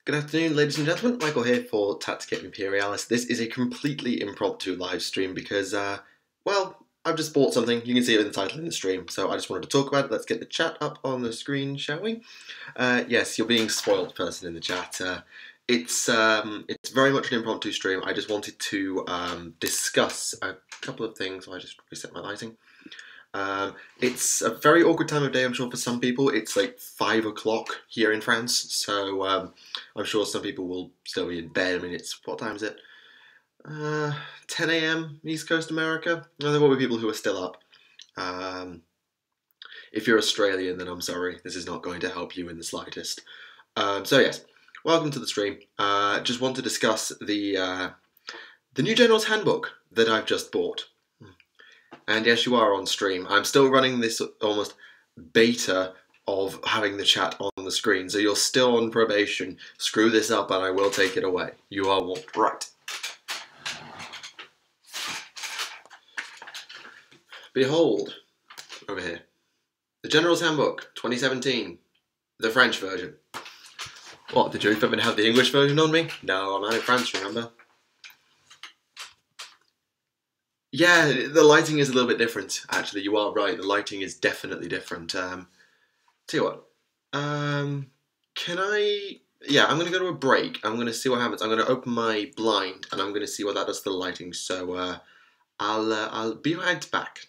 Good afternoon, ladies and gentlemen. Michael here for Tactica Imperialis. This is a completely impromptu live stream because, well, I've just bought something. You can see it in the title in the stream, so I just wanted to talk about it. Let's get the chat up on the screen, shall we? Yes, you're being spoiled, person in the chat. It's very much an impromptu stream. I just wanted to discuss a couple of things. So I just reset my lighting. It's a very awkward time of day, I'm sure, for some people. It's like 5 o'clock here in France, so I'm sure some people will still be in bed. I mean, what time is it? 10 a.m. East Coast America. No, there will be people who are still up. If you're Australian, then I'm sorry. This is not going to help you in the slightest. So yes, welcome to the stream. Just want to discuss the new General's Handbook that I've just bought. And yes, you are on stream. I'm still running this almost beta of having the chat on the screen, so you're still on probation. Screw this up and I will take it away. You are warned. Right. Behold, over here, the General's Handbook 2017, the French version. What, did you expect me to have the English version on me? No, I'm out in France, remember? Yeah, the lighting is a little bit different, actually. You are right, the lighting is definitely different. Tell you what, can I... Yeah, I'm going to go to a break. I'm going to see what happens. I'm going to open my blind, and I'm going to see what that does to the lighting. So, I'll be right back.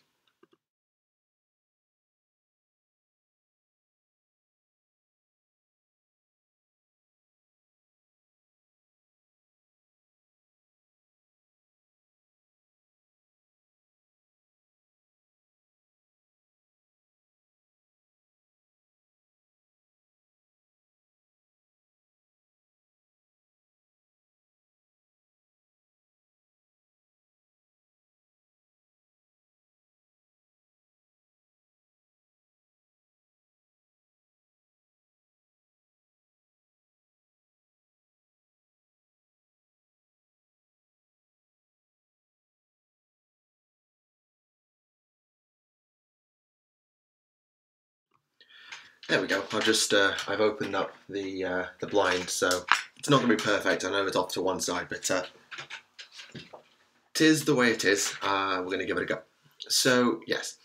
There we go. I've opened up the blind, so it's not going to be perfect. I know it's off to one side, but it is the way it is. We're going to give it a go. So yes,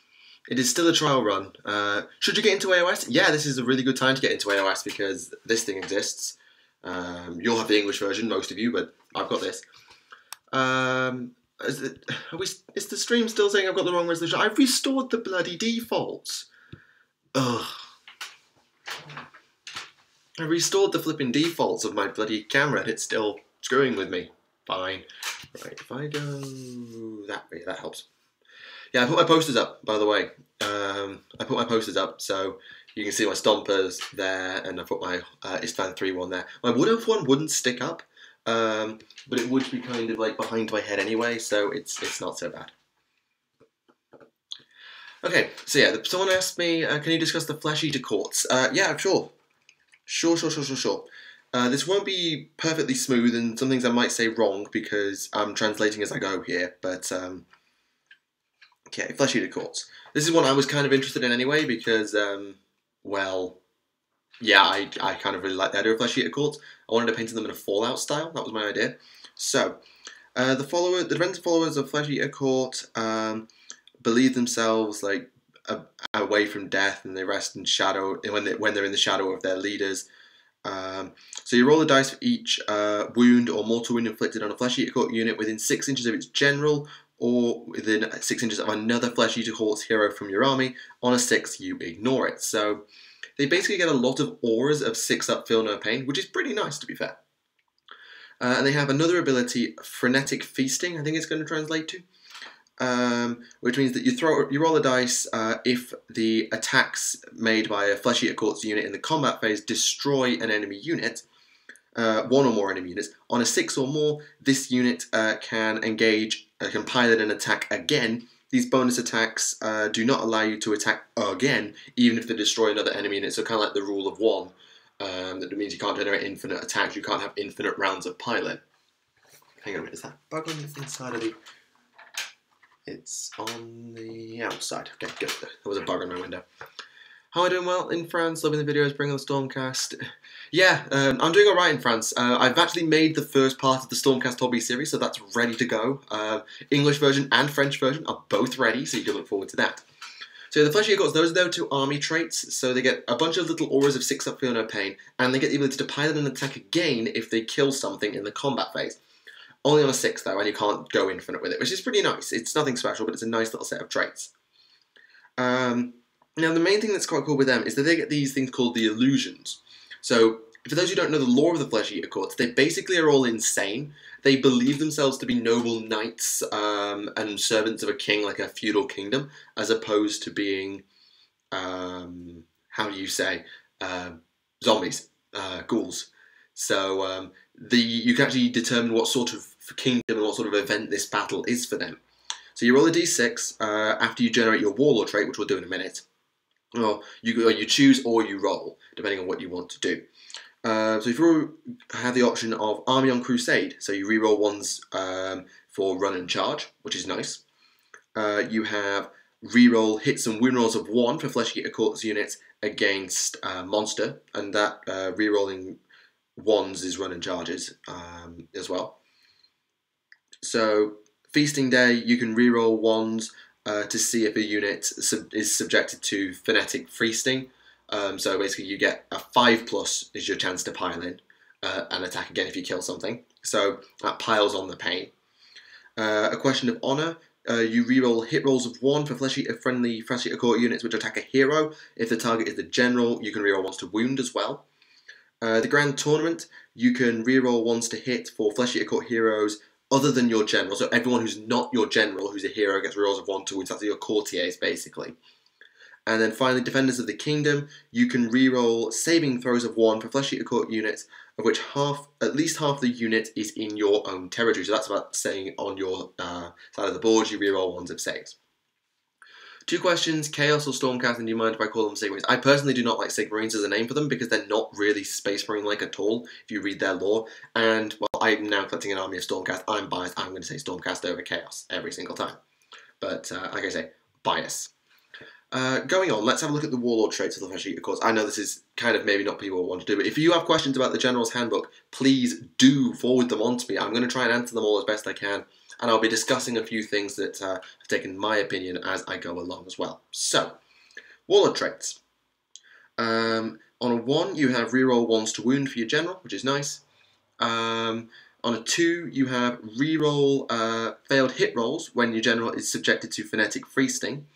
it is still a trial run. Should you get into AOS? Yeah, this is a really good time to get into AOS because this thing exists. You'll have the English version, most of you, but I've got this. Is the stream still saying I've got the wrong resolution? I've restored the bloody defaults. Ugh. I restored the flipping defaults of my bloody camera and it's still screwing with me. Fine. Right, if I go that way, that helps. Yeah, I put my posters up, by the way. I put my posters up so you can see my stompers there, and I put my Istvan 3 one there. My Wood Elf one wouldn't stick up, but it would be kind of like behind my head anyway, so it's not so bad. Okay, so yeah, someone asked me, can you discuss the Flesh Eater Courts? Yeah, sure. Sure. This won't be perfectly smooth, and some things I might say wrong because I'm translating as I go here, but okay, Flesh Eater Courts. This is one I was kind of interested in anyway because, well, yeah, I kind of really like the idea of Flesh Eater Courts. I wanted to paint them in a Fallout style, that was my idea. So, the defensive followers of Flesh Eater Court believe themselves like away from death, and they rest in shadow when they're in the shadow of their leaders. So you roll a dice for each wound or mortal wound inflicted on a Flesh Eater Court unit within 6 inches of its general, or within 6 inches of another Flesh Eater Court's hero from your army. On a 6, you ignore it. So they basically get a lot of auras of 6 up, feel no pain, which is pretty nice, to be fair. And they have another ability, Frenetic Feasting, I think it's going to translate to. Which means that you roll a dice if the attacks made by a Flesh Eater Court's unit in the combat phase destroy an enemy unit, one or more enemy units. On a 6 or more, this unit can pilot an attack again. These bonus attacks do not allow you to attack again, even if they destroy another enemy unit. So kind of like the rule of 1. That means you can't generate infinite attacks. You can't have infinite rounds of pilot. Hang on a minute, is that bug on the inside of the... It's on the outside. Okay, good. There was a bug on my window. How am I doing? Well in France, loving the videos, bringing the Stormcast. Yeah, I'm doing alright in France. I've actually made the first part of the Stormcast hobby series, so that's ready to go. English version and French version are both ready, so you can look forward to that. So the fleshy gods, those are their two army traits, so they get a bunch of little auras of 6 up, feel no pain, and they get the ability to pilot an attack again if they kill something in the combat phase. Only on a 6 though, and you can't go infinite with it, which is pretty nice. It's nothing special, but it's a nice little set of traits. Now, the main thing that's quite cool with them is that they get these things called the illusions. So, for those who don't know the lore of the Flesh Eater courts, they basically are all insane. They believe themselves to be noble knights and servants of a king, like a feudal kingdom, as opposed to being, how do you say, zombies, ghouls. So, you can actually determine what sort of kingdom and what sort of event this battle is for them. So you roll a d6 after you generate your warlord trait, which we'll do in a minute. Or you choose or you roll, depending on what you want to do. So if you have the option of Army on Crusade, so you reroll ones for run and charge, which is nice. You have reroll hits and wound rolls of 1 for Flesh Eater Courts units against Monster, and that rerolling ones is run and charges as well. So Feasting Day, you can reroll ones to see if a unit is subjected to phonetic feasting. So basically you get a 5+ is your chance to pile in and attack again if you kill something. So that piles on the pain. A Question of Honour, you reroll hit rolls of 1 for friendly Flesh Eater Court units which attack a hero. If the target is the general, you can reroll ones to wound as well. The Grand Tournament, you can reroll ones to hit for Flesh Eater Court heroes other than your general. So everyone who's not your general, who's a hero, gets rerolls of 1 to wounds. That's your courtiers, basically. And then finally, Defenders of the Kingdom, you can reroll saving throws of 1 for Flesh Eater Court units, of which at least half the unit is in your own territory. So that's about saying on your side of the board, you reroll ones of saves. 2 questions, Chaos or Stormcast, and do you mind if I call them Sigmarines? I personally do not like Sigmarines as a name for them because they're not really Space Marine-like at all, if you read their lore. And, well, I'm now collecting an army of Stormcast. I'm biased. I'm going to say Stormcast over Chaos every single time. But, like I say, bias. Going on, let's have a look at the Warlord traits of the Flesh Eater Courts. I know this is kind of maybe not people want to do, but if you have questions about the General's Handbook, please do forward them on to me. I'm going to try and answer them all as best I can. And I'll be discussing a few things that have taken my opinion as I go along as well. So, Warlord traits. On a 1, you have reroll ones to wound for your general, which is nice. On a 2, you have reroll failed hit rolls when your general is subjected to phonetic feasting.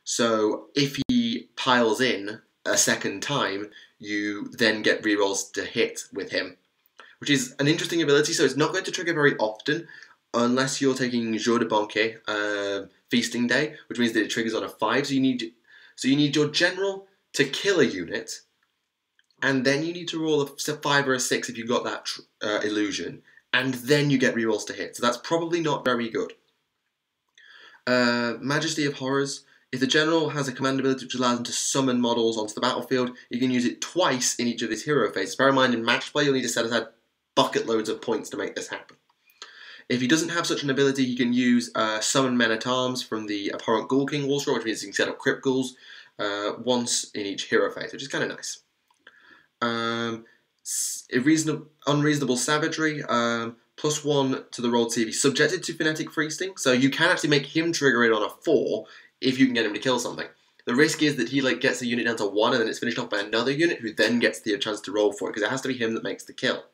So, if he piles in a second time, you then get rerolls to hit with him, which is an interesting ability. So, it's not going to trigger very often, unless you're taking Jour de Banquet, Feasting Day, which means that it triggers on a 5. So you need your general to kill a unit, and then you need to roll a 5 or a 6 if you've got that illusion, and then you get rerolls to hit. So that's probably not very good. Majesty of Horrors. If the general has a command ability which allows him to summon models onto the battlefield, you can use it twice in each of his hero phases. Bear in mind, in match play, you'll need to set aside bucket loads of points to make this happen. If he doesn't have such an ability, he can use Summon Men-at-Arms from the Abhorrent Ghoul King Wall Scroll, which means he can set up Crypt Ghouls once in each hero phase, which is kind of nice. Unreasonable Savagery, +1 to the roll to see if he's subjected to Phonetic Feasting, so you can actually make him trigger it on a 4 if you can get him to kill something. The risk is that he gets a unit down to 1 and then it's finished off by another unit who then gets the chance to roll for it, because it has to be him that makes the kill.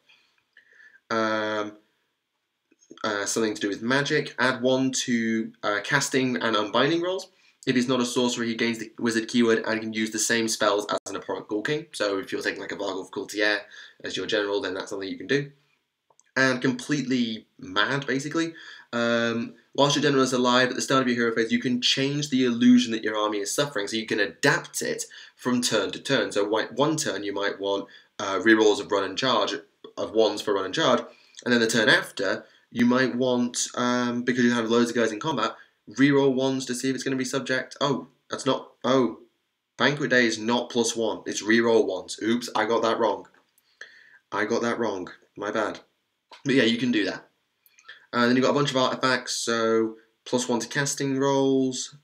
Something to do with magic. Add 1 to casting and unbinding rolls. If he's not a sorcerer, he gains the wizard keyword and can use the same spells as an Abhorrent Ghoul King. So if you're taking like a Vargulf Courtier as your general, then that's something you can do. And completely mad, basically. Whilst your general is alive, at the start of your hero phase, you can change the illusion that your army is suffering, so you can adapt it from turn to turn. So one turn you might want rerolls of run and charge, of 1s for run and charge, and then the turn after, you might want, because you have loads of guys in combat, reroll 1s to see if it's going to be subject. Banquet Day is not +1. It's reroll 1s. Oops, I got that wrong. My bad. But yeah, you can do that. And then you've got a bunch of artifacts, so +1 to casting rolls,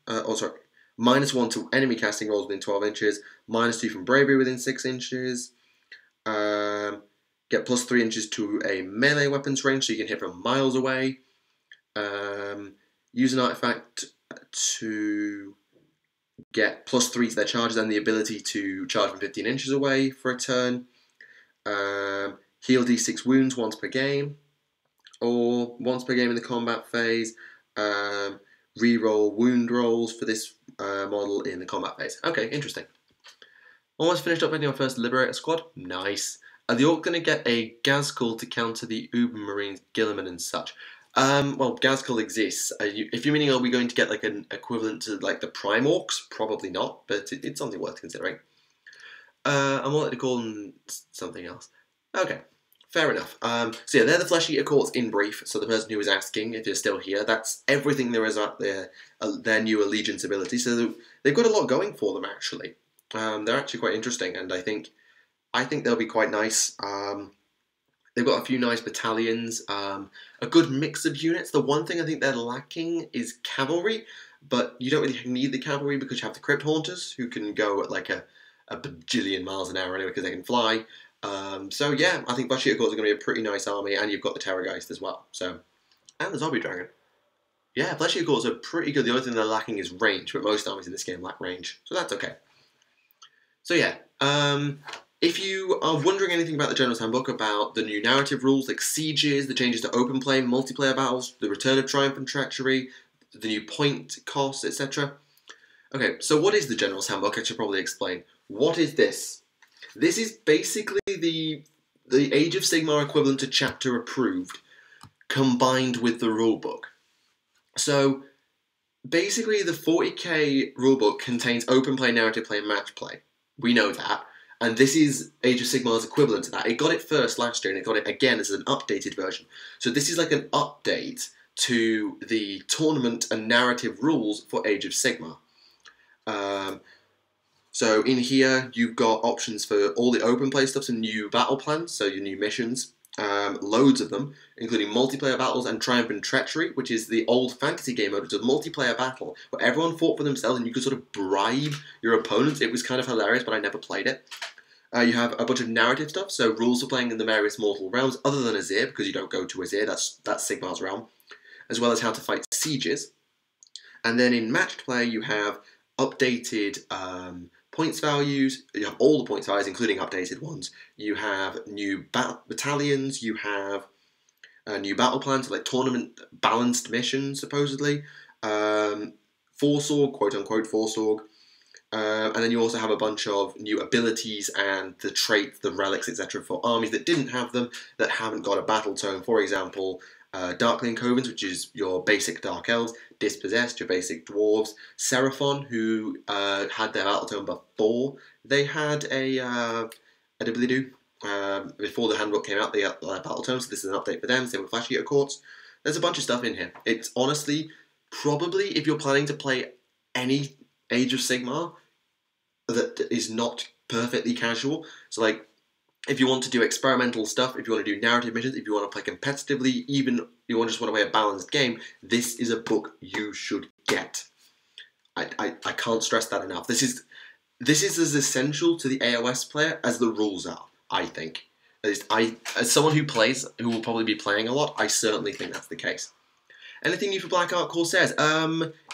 -1 to enemy casting rolls within 12 inches, -2 from bravery within 6 inches. Get +3 inches to a melee weapons range, so you can hit from miles away. Use an artifact to get +3 to their charges and the ability to charge from 15 inches away for a turn. Heal D6 wounds once per game, or once per game in the combat phase. Reroll wound rolls for this model in the combat phase. Okay, interesting. Almost finished up our first Liberator squad. Nice. Are the Orc going to get a Gazkul to counter the Uber Marines, Gilliman and such? Well, Gazkul exists. If you're meaning, are we going to get like an equivalent to like the Prime Orcs? Probably not, but it's something worth considering. I'm more likely to call them something else. Okay, fair enough. So yeah, they're the Flesh Eater Courts in brief. So the person who was asking, if you're still here, that's everything there is about their new Allegiance ability. So they've got a lot going for them, actually. They're actually quite interesting, and I think they'll be quite nice. They've got a few nice battalions, a good mix of units. The one thing I think they're lacking is cavalry, but you don't really need the cavalry because you have the Crypt Haunters, who can go at like a bajillion miles an hour anyway because they can fly. So yeah, I think Flesh Eater Courts are going to be a pretty nice army, and you've got the Terrorgeist as well. So, and the Zombie Dragon. Yeah, Flesh Eater Courts are pretty good. The only thing they're lacking is range, but most armies in this game lack range, so that's okay. So yeah, if you are wondering anything about the General's Handbook, about the new narrative rules like sieges, the changes to open play, multiplayer battles, the return of Triumph and Treachery, the new point costs, etc. Okay, so what is the General's Handbook? I should probably explain. What is this? This is basically the Age of Sigmar equivalent to Chapter Approved, combined with the rulebook. So basically the 40k rulebook contains open play, narrative play, and match play. We know that. And this is Age of Sigmar's equivalent to that. It got it first last year, and it got it again as an updated version. So this is like an update to the tournament and narrative rules for Age of Sigmar. So in here, you've got options for all the open play stuff, some new battle plans, so your new missions, loads of them, including multiplayer battles and Triumph and Treachery, which is the old fantasy game mode. It's a multiplayer battle where everyone fought for themselves and you could sort of bribe your opponents. It was kind of hilarious, but I never played it. You have a bunch of narrative stuff, so rules for playing in the various mortal realms, other than Azir, because you don't go to Azir, that's Sigmar's realm, as well as how to fight sieges. And then in matched play, you have updated points values. You have all the points values, including updated ones. You have new battalions. You have new battle plans, like tournament balanced missions, supposedly. Forsorg, quote-unquote Forsorg. And then you also have a bunch of new abilities and the traits, the relics, etc. for armies that didn't have them, that haven't got a battle tone. For example, Darkling Covens, which is your basic Dark Elves, Dispossessed, your basic Dwarves, Seraphon, who had their battle tone before they had a doobly-doo. Before the handbook came out, they had their battle tone, so this is an update for them. Same with Flesh Eater Courts. There's a bunch of stuff in here. It's honestly, probably, if you're planning to play any Age of Sigmar that is not perfectly casual, so like, if you want to do experimental stuff, if you want to do narrative missions, if you want to play competitively, even if you just want to play a balanced game, this is a book you should get. I can't stress that enough. This is as essential to the AOS player as the rules are, I think. As someone who plays, who will probably be playing a lot, I certainly think that's the case. Anything new for Black Art Corsairs?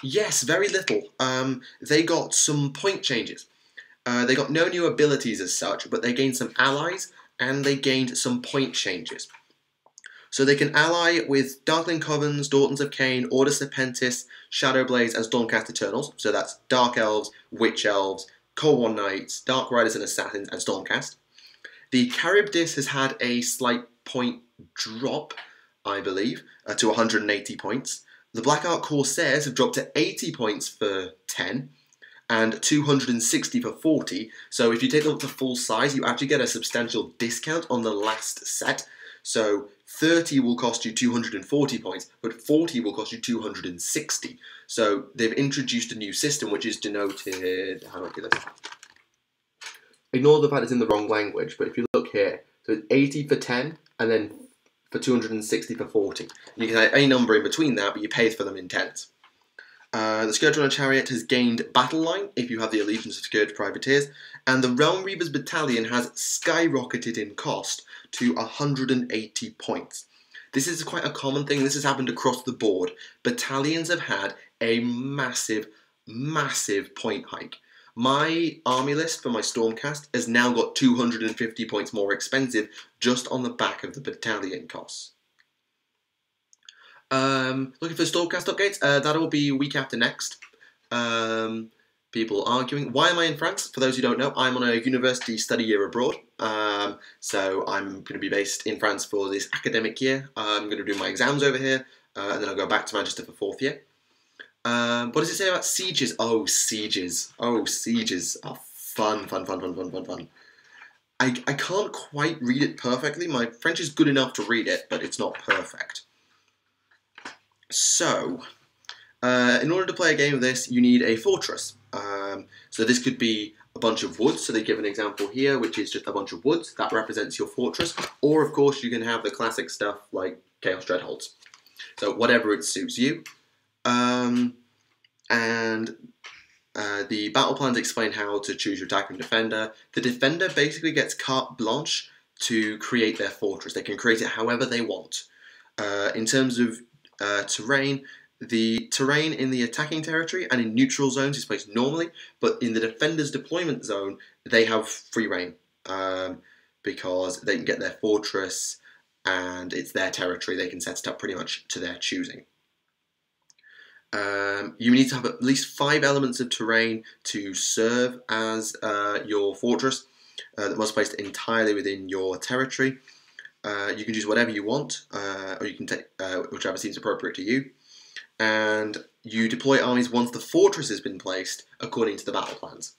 Yes, very little. They got some point changes. They got no new abilities as such, but they gained some allies, and they gained some point changes. So they can ally with Darkling Covens, Daughters of Cain, Order Serpentis, Shadowblades, and Stormcast Eternals. So that's Dark Elves, Witch Elves, Cold War Knights, Dark Riders and Assassins, and Stormcast. The Charybdis has had a slight point drop, I believe, to 180 points. The Black Art Corsairs have dropped to 80 points for 10, and 260 for 40. So if you take them up to full size, you actually get a substantial discount on the last set. So 30 will cost you 240 points, but 40 will cost you 260. So they've introduced a new system, which is denoted... How do I do this? Ignore the fact it's in the wrong language, but if you look here, so it's 80 for 10, and then for 260 for 40. You can have any number in between that, but you pay for them in tens. The Scourge Runner Chariot has gained Battle Line if you have the Allegiance of Scourge Privateers, and the Realm Reaver's Battalion has skyrocketed in cost to 180 points. This is quite a common thing. This has happened across the board. Battalions have had a massive, massive point hike. My army list for my Stormcast has now got 250 points more expensive just on the back of the battalion costs. Looking for Stormcast updates? That'll be week after next. People arguing. Why am I in France? For those who don't know, I'm on a university study year abroad. So I'm going to be based in France for this academic year. I'm going to do my exams over here, and then I'll go back to Manchester for 4th year. What does it say about sieges? Oh, sieges. Oh, sieges are fun. I can't quite read it perfectly. My French is good enough to read it, but it's not perfect. So, in order to play a game of this, you need a fortress. So this could be a bunch of woods. So they give an example here, which is just a bunch of woods. That represents your fortress. Or, of course, you can have the classic stuff like Chaos Dreadholds. So whatever it suits you. The battle plans explain how to choose your attacker and defender. The defender basically gets carte blanche to create their fortress. They can create it however they want. In terms of terrain, the terrain in the attacking territory and in neutral zones is placed normally, but in the defender's deployment zone, they have free reign because they can get their fortress and it's their territory. They can set it up pretty much to their choosing. You need to have at least 5 elements of terrain to serve as your fortress that must be placed entirely within your territory. You can choose whatever you want, or you can take whichever seems appropriate to you. And you deploy armies once the fortress has been placed according to the battle plans.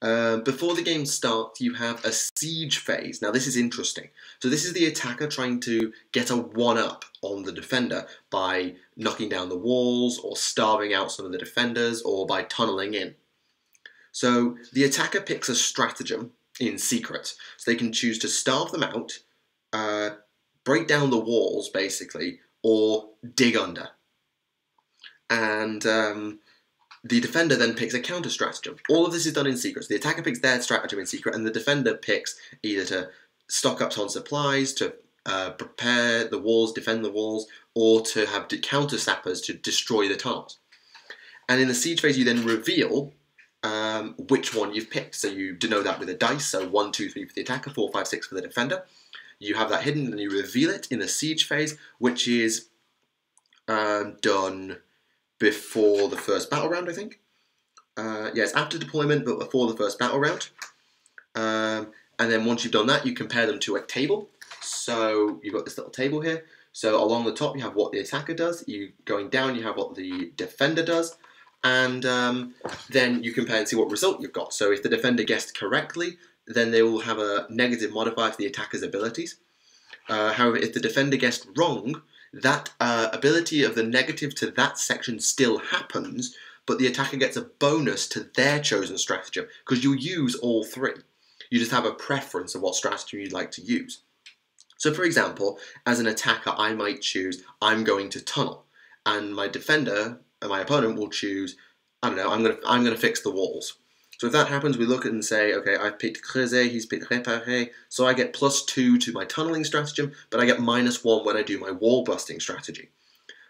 Before the game starts, you have a siege phase. Now this is interesting. So this is the attacker trying to get a one-up on the defender by knocking down the walls or starving out some of the defenders or by tunneling in. So the attacker picks a stratagem in secret. So they can choose to starve them out, break down the walls basically, or dig under. And the defender then picks a counter stratagem. All of this is done in secret. So the attacker picks their stratagem in secret, and the defender picks either to stock up on supplies, to prepare the walls, defend the walls, or to have counter sappers to destroy the tunnels. And in the siege phase, you then reveal which one you've picked. So you denote that with a dice. So 1, 2, 3 for the attacker, 4, 5, 6 for the defender. You have that hidden, and you reveal it in the siege phase, which is done before the first battle round, I think. It's after deployment, but before the first battle round. And then once you've done that, you compare them to a table. So you've got this little table here. So along the top, you have what the attacker does. Going down, you have what the defender does. And then you compare and see what result you've got. So if the defender guessed correctly, then they will have a negative modifier to the attacker's abilities. However, if the defender guessed wrong, that ability of the negative to that section still happens, but the attacker gets a bonus to their chosen stratagem, because you'll use all 3. You just have a preference of what stratagem you'd like to use. So for example, as an attacker, I might choose, I'm going to tunnel, and my defender, and my opponent will choose, I don't know, I'm gonna fix the walls. So if that happens, we look at it and say, okay, I've picked creuser, he's picked réparer, so I get +2 to my tunneling stratagem, but I get -1 when I do my wall busting strategy.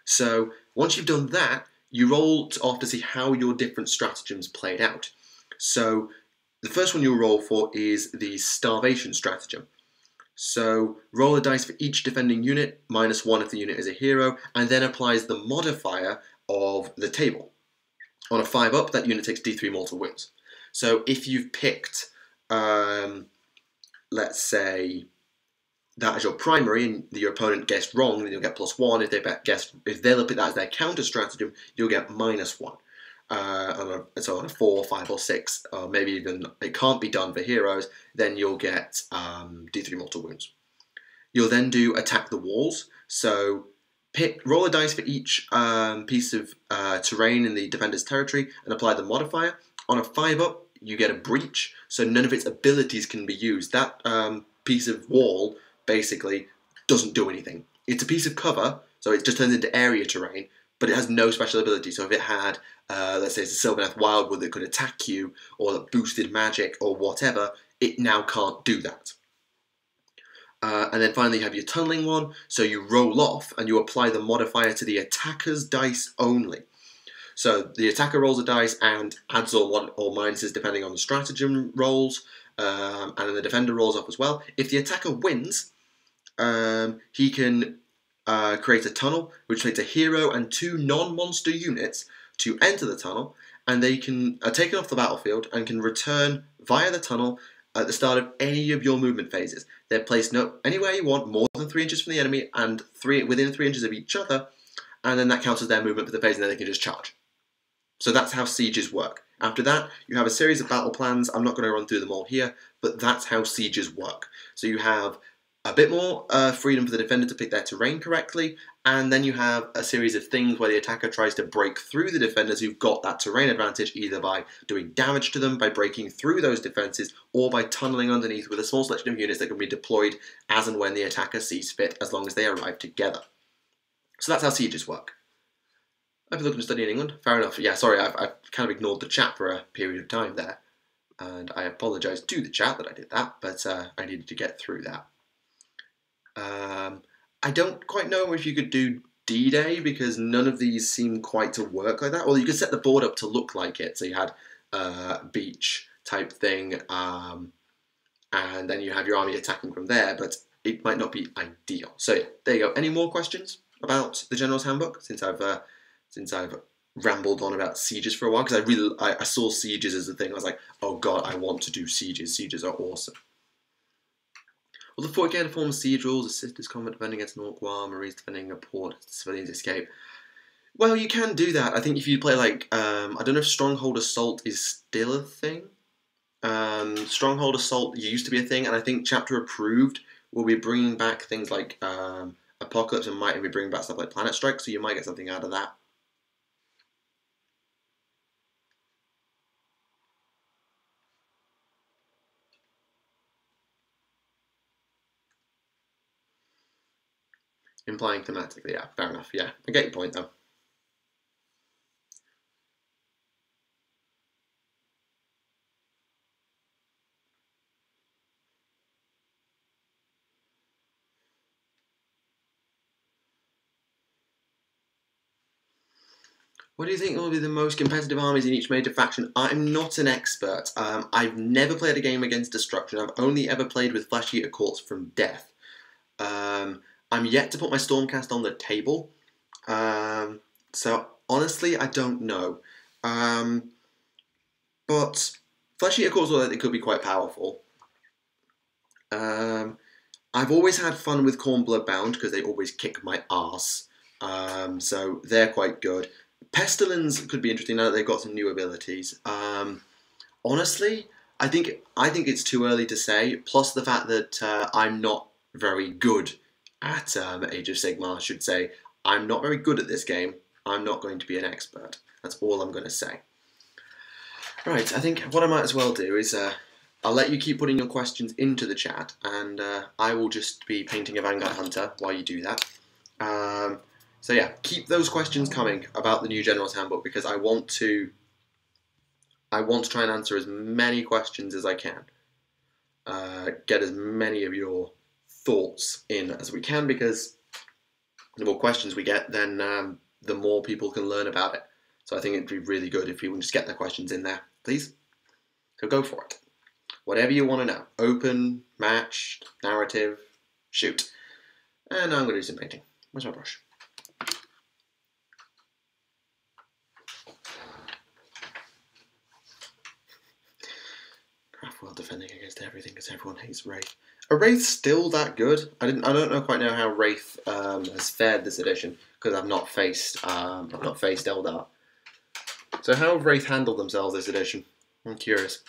So once you've done that, you roll off to see how your different stratagems played out. So the first one you'll roll for is the starvation stratagem. So roll a dice for each defending unit, -1 if the unit is a hero, and then applies the modifier of the table. On a 5 up, that unit takes D3 mortal wounds. So if you've picked, let's say, that as your primary and your opponent guessed wrong, then you'll get +1. If they'll pick that as their counter stratagem, you'll get -1. So on a 4, 5, or 6, or maybe even it can't be done for heroes, then you'll get D3 mortal wounds. You'll then do attack the walls. So roll a dice for each piece of terrain in the defender's territory and apply the modifier. On a 5 up, you get a breach, so none of its abilities can be used. That piece of wall basically doesn't do anything. It's a piece of cover, so it just turns into area terrain, but it has no special ability. So if it had, let's say it's a Sylvaneth Wildwood that could attack you, or that boosted magic, or whatever, it now can't do that. And then finally you have your tunneling one, so you roll off and you apply the modifier to the attacker's dice only. So the attacker rolls a dice and adds or minuses depending on the stratagem rolls, and then the defender rolls off as well. If the attacker wins, he can create a tunnel, which takes a hero and 2 non-monster units to enter the tunnel, and they can are taken off the battlefield and can return via the tunnel at the start of any of your movement phases. They're placed anywhere you want, more than 3 inches from the enemy, and within 3 inches of each other, and then that counts as their movement for the phase, and then they can just charge. So that's how sieges work. After that, you have a series of battle plans. I'm not going to run through them all here, but that's how sieges work. So you have a bit more freedom for the defender to pick their terrain correctly, and then you have a series of things where the attacker tries to break through the defenders who've got that terrain advantage, either by doing damage to them, by breaking through those defenses, or by tunneling underneath with a small selection of units that can be deployed as and when the attacker sees fit, as long as they arrive together. So that's how sieges work. I've been looking to study in England. Fair enough. Yeah, sorry, I've kind of ignored the chat for a period of time there, and I apologise to the chat that I did that, but I needed to get through that. I don't quite know if you could do D-Day, because none of these seem quite to work like that. Well, you could set the board up to look like it, so you had beach type thing, and then you have your army attacking from there, but it might not be ideal. So yeah, there you go. Any more questions about the General's Handbook since I've rambled on about sieges for a while? Because I saw sieges as a thing. I was like, oh god, I want to do sieges. Sieges are awesome. Well, the 40k form siege rules, assisters combat defending against an orc while Marines defending a port, civilians escape. Well, you can do that. I think if you play like, I don't know if Stronghold Assault is still a thing. Stronghold Assault used to be a thing, and I think Chapter Approved will be bringing back things like Apocalypse, and might be bringing back stuff like Planet Strike, so you might get something out of that. Implying thematically, yeah, fair enough, yeah. I get your point, though. What do you think will be the most competitive armies in each major faction? I'm not an expert. I've never played a game against destruction. I've only ever played with Flesh Eater Courts from Death. I'm yet to put my Stormcast on the table. So honestly, I don't know. But Flesh Eater Courts, it could be quite powerful. I've always had fun with Khorne Bloodbound because they always kick my arse. So they're quite good. Pestilence could be interesting now that they've got some new abilities. Honestly, I think it's too early to say. Plus the fact that I'm not very good at Age of Sigmar, I should say. I'm not very good at this game. I'm not going to be an expert. That's all I'm going to say. Right, I think what I might as well do is I'll let you keep putting your questions into the chat, and I will just be painting a Vanguard Hunter while you do that. So yeah, keep those questions coming about the new General's Handbook, because I want to try and answer as many questions as I can. Get as many of your thoughts in as we can, because the more questions we get, then the more people can learn about it. So I think it'd be really good if people just get their questions in there, please. So go for it. Whatever you want to know. Open, match, narrative, shoot. And now I'm going to do some painting. Where's my brush? Craftwell defending against everything because everyone hates Wraith. Are Wraith still that good? I don't quite know how Wraith has fared this edition, because I've not faced Eldar. So how have Wraith handled themselves this edition? I'm curious.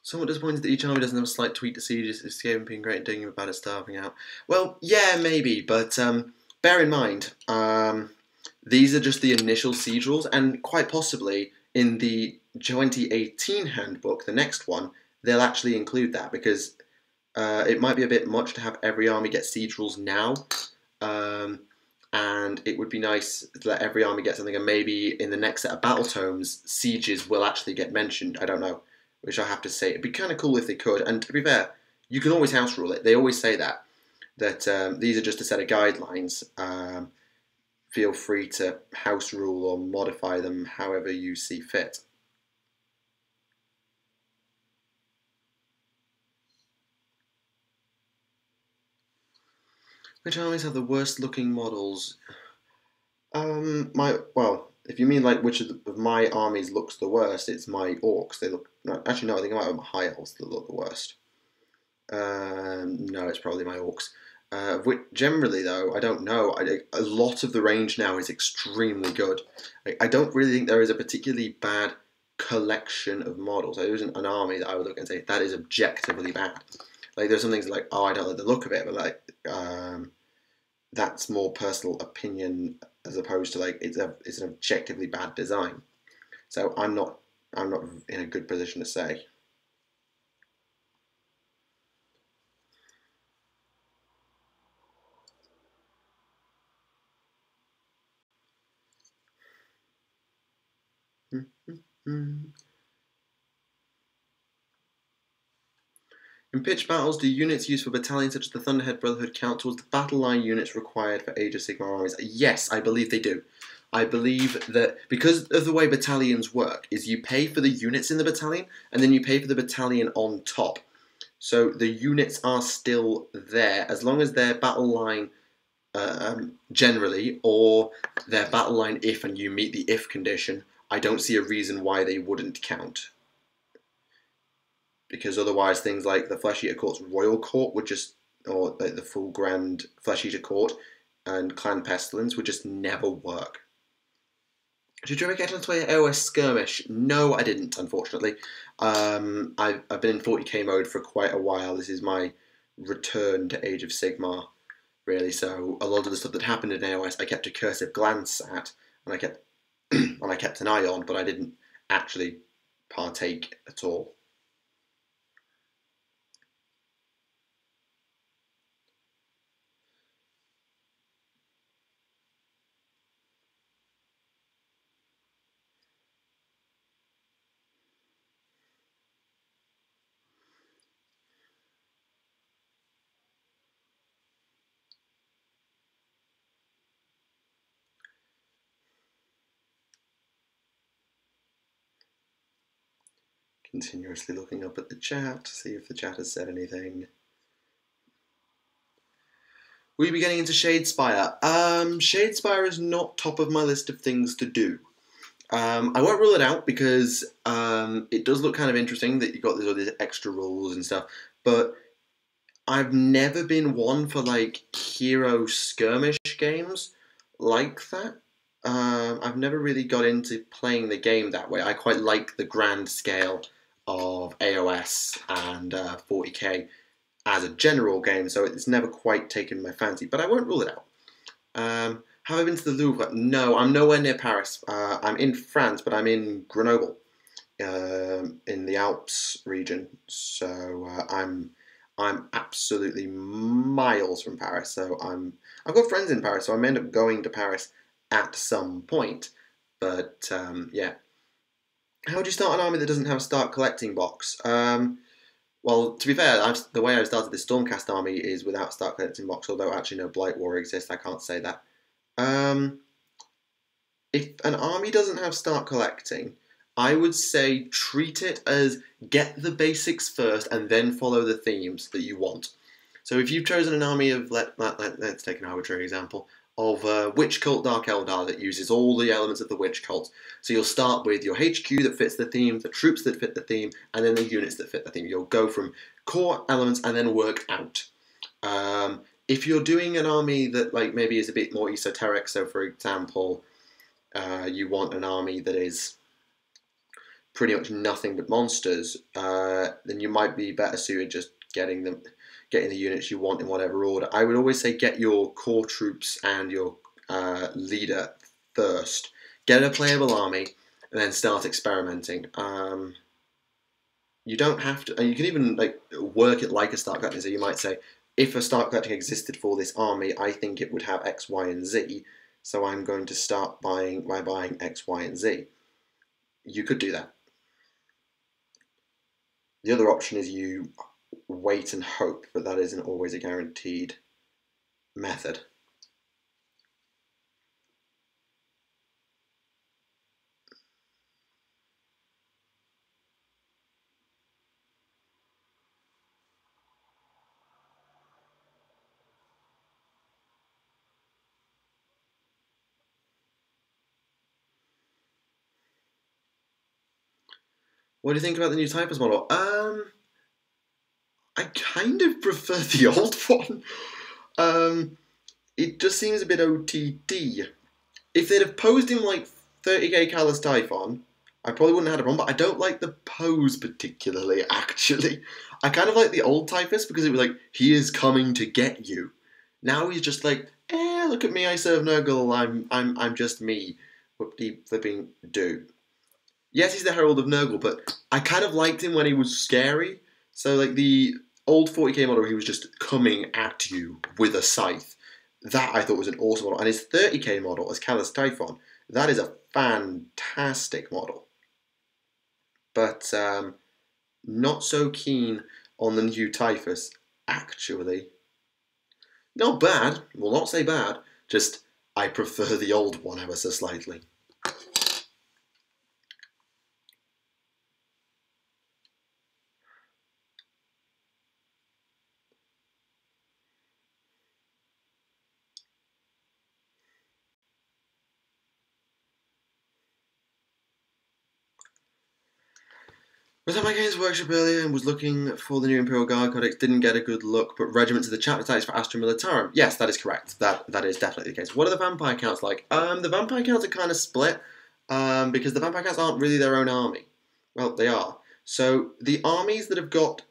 Somewhat disappointed that each army doesn't have a slight tweak to Siege's escape and being great at digging about it starving out. Well, yeah, maybe, but bear in mind, these are just the initial siege rules, and quite possibly in the 2018 handbook, the next one, they'll actually include that, because it might be a bit much to have every army get siege rules now, and it would be nice to let every army get something, and maybe in the next set of battle tomes, sieges will actually get mentioned. I don't know, which I have to say. It'd be kind of cool if they could, and to be fair, you can always house rule it. They always say that these are just a set of guidelines. Feel free to house rule or modify them however you see fit. Which armies have the worst looking models? Well, if you mean like which of my armies looks the worst, it's my orcs. They look, actually no, I think it might have my high elves that look the worst. No, it's probably my orcs. Generally, though, I don't know. A lot of the range now is extremely good. I don't really think there is a particularly bad collection of models. There isn't an army that I would look and say that is objectively bad. Like there's some things like, oh, I don't like the look of it, but like that's more personal opinion as opposed to like it's an objectively bad design. So I'm not in a good position to say. In pitched battles, do units used for battalions such as the Thunderhead Brotherhood count towards the battle line units required for Age of Sigmar armies? Yes, I believe they do. I believe that because of the way battalions work, is you pay for the units in the battalion, and then you pay for the battalion on top. So the units are still there, as long as their battle line generally, or their battle line if and you meet the if condition, I don't see a reason why they wouldn't count. Because otherwise things like the Flesh Eater Court's Royal Court would just, or the full Grand Flesh Eater Court and Clan Pestilence would just never work. Did you ever get into play AOS Skirmish? No, I didn't, unfortunately. I've been in 40k mode for quite a while. This is my return to Age of Sigmar, really. So a lot of the stuff that happened in AOS, I kept a cursive glance at, and I kept an eye on, but I didn't actually partake at all. Continuously looking up at the chat to see if the chat has said anything. Will you be getting into Shadespire? Shadespire is not top of my list of things to do. I won't rule it out because it does look kind of interesting that you've got all these extra rules and stuff, but I've never been one for like hero skirmish games like that. I've never really got into playing the game that way. I quite like the grand scale of AOS and 40k as a general game, so it's never quite taken my fancy, but I won't rule it out. Have I been to the Louvre? No, I'm nowhere near Paris. I'm in France, but I'm in Grenoble, in the Alps region, so I'm absolutely miles from Paris. So I've got friends in Paris, so I may end up going to Paris at some point, but yeah. How would you start an army that doesn't have a start collecting box? Well, to be fair, the way I started this Stormcast army is without start collecting box, although actually no Blight War exists, I can't say that. If an army doesn't have start collecting, I would say treat it as get the basics first and then follow the themes that you want. So if you've chosen an army of, let's take an arbitrary example, of Witch Cult Dark Eldar that uses all the elements of the Witch Cult. So you'll start with your HQ that fits the theme, the troops that fit the theme, and then the units that fit the theme. You'll go from core elements and then work out. If you're doing an army that like maybe is a bit more esoteric, so for example, you want an army that is pretty much nothing but monsters, then you might be better suited just getting getting the units you want in whatever order. I would always say get your core troops and your leader first. Get a playable army, and then start experimenting. You don't have to, and you can even like work it like a start collecting. So you might say, if a start collecting existed for this army, I think it would have X, Y, and Z. So I'm going to start buying by buying X, Y, and Z. You could do that. The other option is you wait and hope, but that isn't always a guaranteed method. What do you think about the new Typhus model? I kind of prefer the old one. It just seems a bit OTD. If they'd have posed him like 30k Callus Typhon, I probably wouldn't have had a problem, but I don't like the pose particularly, actually. I kind of like the old Typhus because it was like, he is coming to get you. Now he's just like, look at me, I serve Nurgle, I'm just me. Whoop-de-flipping do. Yes, he's the Herald of Nurgle, but I kind of liked him when he was scary. So like the old 40k model, he was just coming at you with a scythe. That I thought was an awesome model. And his 30k model as Callus Typhon, that is a fantastic model. But not so keen on the new Typhus, actually. Not bad, will not say bad, just I prefer the old one ever so slightly. Was at my Games Workshop earlier and was looking for the new Imperial Guard Codex, didn't get a good look, but regiments of the chapter types for Astra Militarum. Yes, that is correct. That is definitely the case. What are the vampire counts like? The vampire counts are kind of split, because the vampire counts aren't really their own army. Well, they are. So the armies that have got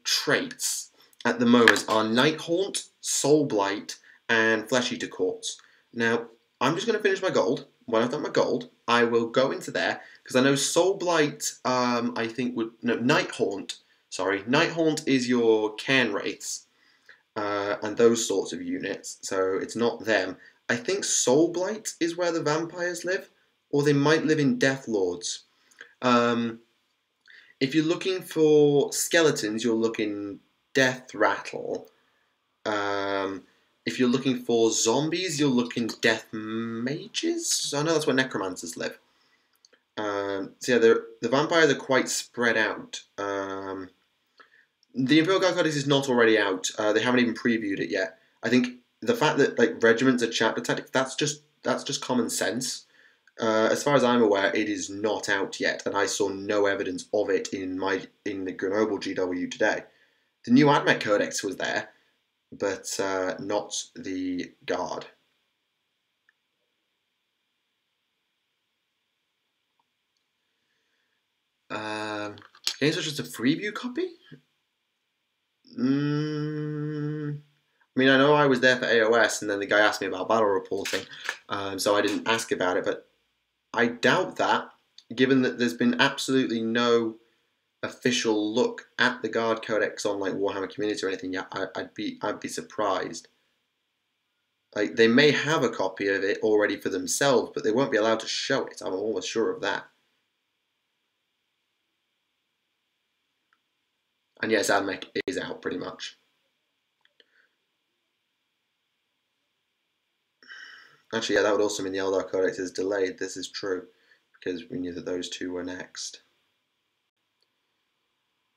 traits at the moment are Nighthaunt, Soul Blight, and Flesh Eater Courts. Now, I'm just going to finish my gold. When I've done my gold, I will go into there, because I know Soul Blight, I think would... No, Nighthaunt. Sorry. Nighthaunt is your Cairn Wraiths, and those sorts of units, so it's not them. I think Soul Blight is where the vampires live, or they might live in Death Lords. If you're looking for skeletons, you're looking Death Rattle. If you're looking for zombies, you're looking Death Mages. I know that's where necromancers live. So yeah, the vampires are quite spread out. The Imperial Guard Codex is not already out. They haven't even previewed it yet. I think the fact that like regiments are chapter tactics, that's just common sense. As far as I'm aware, it is not out yet, and I saw no evidence of it in the Grenoble GW today. The new Admech Codex was there, but not the Guard. Games such as a freeview copy? I mean, I know I was there for AOS, and then the guy asked me about battle reporting, so I didn't ask about it, but I doubt that, given that there's been absolutely no official look at the Guard Codex on like Warhammer Community or anything yet. I'd be surprised. Like, they may have a copy of it already for themselves, but they won't be allowed to show it. I'm almost sure of that. And yes, Admech is out pretty much. Actually, yeah, that would also mean the Eldar Codex is delayed. This is true, because we knew that those two were next.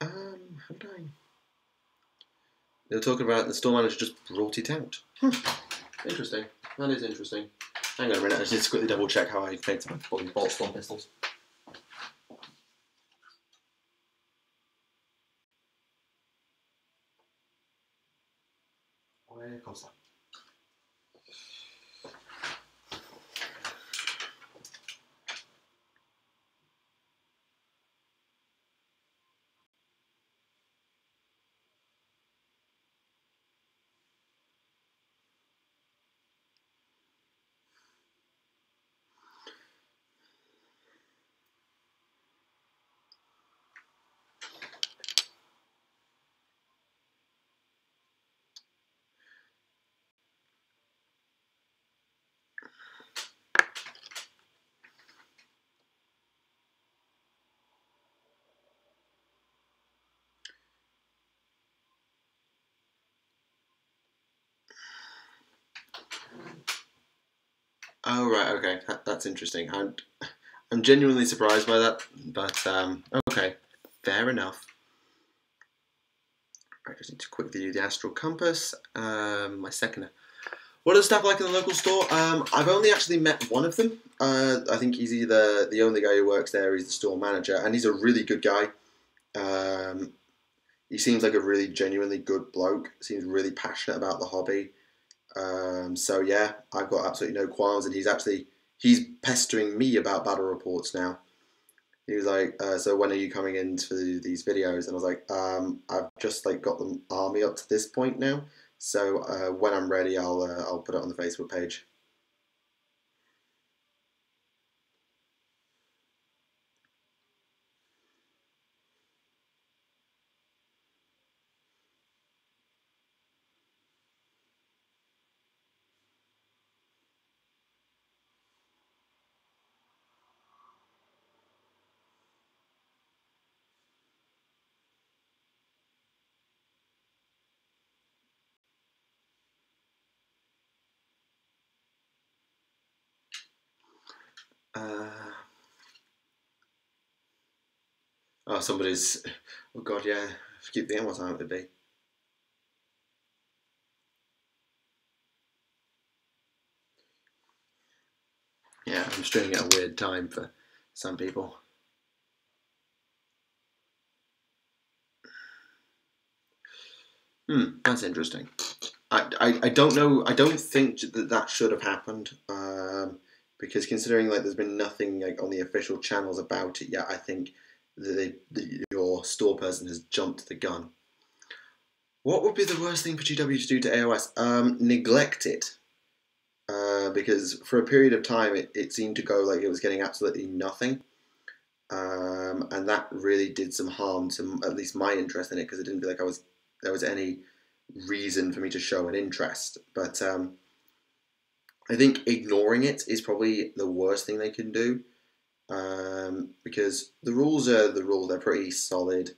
How did I? They were talking about the store manager just brought it out. Interesting. That is interesting. Hang on a minute, I just need to quickly double check how I made some fucking bolt storm pistols. Where comes that? Oh, right, okay. That's interesting. I'm genuinely surprised by that, but okay. Fair enough. I just need to quickly do the astral compass. My second. What are the staff like in the local store? I've only actually met one of them. I think he's either the only guy who works there, he's the store manager, and he's a really good guy. He seems like a really genuinely good bloke. Seems really passionate about the hobby. So yeah, I've got absolutely no qualms, and he's pestering me about battle reports now. He was like, "So when are you coming into these videos?" And I was like, "I've just like got the army up to this point now. So when I'm ready, I'll put it on the Facebook page." Uh, oh, somebody's. Oh God, yeah. I keep thinking what time it would be. Yeah, I'm streaming at a weird time for some people. That's interesting. I don't know. I don't think that should have happened. Because considering like there's been nothing like on the official channels about it yet, I think your store person has jumped the gun. What would be the worst thing for GW to do to AOS? Neglect it. Because for a period of time it seemed to go like it was getting absolutely nothing. And that really did some harm to at least my interest in it, because it didn't feel like there was any reason for me to show an interest. But I think ignoring it is probably the worst thing they can do, because the rules are the rules. They're pretty solid.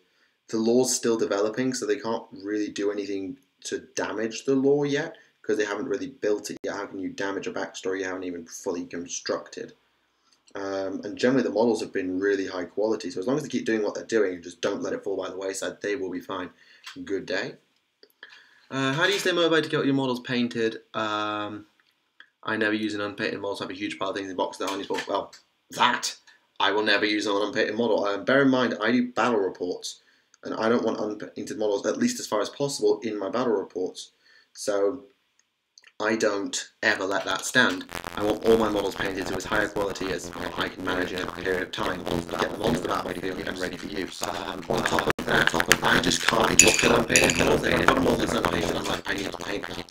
The lore's still developing, so they can't really do anything to damage the lore yet, because they haven't really built it yet. How can you damage a backstory you haven't even fully constructed? And generally the models have been really high quality, so as long as they keep doing what they're doing and just don't let it fall by the wayside, they will be fine. Good day. How do you stay motivated to get your models painted? I never use an unpainted model, so I have a huge pile of things in boxes that aren't useful. Well, that I will never use an unpainted model. Bear in mind, I do battle reports, and I don't want unpainted models, at least as far as possible, in my battle reports. So I don't ever let that stand. I want all my models painted to as high a quality as I can manage in a period of time to get the monster battlefield and ready for use. On top of that, I just can't look at unpainted models. If a model is unpainted, I'm like, I need to paint them.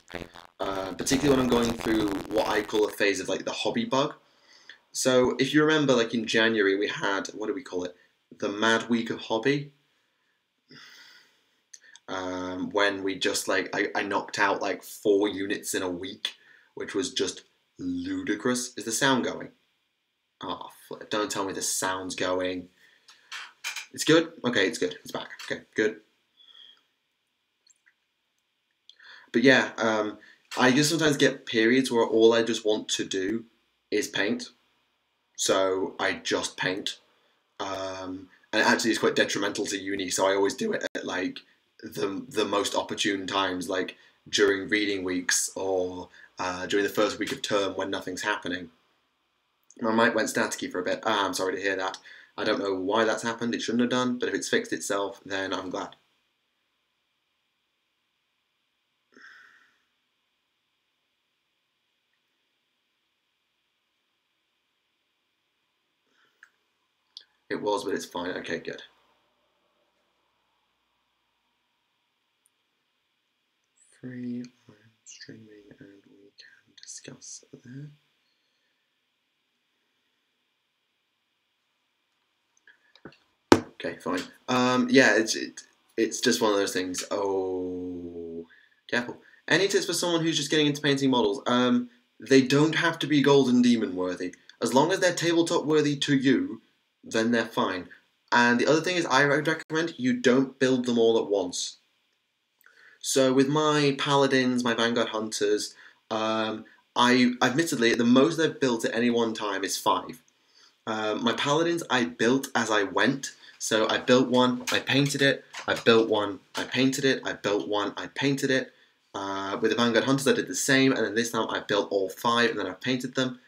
Particularly when I'm going through what I call a phase of like the hobby bug. So if you remember, like in January, we had, what do we call it? The Mad Week of Hobby. When we just like, I knocked out like 4 units in a week, which was just ludicrous. Is the sound going? Oh, don't tell me the sound's going. It's good? Okay, it's good. It's back. Okay, good. But yeah, I just sometimes get periods where all I just want to do is paint. So I just paint. And actually it's quite detrimental to uni, so I always do it at like the most opportune times, like during reading weeks or during the first week of term when nothing's happening. My mic went staticky for a bit. I'm sorry to hear that. I don't know why that's happened. It shouldn't have done, but if it's fixed itself, then I'm glad. It was, but it's fine. Okay, good. Free streaming, and we can discuss there. Okay, fine. Yeah, it's just one of those things. Oh, careful. Any tips for someone who's just getting into painting models? They don't have to be Golden Demon worthy. As long as they're tabletop worthy to you, then they're fine. And the other thing is, I would recommend you don't build them all at once. So with my Paladins, my Vanguard Hunters, admittedly, the most I've built at any one time is 5. My paladins I built as I went. So I built one, I painted it, I built one, I painted it, I built one, I painted it. With the Vanguard Hunters I did the same, and then this time I built all 5 and then I painted them.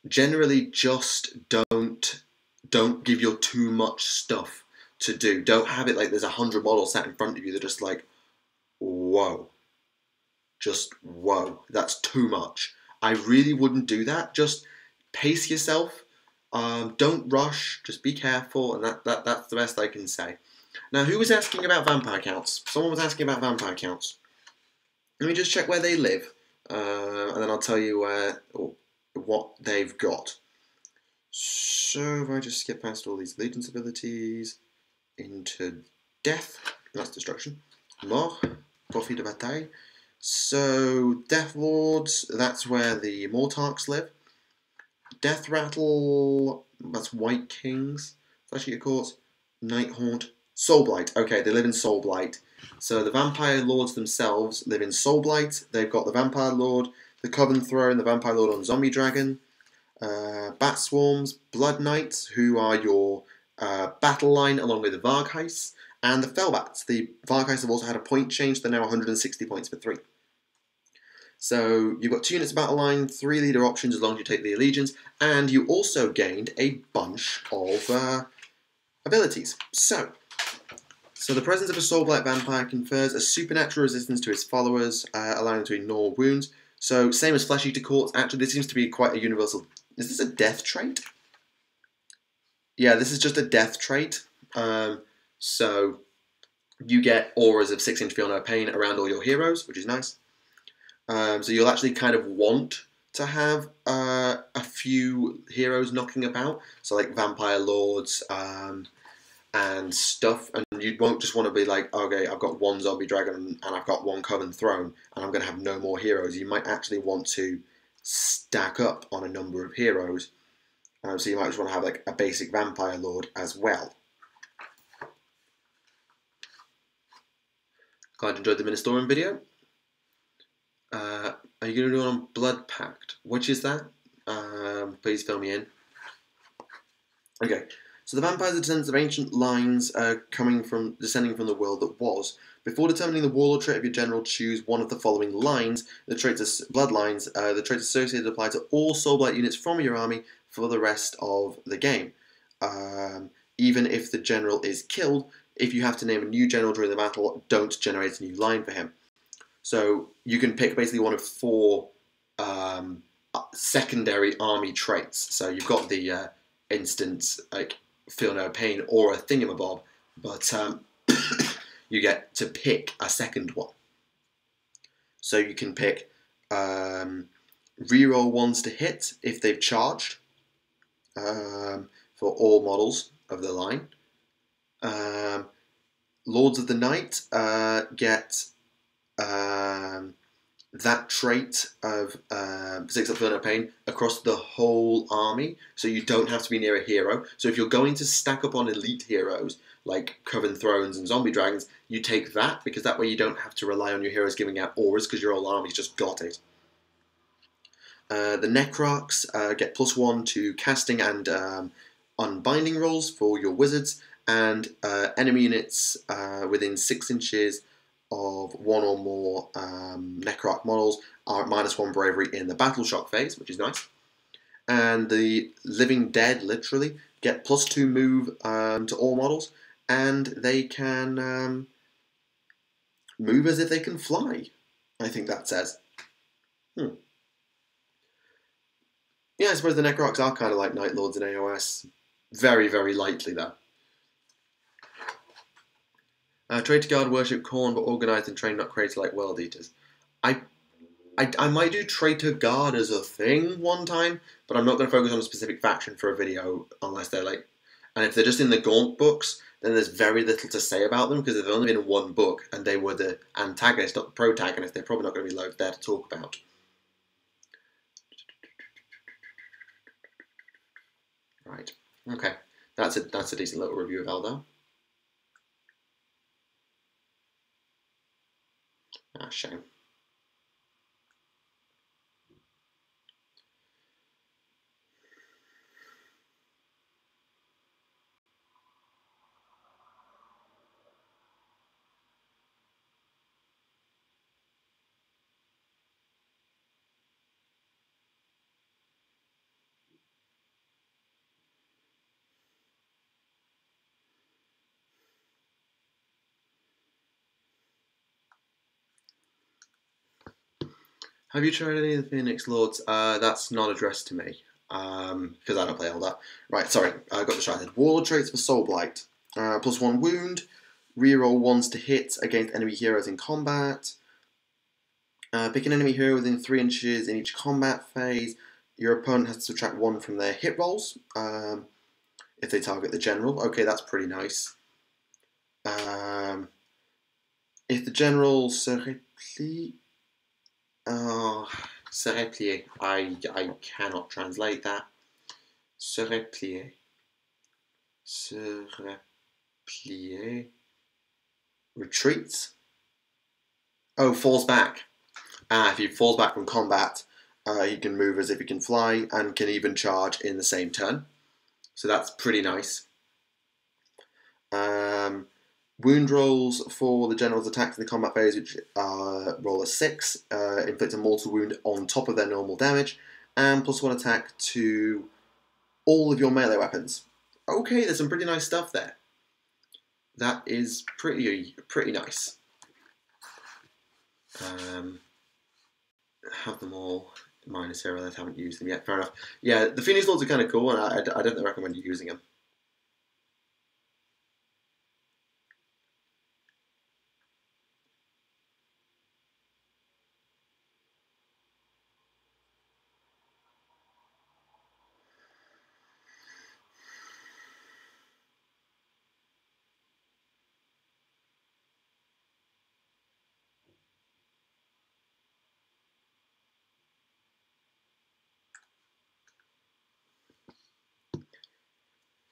Generally, just don't give your too much stuff to do. Don't have it like there's 100 models sat in front of you that are just like, whoa. Just whoa, that's too much. I really wouldn't do that. Just pace yourself. Don't rush. Just be careful, and that's the best I can say. Now, who was asking about vampire counts? Someone was asking about vampire counts. Let me just check where they live, and then I'll tell you what they've got. So if I just skip past all these allegiance abilities into death, that's destruction. Mort, profit de bataille. So, Death Lords, that's where the Mortarks live. Death Rattle, that's White Kings. Fleshy Courts, Night Haunt, Soulblight. Okay, they live in Soulblight. So the Vampire Lords themselves live in Soulblight. They've got the Vampire Lord, the Coven Throne, the Vampire Lord on Zombie Dragon, Bat Swarms, Blood Knights, who are your battle line along with the Vargheists, and the Fellbats. The Vargheists have also had a point change. They're now 160 points for 3. So you've got 2 units of battle line, 3 leader options as long as you take the allegiance, and you also gained a bunch of abilities. So the presence of a Soulblight Vampire confers a supernatural resistance to his followers, allowing them to ignore wounds. So same as Flesh Eater Courts. Actually, this seems to be quite a universal. Is this a death trait? Yeah, this is just a death trait. So you get auras of 6-inch Feel No Pain around all your heroes, which is nice. So you'll actually kind of want to have a few heroes knocking about, so like Vampire Lords and stuff, and you won't just want to be like, okay, I've got 1 Zombie Dragon and I've got 1 Coven Throne and I'm going to have no more heroes. You might actually want to stack up on a number of heroes, so you might just want to have like a basic Vampire Lord as well. Glad you enjoyed the Ministorium video. Are you going to do it on Blood Pact? Which is that? Please fill me in. Okay, so the vampires are descendants of ancient lines descending from the world that was. Before determining the warlord trait of your general, choose one of the following lines. The traits are bloodlines. The traits associated apply to all Soulblight units from your army for the rest of the game. Even if the general is killed, if you have to name a new general during the battle, don't generate a new line for him. So you can pick basically one of 4 secondary army traits. So you've got the instant like Feel No Pain or a Thingamabob, but you get to pick a second one. So you can pick reroll 1s to hit if they've charged for all models of the line. Lords of the Night get that trait of 6 up Feel No Pain across the whole army, so you don't have to be near a hero. So if you're going to stack up on elite heroes like Coven Thrones and Zombie Dragons, you take that, because that way you don't have to rely on your heroes giving out auras, because your whole army's just got it. The Necrarchs get +1 to casting and unbinding rolls for your wizards, and enemy units within 6 inches of 1 or more Necrarch models are at -1 bravery in the battle shock phase, which is nice. And the Living Dead, literally, get +2 move to all models, and they can move as if they can fly, I think that says. Yeah, I suppose the Necrarchs are kind of like Night Lords in AOS. Very, very lightly, though. Traitor Guard worship Khorne, but organised and trained, not created like World Eaters. I might do Traitor Guard as a thing one time, but I'm not going to focus on a specific faction for a video unless they're like... And if they're just in the Gaunt books, then there's very little to say about them, because they've only been in 1 book, and they were the antagonist, not the protagonist. They're probably not going to be loads there to talk about. Right. Okay. That's a decent little review of Eldar. Ah, shame. Have you tried any of the Phoenix Lords? That's not addressed to me, because I don't play all that. Right, sorry, I got distracted. Warlord traits for Soul Blight. +1 wound, reroll ones to hit against enemy heroes in combat. Pick an enemy hero within 3 inches in each combat phase. Your opponent has to subtract 1 from their hit rolls if they target the general. Okay, that's pretty nice. If the general serait plié, serait plié. I cannot translate that. Serait plié. Serait plié. Retreats. Oh, falls back. If he falls back from combat, he can move as if he can fly and can even charge in the same turn. So that's pretty nice. Wound rolls for the general's attacks in the combat phase, which roll a 6, inflict a mortal wound on top of their normal damage, and +1 attack to all of your melee weapons. Okay, there's some pretty nice stuff there. That is pretty nice. Have them all -0. I haven't used them yet. Fair enough. Yeah, the Phoenix Lords are kind of cool, and I don't recommend you using them.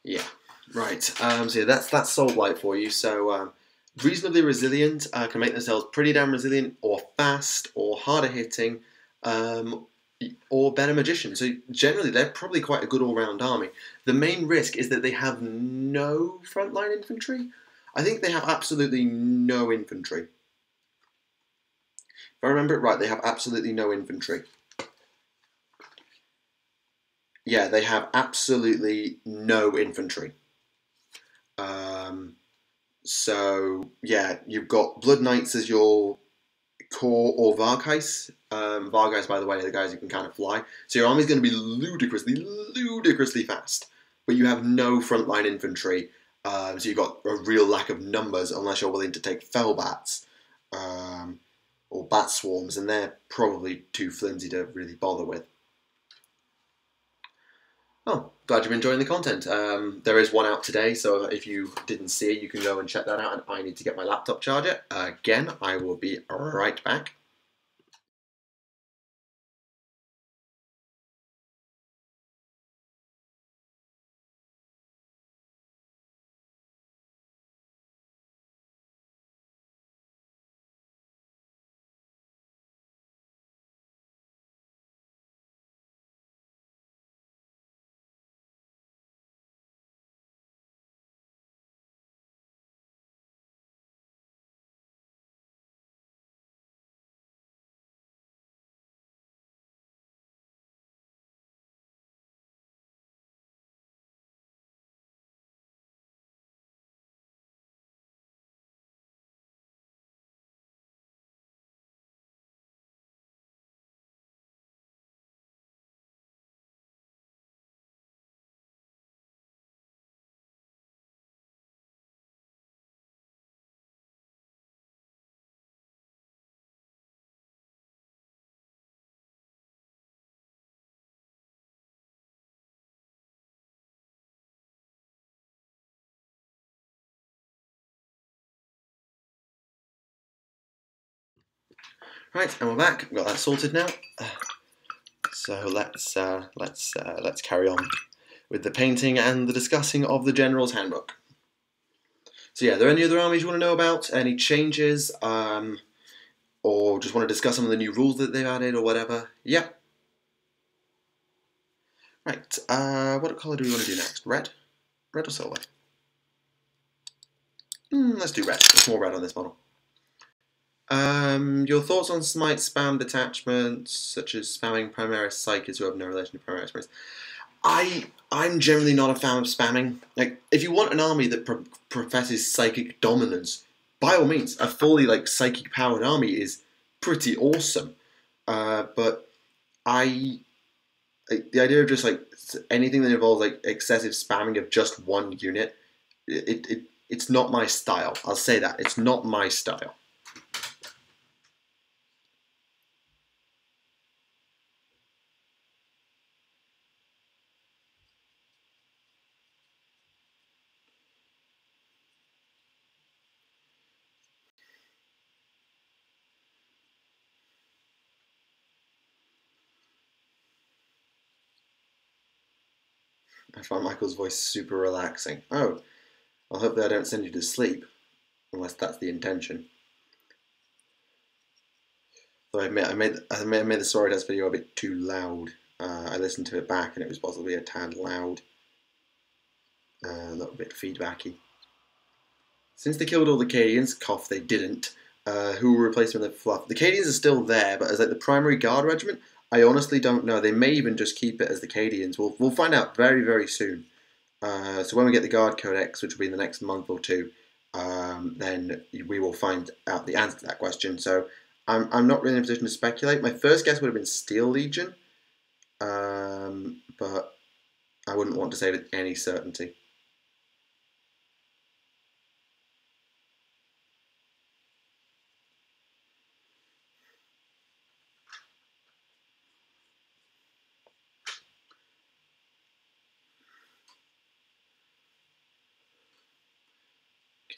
Yeah, right. So yeah, that's Soul Blight for you. So reasonably resilient, can make themselves pretty damn resilient, or fast, or harder hitting, or better magician. So generally, they're probably quite a good all-round army. The main risk is that they have no frontline infantry. I think they have absolutely no infantry. If I remember it right, they have absolutely no infantry. Yeah, they have absolutely no infantry. So, yeah, you've got Blood Knights as your core, or Vargheiss. Vargheiss, by the way, are the guys who can kind of fly. So your army's going to be ludicrously fast. But you have no frontline infantry. So you've got a real lack of numbers unless you're willing to take Fellbats. Or Bat Swarms, and they're probably too flimsy to really bother with. Oh, glad you're enjoying the content. There is one out today, so if you didn't see it, you can go and check that out. And I need to get my laptop charger. Again, I will be right back. Right, and we're back. We've got that sorted now. So let's carry on with the painting and the discussing of the General's Handbook. So yeah, are there any other armies you want to know about? Any changes? Or just want to discuss some of the new rules that they've added or whatever? Yeah. Right, what colour do we want to do next? Red? Red or silver? Let's do red. There's more red on this model. Your thoughts on Smite spam detachments, such as spamming Primaris Psykers who have no relation to Primaris Spirits? I'm generally not a fan of spamming. Like, if you want an army that professes psychic dominance, by all means, a fully psychic powered army is pretty awesome. but the idea of just like anything that involves like excessive spamming of just one unit, it's not my style. I'll say that it's not my style. I find Michael's voice super relaxing. Oh, I'll hope that I don't send you to sleep, unless that's the intention. So I made the story test video a bit too loud. I listened to it back and it was possibly a tad loud, a little bit feedbacky. Since they killed all the Cadians, cough they didn't, who will replace them in the fluff? The Cadians are still there, but as like the primary guard regiment, I honestly don't know. They may even just keep it as the Cadians. We'll find out very, very soon. So when we get the Guard Codex, which will be in the next month or two, then we will find out the answer to that question. So I'm not really in a position to speculate. My first guess would have been Steel Legion, but I wouldn't want to say with any certainty.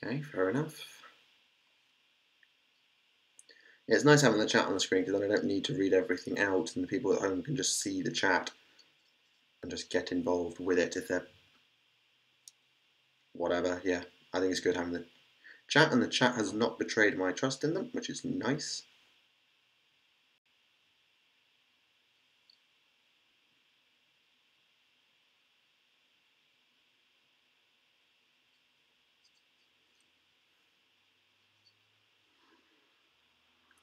Okay, fair enough. Yeah, it's nice having the chat on the screen because then I don't need to read everything out and the people at home can just see the chat and just get involved with it if they're whatever. Yeah, I think it's good having the chat, and the chat has not betrayed my trust in them, which is nice.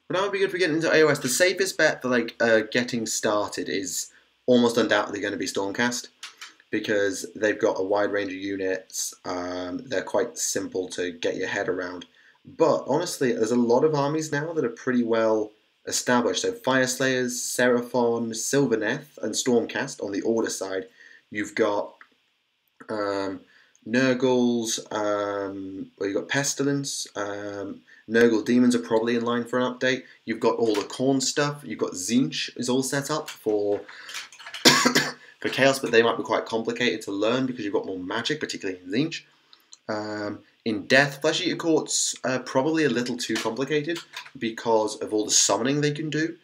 But that would be good for getting into AOS. The safest bet for like getting started is almost undoubtedly going to be Stormcast because they've got a wide range of units. They're quite simple to get your head around. But honestly, there's a lot of armies now that are pretty well established. So Fyreslayers, Seraphon, Sylvaneth, and Stormcast on the order side. You've got Nurgles, you've got Pestilence. Nurgle Demons are probably in line for an update. You've got all the Khorne stuff. You've got Tzeentch is all set up for for Chaos, but they might be quite complicated to learn because you've got more magic, particularly in Tzeentch. In Death, Flesh Eater Courts are probably a little too complicated because of all the summoning they can do.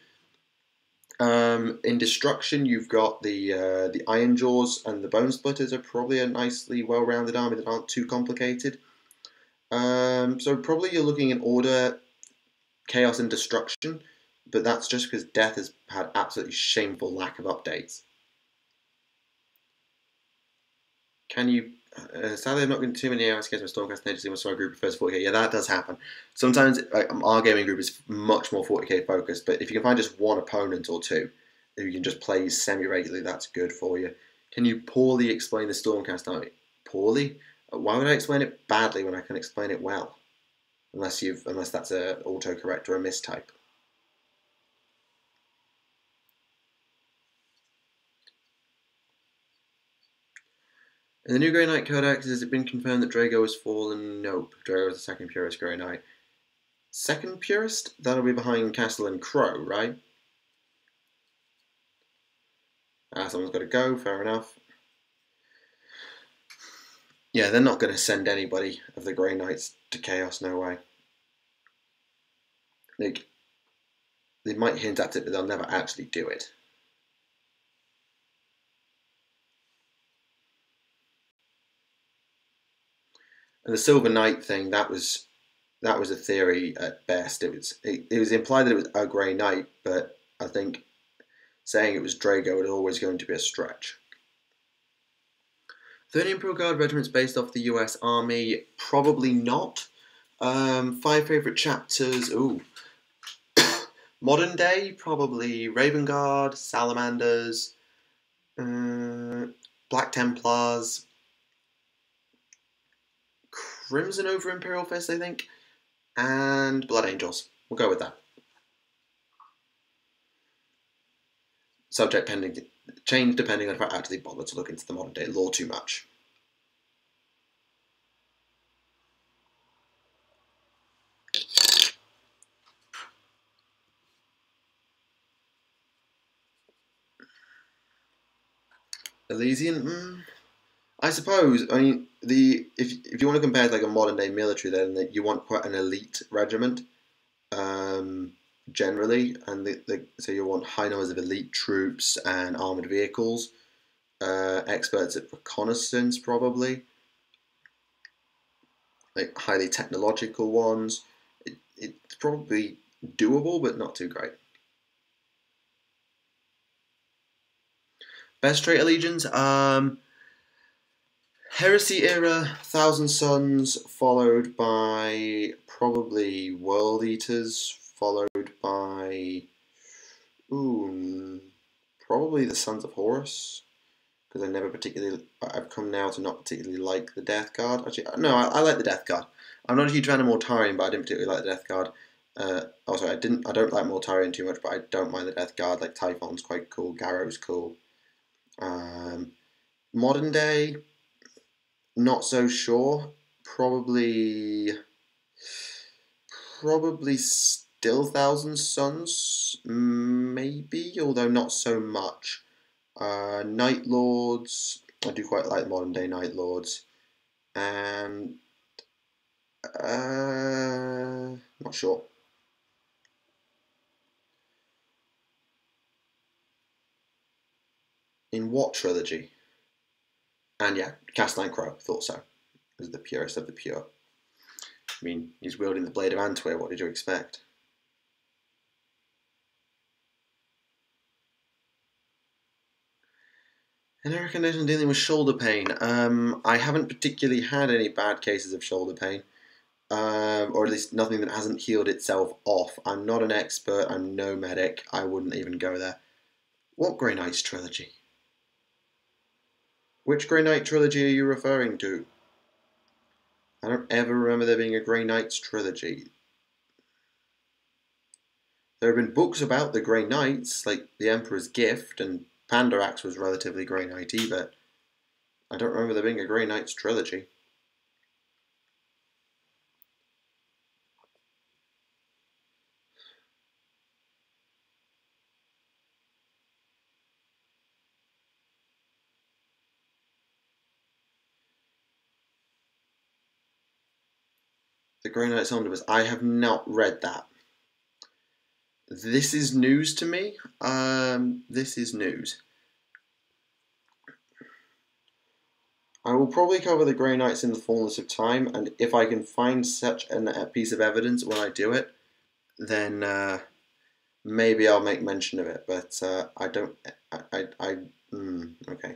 In Destruction, you've got the Iron Jaws and the Bone Splitters are probably a nicely well-rounded army that aren't too complicated. So probably you're looking in Order, Chaos, and Destruction, but that's just because Death has had absolutely shameful lack of updates. Can you... sadly, I'm not getting too many hours against my Stormcast Nature Sigmar, so my group prefers 40k. Yeah, that does happen. Sometimes our gaming group is much more 40k focused, but if you can find just one opponent or two who you can just play semi-regularly, that's good for you. Can you poorly explain the Stormcast army? Poorly? Why would I explain it badly when I can explain it well? Unless that's an autocorrect or a mistype. In the new Grey Knight Codex, has it been confirmed that Drago has fallen? Nope. Drago is the second purest Grey Knight. Second purest? That'll be behind Castle and Crow, right? Someone's got to go, fair enough. Yeah, they're not going to send anybody of the Grey Knights to Chaos, no way. They might hint at it, but they'll never actually do it. And the Silver Knight thing, that was a theory at best. It was implied that it was a Grey Knight, but I think saying it was Drago was always going to be a stretch. 30 Imperial Guard regiments based off the US Army? Probably not. 5 favourite chapters? Ooh. Modern day? Probably Raven Guard, Salamanders, Black Templars, Crimson over Imperial Fist, I think, and Blood Angels. We'll go with that. subject change depending on if I actually bother to look into the modern day lore too much. Elysian, I suppose. I mean, if you want to compare to like a modern day military, then you want quite an elite regiment, generally, and so you want high numbers of elite troops and armored vehicles, experts at reconnaissance, probably, like highly technological ones. It's probably doable, but not too great. Best trait of legions, Heresy era, Thousand Suns, followed by probably World Eaters, followed by probably the Sons of Horus, because I've come now to not particularly like the Death Guard. Actually, no, I like the Death Guard. I'm not a huge fan of Mortarion, but I didn't particularly like the Death Guard. Also, I don't like Mortarion too much, but I don't mind the Death Guard. Like Typhon's quite cool, Garrow's cool. Modern day, not so sure. Probably still Thousand Suns, maybe, although not so much. Night Lords, I do quite like modern day Night Lords, and not sure. In what trilogy? And yeah, Castellan Crowe, thought so. As the purest of the pure. I mean, he's wielding the Blade of Antwer, what did you expect? Any recommendation dealing with shoulder pain? I haven't particularly had any bad cases of shoulder pain. Or at least nothing that hasn't healed itself off. I'm not an expert, I'm no medic, I wouldn't even go there. What Grey Knights trilogy? Which Grey Knight trilogy are you referring to? I don't ever remember there being a Grey Knights trilogy. There have been books about the Grey Knights, like The Emperor's Gift, and Pandarax was relatively Grey Knighty, but I don't remember there being a Grey Knights trilogy. The Grey Knights Omnibus. I have not read that. This is news to me. This is news. I will probably cover the Grey Knights in the fullness of time, and if I can find such a piece of evidence when I do it, then maybe I'll make mention of it. But I don't. Okay.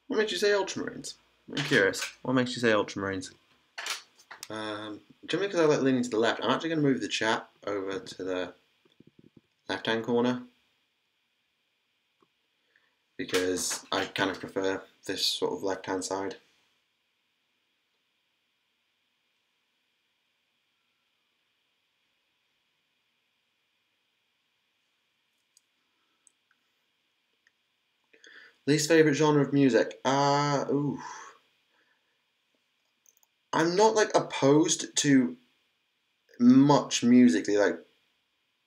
What makes you say Ultramarines? I'm curious. What makes you say Ultramarines? Generally because I like leaning to the left. I'm actually going to move the chat over to the left-hand corner because I kind of prefer this sort of left-hand side. Least favourite genre of music? I'm not like opposed to much musically. Like,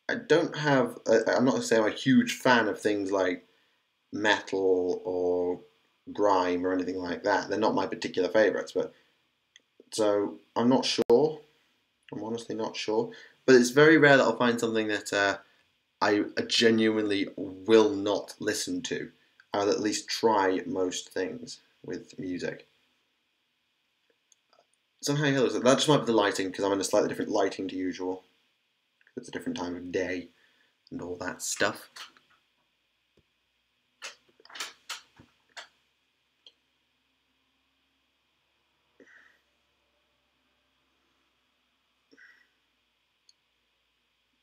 I'm not saying I'm a huge fan of things like metal or grime or anything like that. They're not my particular favourites, but so I'm not sure. I'm honestly not sure. But it's very rare that I'll find something that I genuinely will not listen to. I'll at least try most things with music. Somehow that just might be the lighting, because I'm in a slightly different lighting to usual. It's a different time of day and all that stuff.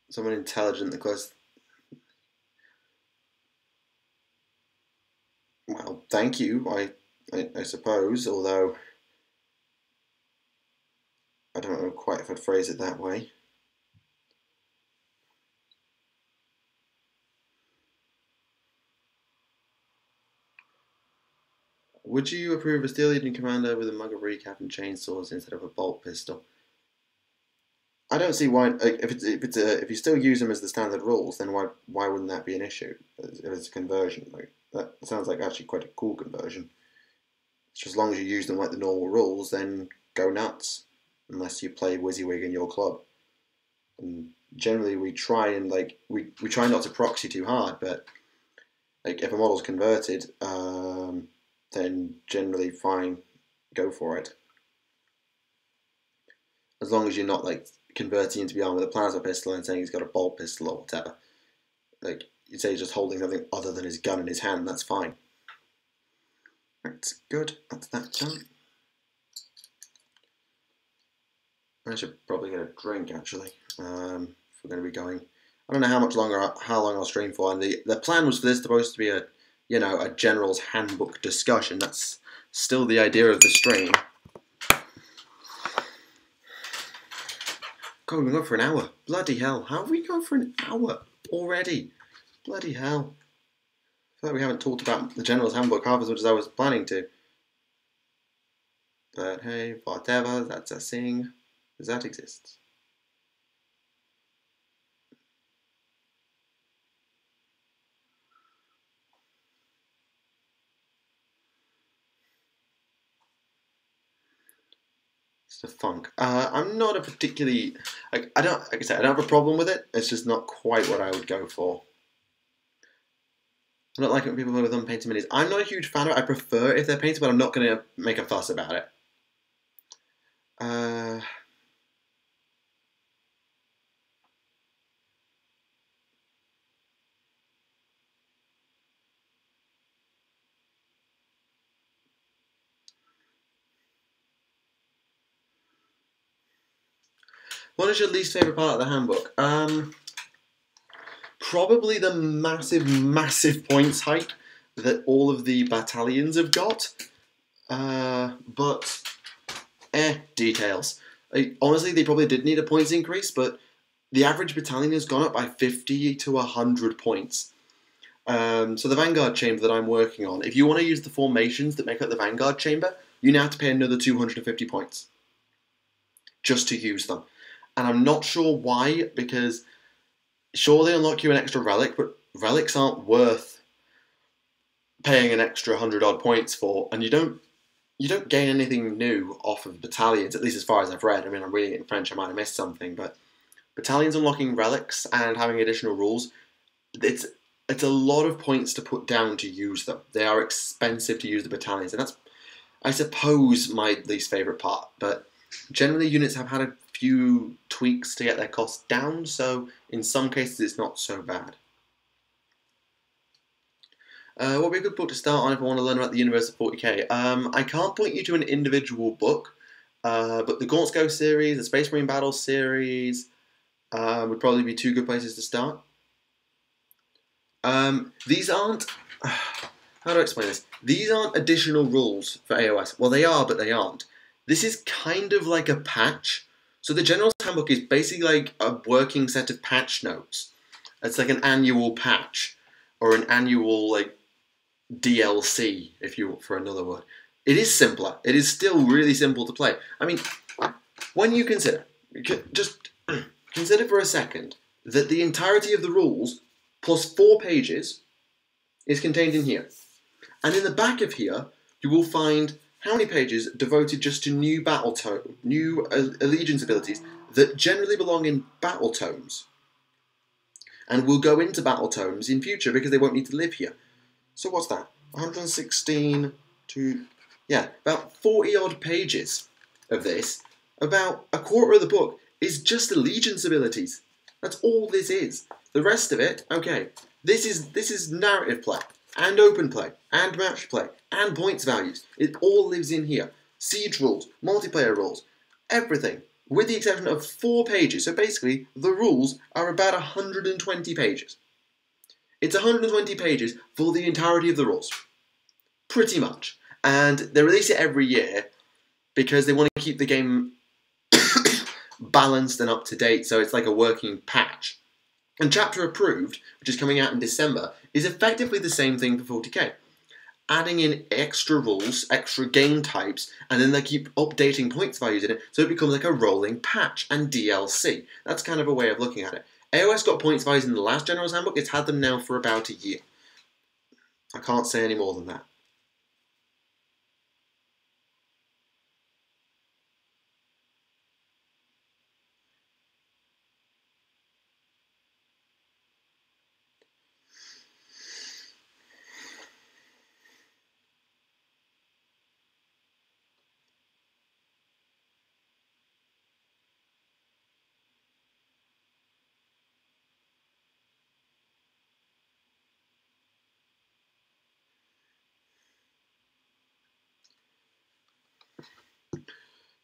Someone intelligent, the close. Well, thank you, I suppose, although I don't know quite if I'd phrase it that way. Would you approve a steel leading commander with a mug of recap and chainsaws instead of a bolt pistol? I don't see why. If you still use them as the standard rules, then why wouldn't that be an issue? If it's a conversion, like that sounds like actually quite a cool conversion. It's just as long as you use them like the normal rules, then go nuts. Unless you play WYSIWYG in your club, and generally we try and we try not to proxy too hard, but like if a model's converted, then generally fine, go for it. As long as you're not like converting him to be armed with a plasma pistol and saying he's got a bolt pistol or whatever. Like you say he's just holding something other than his gun in his hand, that's fine. That's good. That's that done. I should probably get a drink actually. If we're going to be going. I don't know how long I'll stream for, and the plan was for this supposed to be a a general's handbook discussion. That's still the idea of the stream. God, we've been going for an hour. Bloody hell. How have we gone for an hour already? Bloody hell. I feel like we haven't talked about the general's handbook half as much as I was planning to. But hey, whatever, that's a thing that exists. It's the funk. I'm not a particularly like I don't have a problem with it. It's just not quite what I would go for. I don't like it when people play with unpainted minis. I'm not a huge fan of it. I prefer it if they're painted, but I'm not going to make a fuss about it. What is your least favourite part of the handbook? Probably the massive points hike that all of the battalions have got. But details. Honestly, they probably did need a points increase, but the average battalion has gone up by 50 to 100 points. So the Vanguard Chamber that I'm working on, if you want to use the formations that make up the Vanguard Chamber, you now have to pay another 250 points just to use them. And I'm not sure why, because sure they unlock you an extra relic, but relics aren't worth paying an extra 100 odd points for, and you don't gain anything new off of battalions, at least as far as I've read. I mean, I'm reading it in French, I might have missed something, but battalions unlocking relics and having additional rules, it's a lot of points to put down to use them. They are expensive to use the battalions, and that's, I suppose, my least favourite part. But generally, units have had a few tweaks to get their costs down, so in some cases it's not so bad. What would be a good book to start on if I want to learn about the universe of 40k? I can't point you to an individual book, but the Gaunt's series, the Space Marine Battles series would probably be two good places to start. These aren't... How do I explain this? These aren't additional rules for AOS. Well, they are, but they aren't. This is kind of like a patch. So the General's Handbook is basically like a working set of patch notes. It's like an annual patch, or an annual like DLC, if you for another word. It is simpler. It is still really simple to play. I mean, when you consider, just consider for a second that the entirety of the rules plus 4 pages is contained in here. And in the back of here, you will find how many pages devoted just to new battle tone, new allegiance abilities that generally belong in battle tomes, and will go into battle tomes in future because they won't need to live here. So what's that? 116 to, yeah, about 40 odd pages of this. About a quarter of the book is just allegiance abilities. That's all this is. The rest of it, okay, this is narrative play, and open play, and match play, and points values. It all lives in here. Siege rules, multiplayer rules, everything, with the exception of 4 pages. So basically, the rules are about 120 pages. It's 120 pages for the entirety of the rules. Pretty much. And they release it every year because they want to keep the game balanced and up to date, so it's like a working patch. And Chapter Approved, which is coming out in December, is effectively the same thing for 40k. Adding in extra rules, extra game types, and then they keep updating points values in it, so it becomes like a rolling patch and DLC. That's kind of a way of looking at it. AOS got points values in the last General's Handbook. It's had them now for about a year. I can't say any more than that.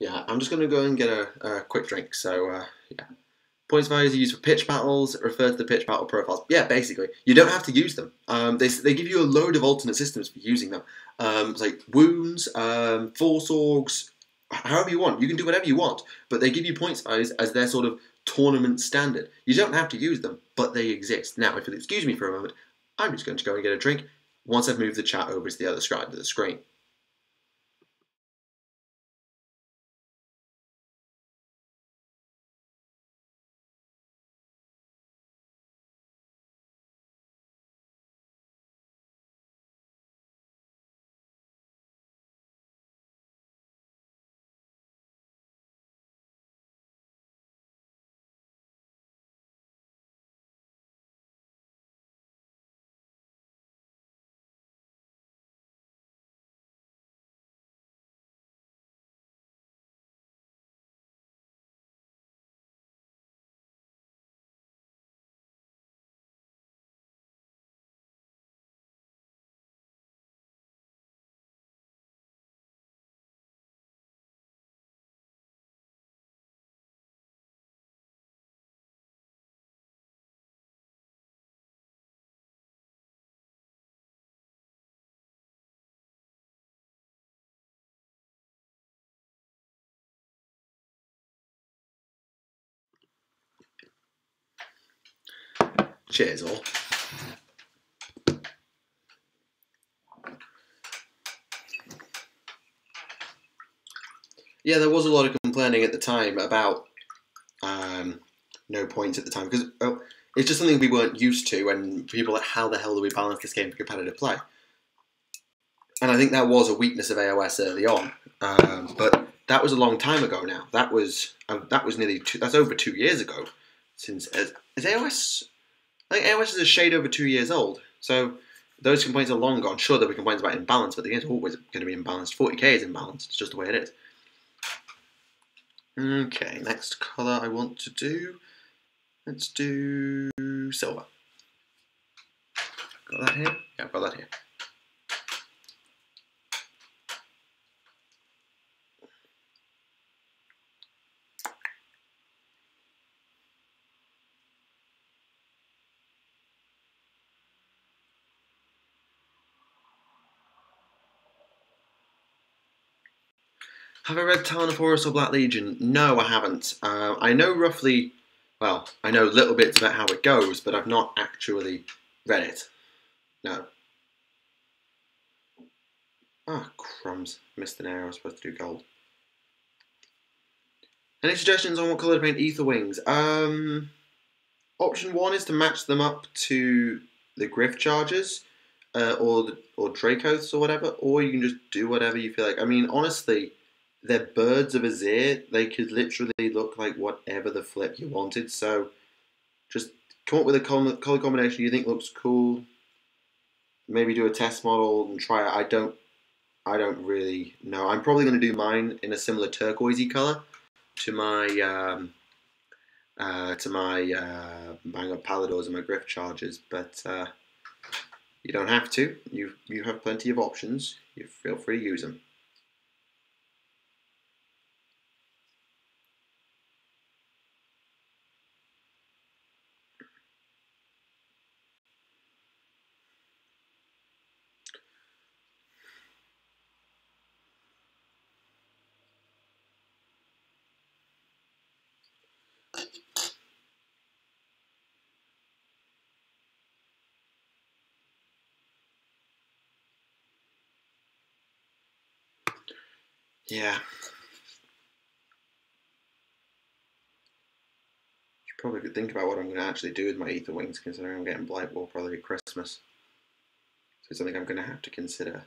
Yeah, I'm just going to go and get a quick drink, so yeah. Points values are used for pitch battles, refer to the pitch battle profiles. Yeah, basically. You don't have to use them. They give you a load of alternate systems for using them. It's like wounds, force orgs, however you want. You can do whatever you want, but they give you points values as their sort of tournament standard. You don't have to use them, but they exist. Now, if you'll excuse me for a moment, I'm just going to go and get a drink once I've moved the chat over to the other side of the screen. Cheers, all. Yeah, there was a lot of complaining at the time about no points at the time, because it's just something we weren't used to, and people are like, how the hell do we balance this game for competitive play? And I think that was a weakness of AOS early on, but that was a long time ago now. That was nearly that's over 2 years ago. Since is AOS, I think AOS is a shade over 2 years old, so those complaints are long gone. Sure, there were complaints about imbalance, but the game's always going to be imbalanced. 40k is imbalanced. It's just the way it is. Okay, next colour I want to do. Let's do silver. Got that here? Yeah, I've got that here. Have I read Town of Horus or Black Legion? No, I haven't. I know roughly, well, I know little bits about how it goes, but I've not actually read it. No. Ah, crumbs. Missed an arrow. I was supposed to do gold. Any suggestions on what colour to paint ether wings? Option 1 is to match them up to the Griff Chargers, or Dracoths or whatever, or you can just do whatever you feel like. I mean, honestly, they're birds of a zir. They could literally look like whatever the flip you wanted. So just come up with a color combination you think looks cool. Maybe do a test model and try it. I don't really know. I'm probably going to do mine in a similar turquoisey color to my Bang Up Paladors and my Griff Chargers, but you don't have to. You have plenty of options. You feel free to use them. Yeah. Should probably think about what I'm going to actually do with my ether wings, considering I'm getting Blight War probably at Christmas. So it's something I'm going to have to consider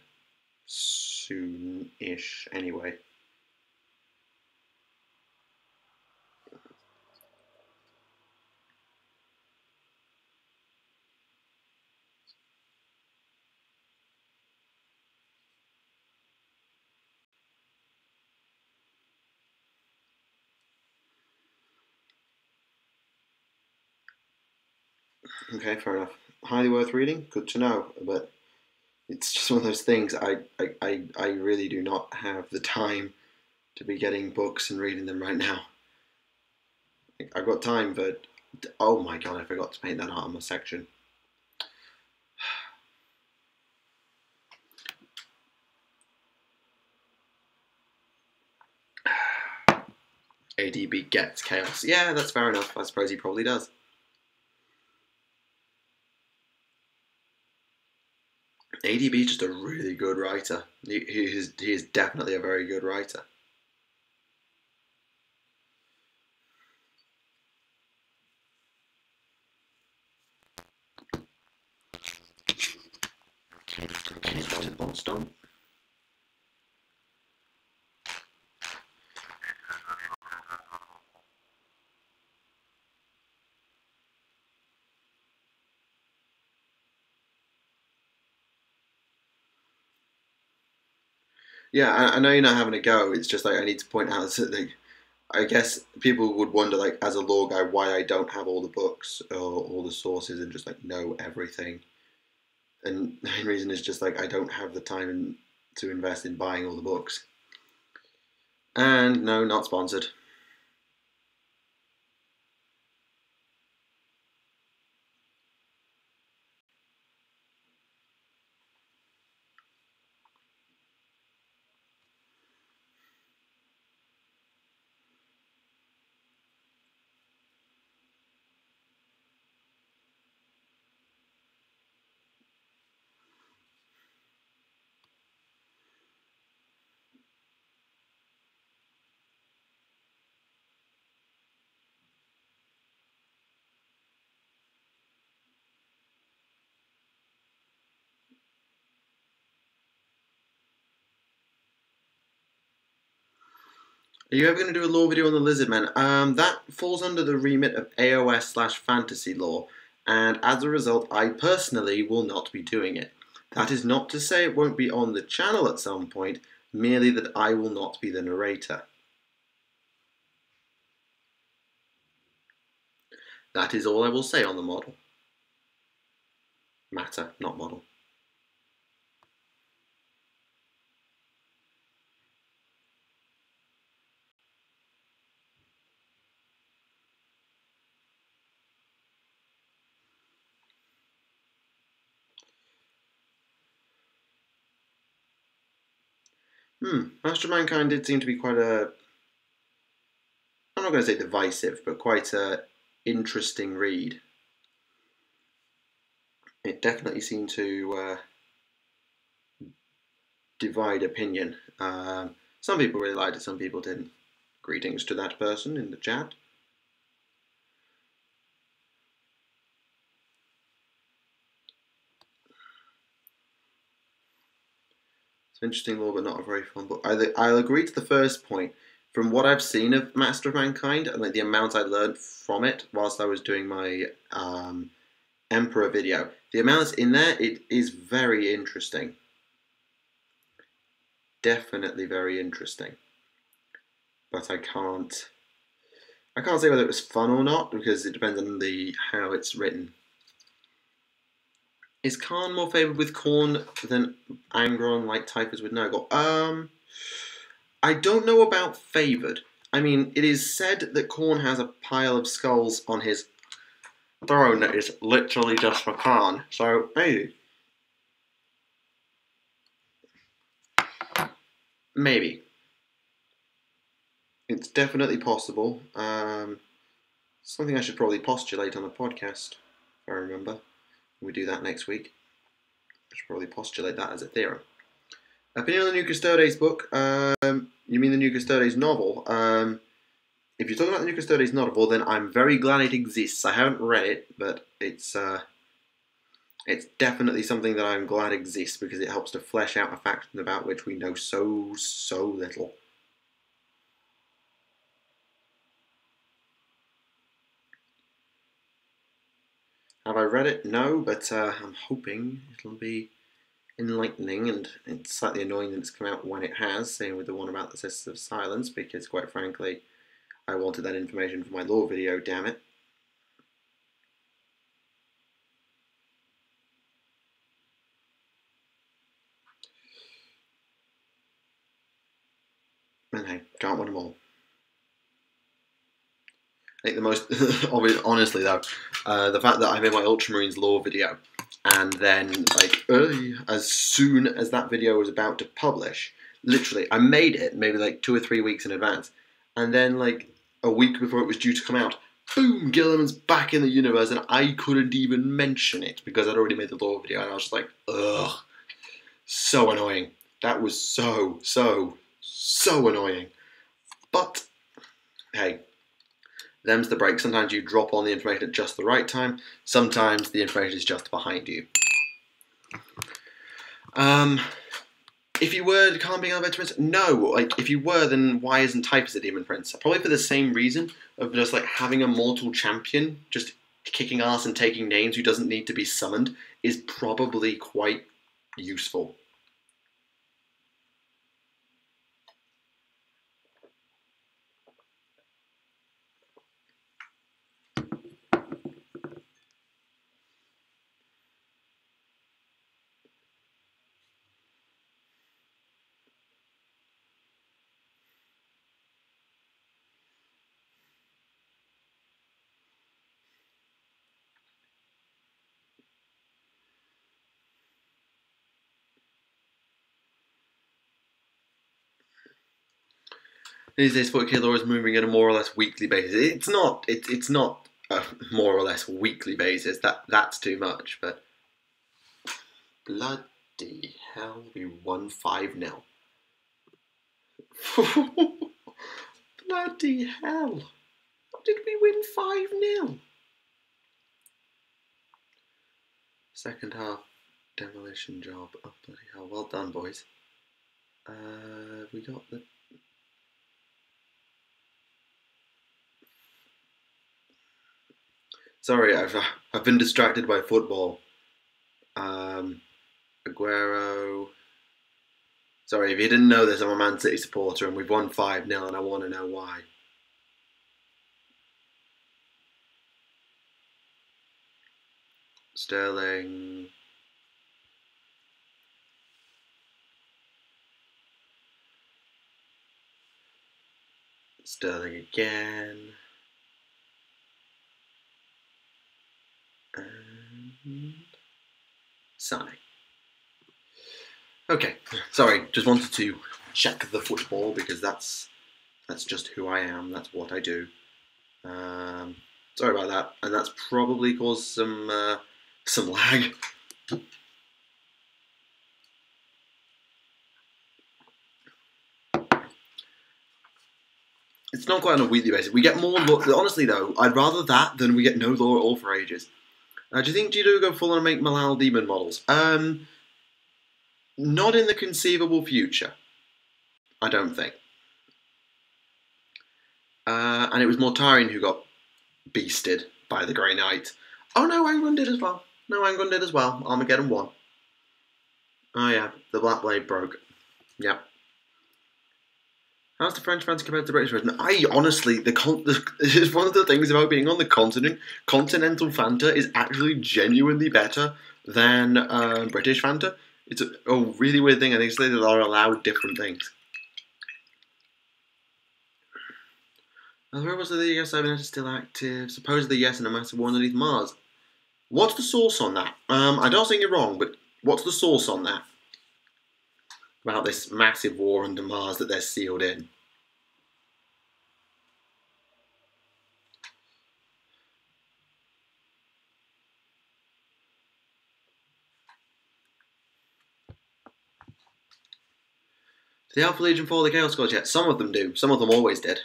soon-ish anyway. Okay, fair enough. Highly worth reading. Good to know. But it's just one of those things. I really do not have the time to be getting books and reading them right now. I've got time, but oh my god, I forgot to paint that armor section. ADB gets chaos. Yeah, that's fair enough. I suppose he probably does. ADB is just a really good writer. He is definitely a very good writer. Yeah, I know you're not having a go. It's just like I need to point out that I guess people would wonder, like, as a law guy, why I don't have all the books or all the sources and just like know everything. And the main reason is just like I don't have the time to invest in buying all the books. And no, not sponsored. Are you ever going to do a law video on the Lizardmen? That falls under the remit of AOS/fantasy law, and as a result, I personally will not be doing it. That is not to say it won't be on the channel at some point, merely that I will not be the narrator. That is all I will say on the model. Matter, not model. Master of Mankind did seem to be quite a... I'm not going to say divisive, but quite a interesting read. It definitely seemed to divide opinion. Some people really liked it, some people didn't. Greetings to that person in the chat. So Interesting lore, but not a very fun book. I'll agree to the first point. From what I've seen of Master of Mankind and like the amount I learned from it whilst I was doing my Emperor video, the amount that's in there, it is very interesting. Definitely very interesting. But I can't say whether it was fun or not because it depends on how it's written. Is Khan more favoured with Khorne than Angron, like typhus with Nurgle? I don't know about favoured. I mean, it is said that Khorne has a pile of skulls on his throne that is literally just for Khan. So, maybe. Maybe. It's definitely possible. Something I should probably postulate on a podcast, if I remember. We do that next week. I should probably postulate that as a theorem. Opinion on the New Custodes book. You mean the New Custodes novel? If you're talking about the New Custodes novel, then I'm very glad it exists. I haven't read it, but it's definitely something that I'm glad exists because it helps to flesh out a faction about which we know so little. Have I read it? No, but I'm hoping it'll be enlightening, and it's slightly annoying that it's come out when it has, same with the one about the Sisters of Silence, because quite frankly, I wanted that information for my lore video, damn it. And hey, can't win them all. I think the most, honestly though, the fact that I made my Ultramarines lore video, and then, like, as soon as that video was about to publish, literally, I made it maybe like 2 or 3 weeks in advance, and then, like, a week before it was due to come out, boom, Gilliman's back in the universe, and I couldn't even mention it, because I'd already made the lore video, and I was just like, ugh, so annoying. That was so annoying. But, hey, them's the break. Sometimes you drop on the information at just the right time. Sometimes the information is just behind you. If you were, can't be a better prince? No. Like, if you were, then why isn't Typhus a demon prince? Probably for the same reason of just, like, having a mortal champion, just kicking ass and taking names who doesn't need to be summoned, is probably quite useful. These days, 40k lore is moving at a more or less weekly basis. It's not a more or less weekly basis. That's too much. But bloody hell, we won 5-0. Bloody hell! Did we win 5-0? Second half demolition job. Oh bloody hell! Well done, boys. We got the. Sorry, I've been distracted by football. Aguero. Sorry, if you didn't know this, I'm a Man City supporter and we've won 5-0 and I want to know why. Sterling. Sterling again. And Sane. Okay, sorry, just wanted to check the football because that's just who I am, that's what I do. Sorry about that, and that's probably caused some lag. It's not quite on a weekly basis. We get more lore. Honestly, though, I'd rather that than we get no lore at all for ages. Do you think G2 go full on and make Malal demon models? Not in the conceivable future, I don't think. And it was Mortarion who got beasted by the Grey Knight. Oh no, Angron did as well. No, Angron did as well. Armageddon won. Oh yeah, the Black Blade broke. Yep. How's the French Fanta compared to the British version? I honestly, it's one of the things about being on the continent. Continental Fanta is actually genuinely better than British Fanta. It's a really weird thing. I think they are allowed different things. The rebels of the US are still active. Supposedly yes, in a massive war underneath Mars. What's the source on that? I don't think you're wrong, but what's the source on that? About this massive war under Mars that they're sealed in. Do the Alpha Legion follow the Chaos Squad yet? Some of them do. Some of them always did.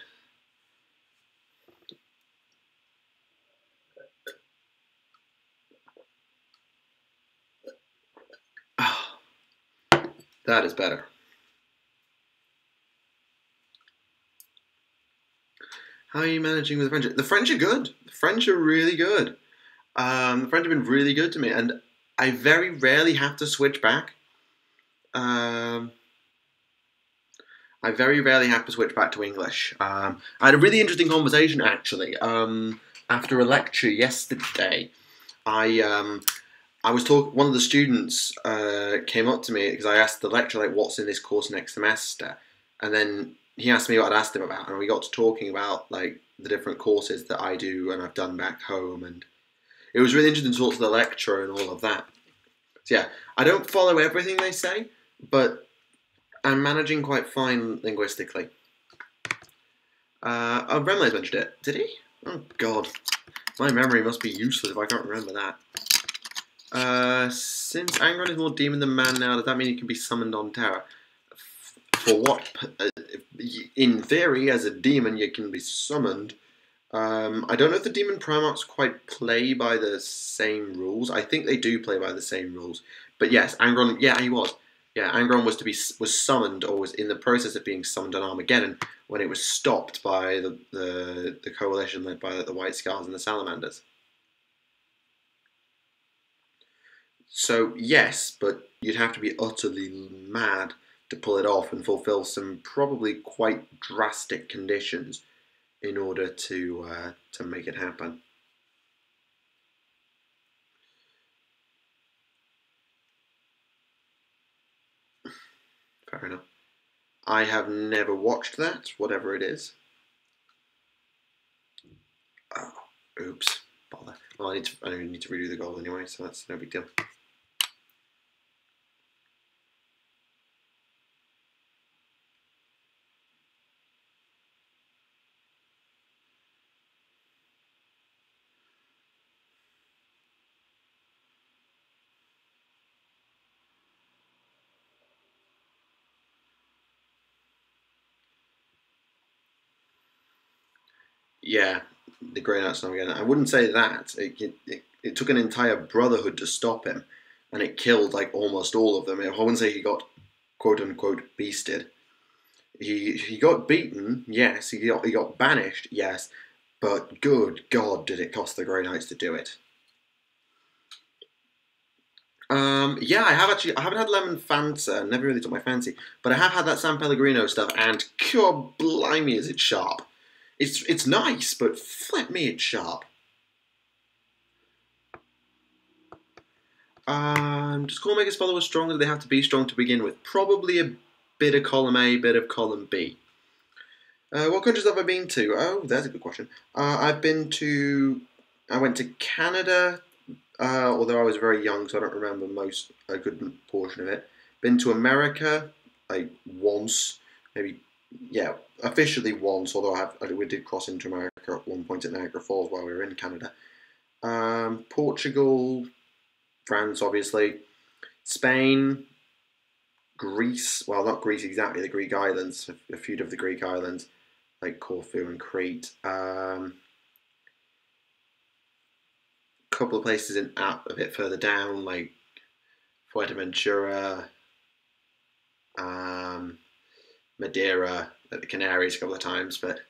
That is better. How are you managing with the French? The French are good. The French are really good. The French have been really good to me, and I very rarely have to switch back. I very rarely have to switch back to English. I had a really interesting conversation, actually. After a lecture yesterday, I was talking. One of the students came up to me because I asked the lecturer, like, what's in this course next semester, and then he asked me what I'd asked him about, and we got to talking about like the different courses that I do and I've done back home, and it was really interesting to talk to the lecturer and all of that. So yeah, I don't follow everything they say, but I'm managing quite fine linguistically. Oh, Remley's mentioned it. Did he? Oh god, my memory must be useless if I can't remember that. Since Angron is more demon than man now, does that mean he can be summoned on Terra? For what? In theory, as a demon, you can be summoned. I don't know if the demon Primarchs quite play by the same rules. I think they do play by the same rules. But yes, Angron, yeah, he was. Yeah, Angron was summoned, or was in the process of being summoned on Armageddon when it was stopped by the coalition led by the White Scars and the Salamanders. So yes, but you'd have to be utterly mad to pull it off and fulfill some probably quite drastic conditions in order to make it happen. Fair enough. I have never watched that, whatever it is. Oh, oops, bother. Well, I don't need to redo the goal anyway, so that's no big deal. Yeah, the Grey Knights again. I wouldn't say that. It took an entire brotherhood to stop him, and it killed like almost all of them. I wouldn't say he got quote unquote beasted. He got beaten, yes. He got banished, yes. But good God, did it cost the Grey Knights to do it? Yeah, I haven't had lemon Fanta. Never really took my fancy, but I have had that San Pellegrino stuff, and God blimey, is it sharp! It's nice, but flip me, it's sharp. Does Core Maker's followers strong, or do they have to be strong to begin with? Probably a bit of column A, bit of column B. What countries have I been to? Oh, that's a good question. I went to Canada, although I was very young, so I don't remember a good portion of it. Been to America, like once, maybe, yeah, officially once, although we did cross into America at one point at Niagara Falls while we were in Canada. Portugal, France, obviously, Spain, Greece, well, not Greece exactly, the Greek islands, a few of the Greek islands, like Corfu and Crete. Couple of places a bit further down, like Fuerteventura, Madeira, at the Canaries a couple of times, but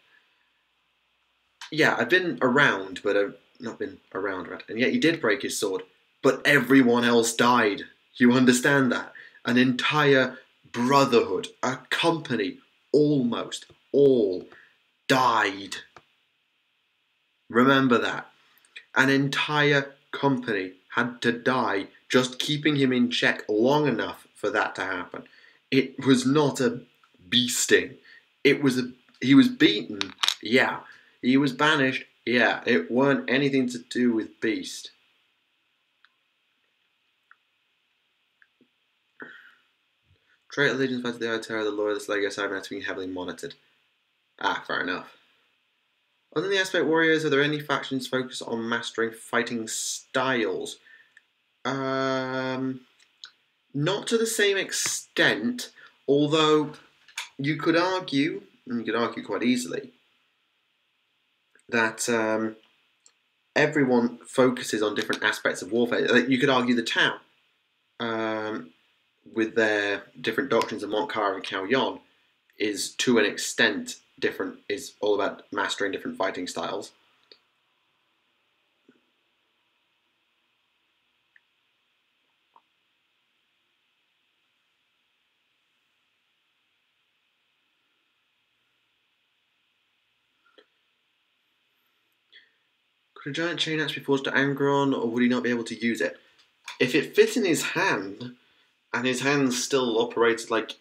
yeah, I've been around, but I've not been around. And yet he did break his sword, but everyone else died. You understand that? An entire brotherhood, a company, almost all died. Remember that. An entire company had to die just keeping him in check long enough for that to happen. It was not a beasting. He was beaten, yeah. He was banished, yeah. It weren't anything to do with beast. Trait allegiance back to the Terror, the Loyalist Lego Cybernetics being heavily monitored. Ah, fair enough. Other than the Aspect Warriors, are there any factions focused on mastering fighting styles? Not to the same extent, although you could argue, and you could argue quite easily, that everyone focuses on different aspects of warfare. Like, you could argue the Tau, with their different doctrines of Montcar and Cao Yon, is to an extent different, is all about mastering different fighting styles. Could a giant chain axe be forged to Angron, or would he not be able to use it? If it fits in his hand, and his hands still operates like,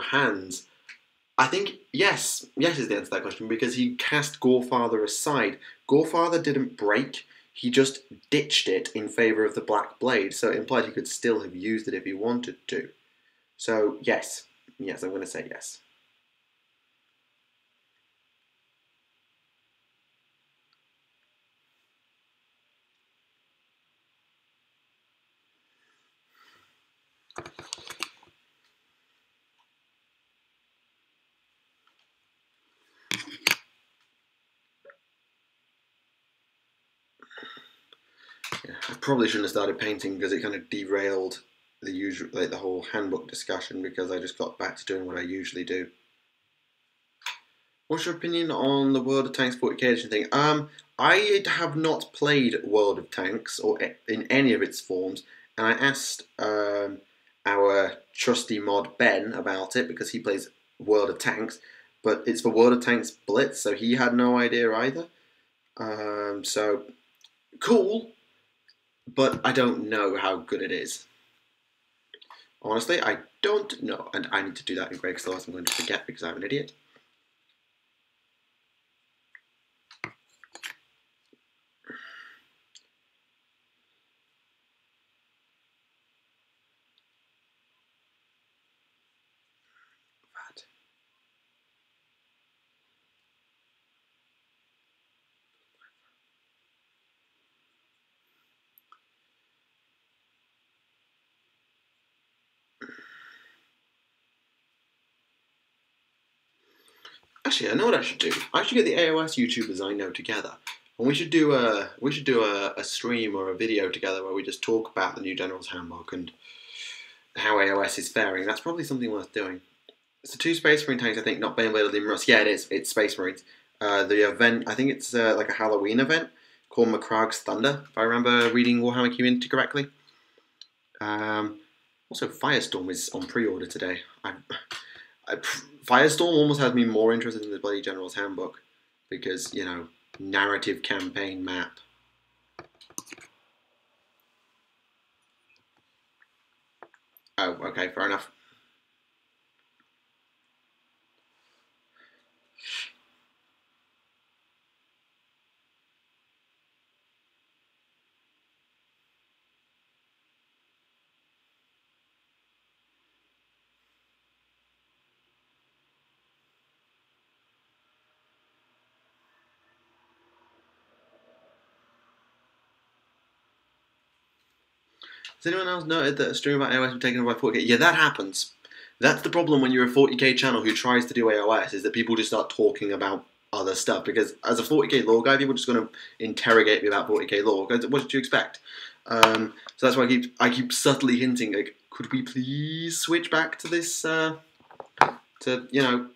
hands, I think yes. Yes is the answer to that question, because he cast Gorefather aside. Gorefather didn't break, he just ditched it in favour of the Black Blade, so it implied he could still have used it if he wanted to. So, yes. Yes, I'm going to say yes. Yeah, I probably shouldn't have started painting because it kind of derailed the whole handbook discussion, because I just got back to doing what I usually do. What's your opinion on the World of Tanks 40k edition thing? I have not played World of Tanks or in any of its forms, and I asked our trusty mod Ben about it because he plays World of Tanks, but it's for World of Tanks Blitz, so he had no idea either. So cool, but I don't know how good it is. Honestly, I don't know, and I need to do that in Greg's class. I'm going to forget because I'm an idiot. Actually, I know what I should do. I should get the AOS YouTubers I know together, and we should do a stream or a video together where we just talk about the new General's Handbook and how AOS is faring. That's probably something worth doing. It's the 2 Space Marine tanks, I think, not Baneblade or Lim Russ. Yeah, it is. It's Space Marines. The event, I think it's like a Halloween event called McCrag's Thunder, if I remember reading Warhammer Community correctly. Also, Firestorm is on pre-order today. Firestorm almost has me more interested in the bloody General's Handbook because, narrative campaign map. Oh, okay, fair enough. Has anyone else noted that a stream about AOS was taken over by 40k? Yeah, that happens. That's the problem when you're a 40k channel who tries to do AOS, is that people just start talking about other stuff. Because as a 40k lore guy, people are just going to interrogate me about 40k lore. What did you expect? So that's why I keep subtly hinting, like, could we please switch back to this, to, you know,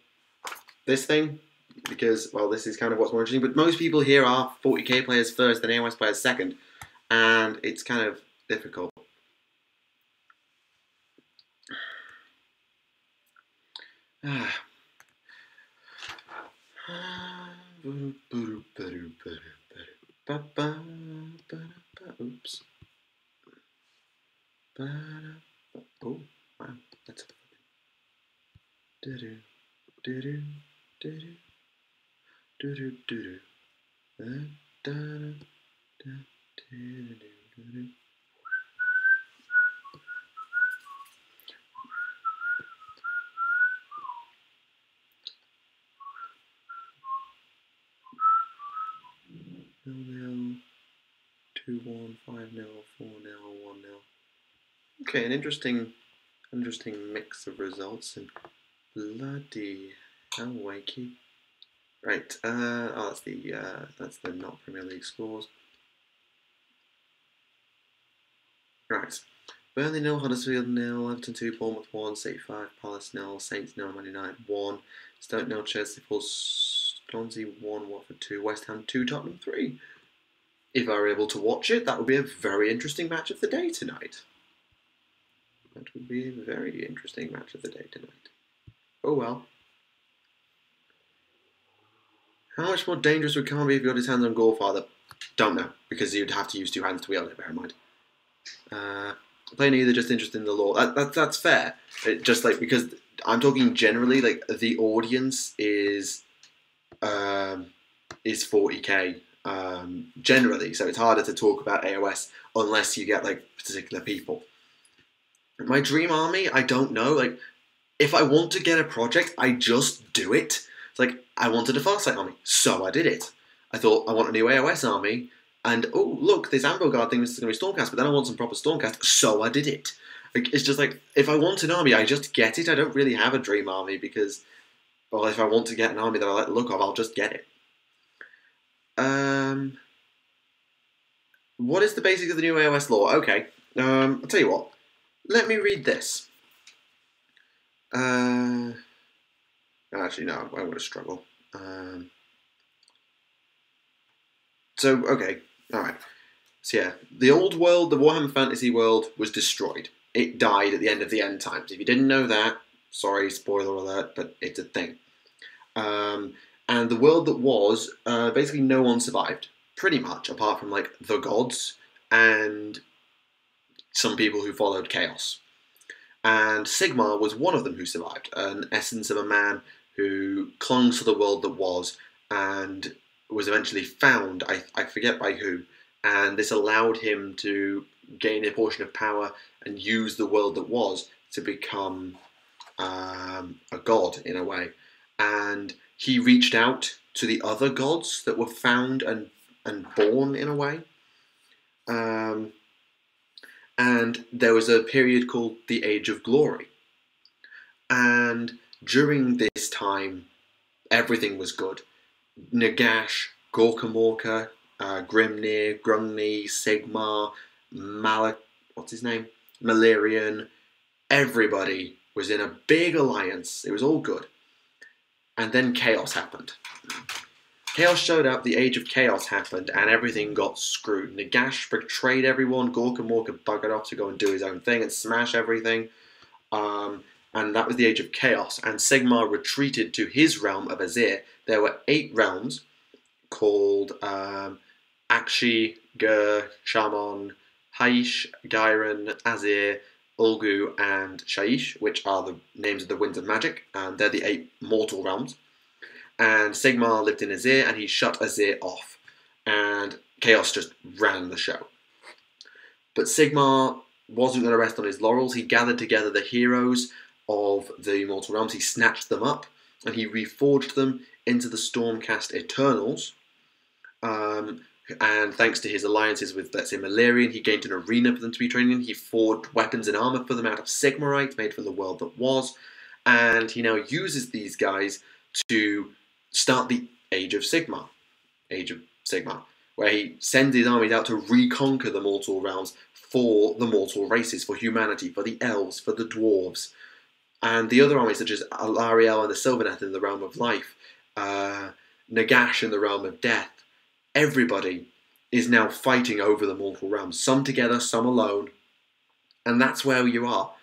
this thing? Because, well, this is kind of what's more interesting. But most people here are 40k players first and AOS players second. And it's kind of difficult. Oops. Oh, wow, that's nil, 2-1, 5-0, 4-0, 1-0. Okay, an interesting mix of results, and bloody hell, wakey. Right, oh, that's the not Premier League scores. Right, Burnley 0, Huddersfield 0, Everton 2, Bournemouth 1, City 5, Palace 0, Saints 0, Man United 1, Stoke 0, Chelsea 4, Swansea 1, Watford 2, West Ham 2, Tottenham 3. If I were able to watch it, that would be a very interesting match of the day tonight. That would be a very interesting match of the day tonight. Oh well. How much more dangerous would Carl be if he got his hands on Gorefather? Don't know, because you'd have to use 2 hands to wield it, bear in mind. Plain either, just interested in the lore. That's fair. Just like, because I'm talking generally, like, the audience is 40k generally, so it's harder to talk about AOS unless you get like particular people. My dream army, I don't know. Like, if I want to get a project, I just do it. It's like, I wanted a Farsight army, so I did it. I thought, I want a new AOS army, and oh, look, this Ambo Guard thing is going to be Stormcast, but then I want some proper Stormcast, so I did it. Like, it's just like, if I want an army, I just get it. I don't really have a dream army because, well, if I want to get an army that I like the look of, I'll just get it. What is the basics of the new AOS lore? Okay, I'll tell you what. Let me read this. Actually, no, I'm going to struggle. Okay, alright. So yeah, the old world, the Warhammer Fantasy world, was destroyed. It died at the end of the end times. If you didn't know that, sorry, spoiler alert, but it's a thing. And the world that was, basically no one survived. Pretty much, apart from, like, the gods and some people who followed Chaos. And Sigmar was one of them who survived, an essence of a man who clung to the world that was and was eventually found, I forget by who, and this allowed him to gain a portion of power and use the world that was to become a god in a way. And he reached out to the other gods that were found and born in a way. And there was a period called the Age of Glory. And during this time, everything was good. Nagash, Gorkamorka, Grimnir, Grungni, Sigmar, what's his name? Malerian. Everybody was in a big alliance. It was all good. And then Chaos happened. Chaos showed up, the Age of Chaos happened, and everything got screwed. Nagash betrayed everyone, Gorkamorka buggered off to go and do his own thing and smash everything. And that was the Age of Chaos, and Sigmar retreated to his realm of Azir. There were 8 realms called Akshi, Gur, Shamon, Haish, Gyron, Azir, Ulgu, and Shaish, which are the names of the Winds of Magic, and they're the 8 mortal realms. And Sigmar lived in Azir, and he shut Azir off, and Chaos just ran the show. But Sigmar wasn't going to rest on his laurels. He gathered together the heroes of the Immortal Realms, he snatched them up, and he reforged them into the Stormcast Eternals. And thanks to his alliances with, let's say, Malerian, he gained an arena for them to be training in. He forged weapons and armour for them out of Sigmarite, made for the world that was. And he now uses these guys to start the Age of Sigmar. where he sends his armies out to reconquer the mortal realms for the mortal races, for humanity, for the elves, for the dwarves, and the other armies such as Alariel and the Sylvaneth in the realm of life, Nagash in the realm of death. Everybody is now fighting over the mortal realms, some together, some alone, and that's where you are.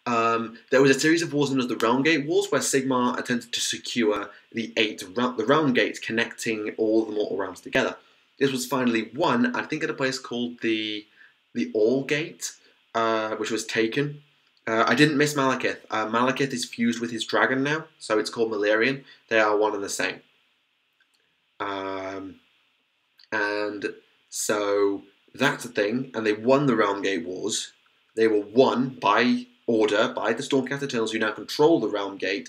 There was a series of wars known as the Realm Gate Wars, where Sigmar attempted to secure the realm gates connecting all the mortal realms together. This was finally won, I think, at a place called the All Gate, which was taken. I didn't miss Malekith. Malekith is fused with his dragon now, so it's called Malerion. They are one and the same. And so that's a thing, and they won the Realm Gate Wars. They were won by order by the Stormcast Eternals, who now control the Realm Gate,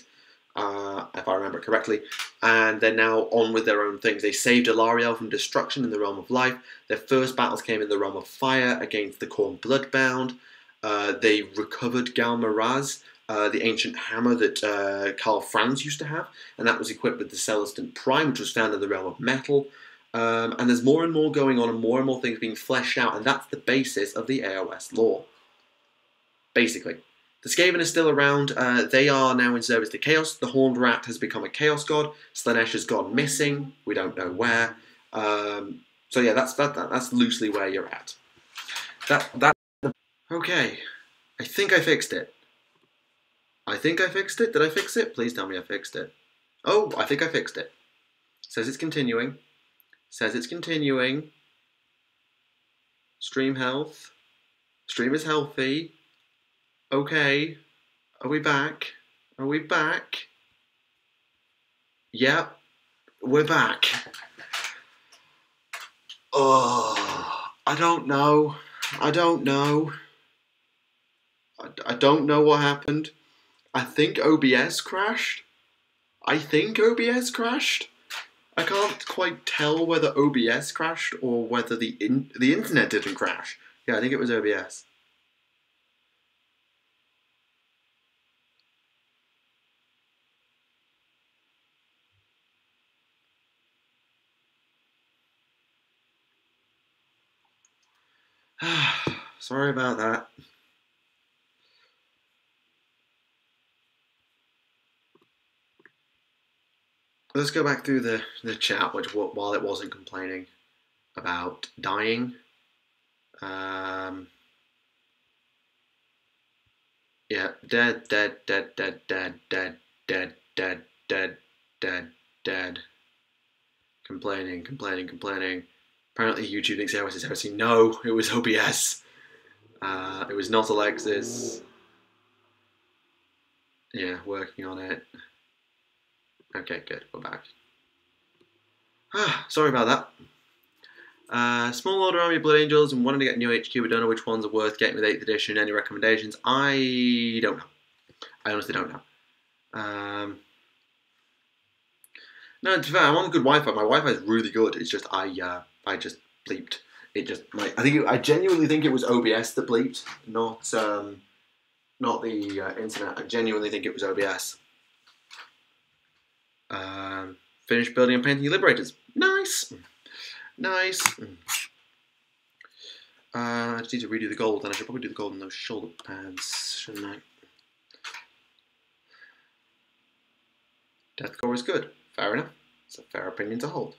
if I remember correctly, and they're now on with their own things. They saved Alariel from destruction in the Realm of Life. Their first battles came in the Realm of Fire against the Khorne Bloodbound. They recovered Galmaraz, the ancient hammer that Karl Franz used to have, and that was equipped with the Celestant Prime, which was found in the Realm of Metal. And there's more and more going on, and more things being fleshed out, and that's the basis of the AOS lore. Basically. The Skaven is still around. They are now in service to Chaos. The Horned Rat has become a Chaos God. Slanesh has gone missing. We don't know where. So yeah, that's loosely where you're at. Okay. I think I fixed it. I think I fixed it. Did I fix it? Please tell me I fixed it. Oh, I think I fixed it. Says it's continuing. Says it's continuing. Stream health. Stream is healthy. Okay. Are we back? Are we back? Yep. We're back. Oh, I don't know. I don't know. I don't know what happened. I think OBS crashed. I can't quite tell whether OBS crashed or whether the internet didn't crash. Yeah, I think it was OBS. Sorry about that. Let's go back through the chat, while it wasn't complaining about dying. Yeah, dead. Complaining. Apparently YouTube thinks AOS is heresy. No, it was OBS. It was not Alexis. Yeah, working on it. Okay, good. We're back. Sorry about that. Small order army of Blood Angels and wanting to get a new HQ. We don't know which ones are worth getting with 8th edition. Any recommendations? I don't know. I honestly don't know. No, to be fair, I'm on good Wi-Fi. My Wi-Fi is really good. It's just I just bleeped. I genuinely think it was OBS that bleeped, not the internet. I genuinely think it was OBS. Finished building and painting Liberators. Nice. I just need to redo the gold, and I should probably do the gold in those shoulder pads, shouldn't I? Deathcore is good. Fair enough. It's a fair opinion to hold.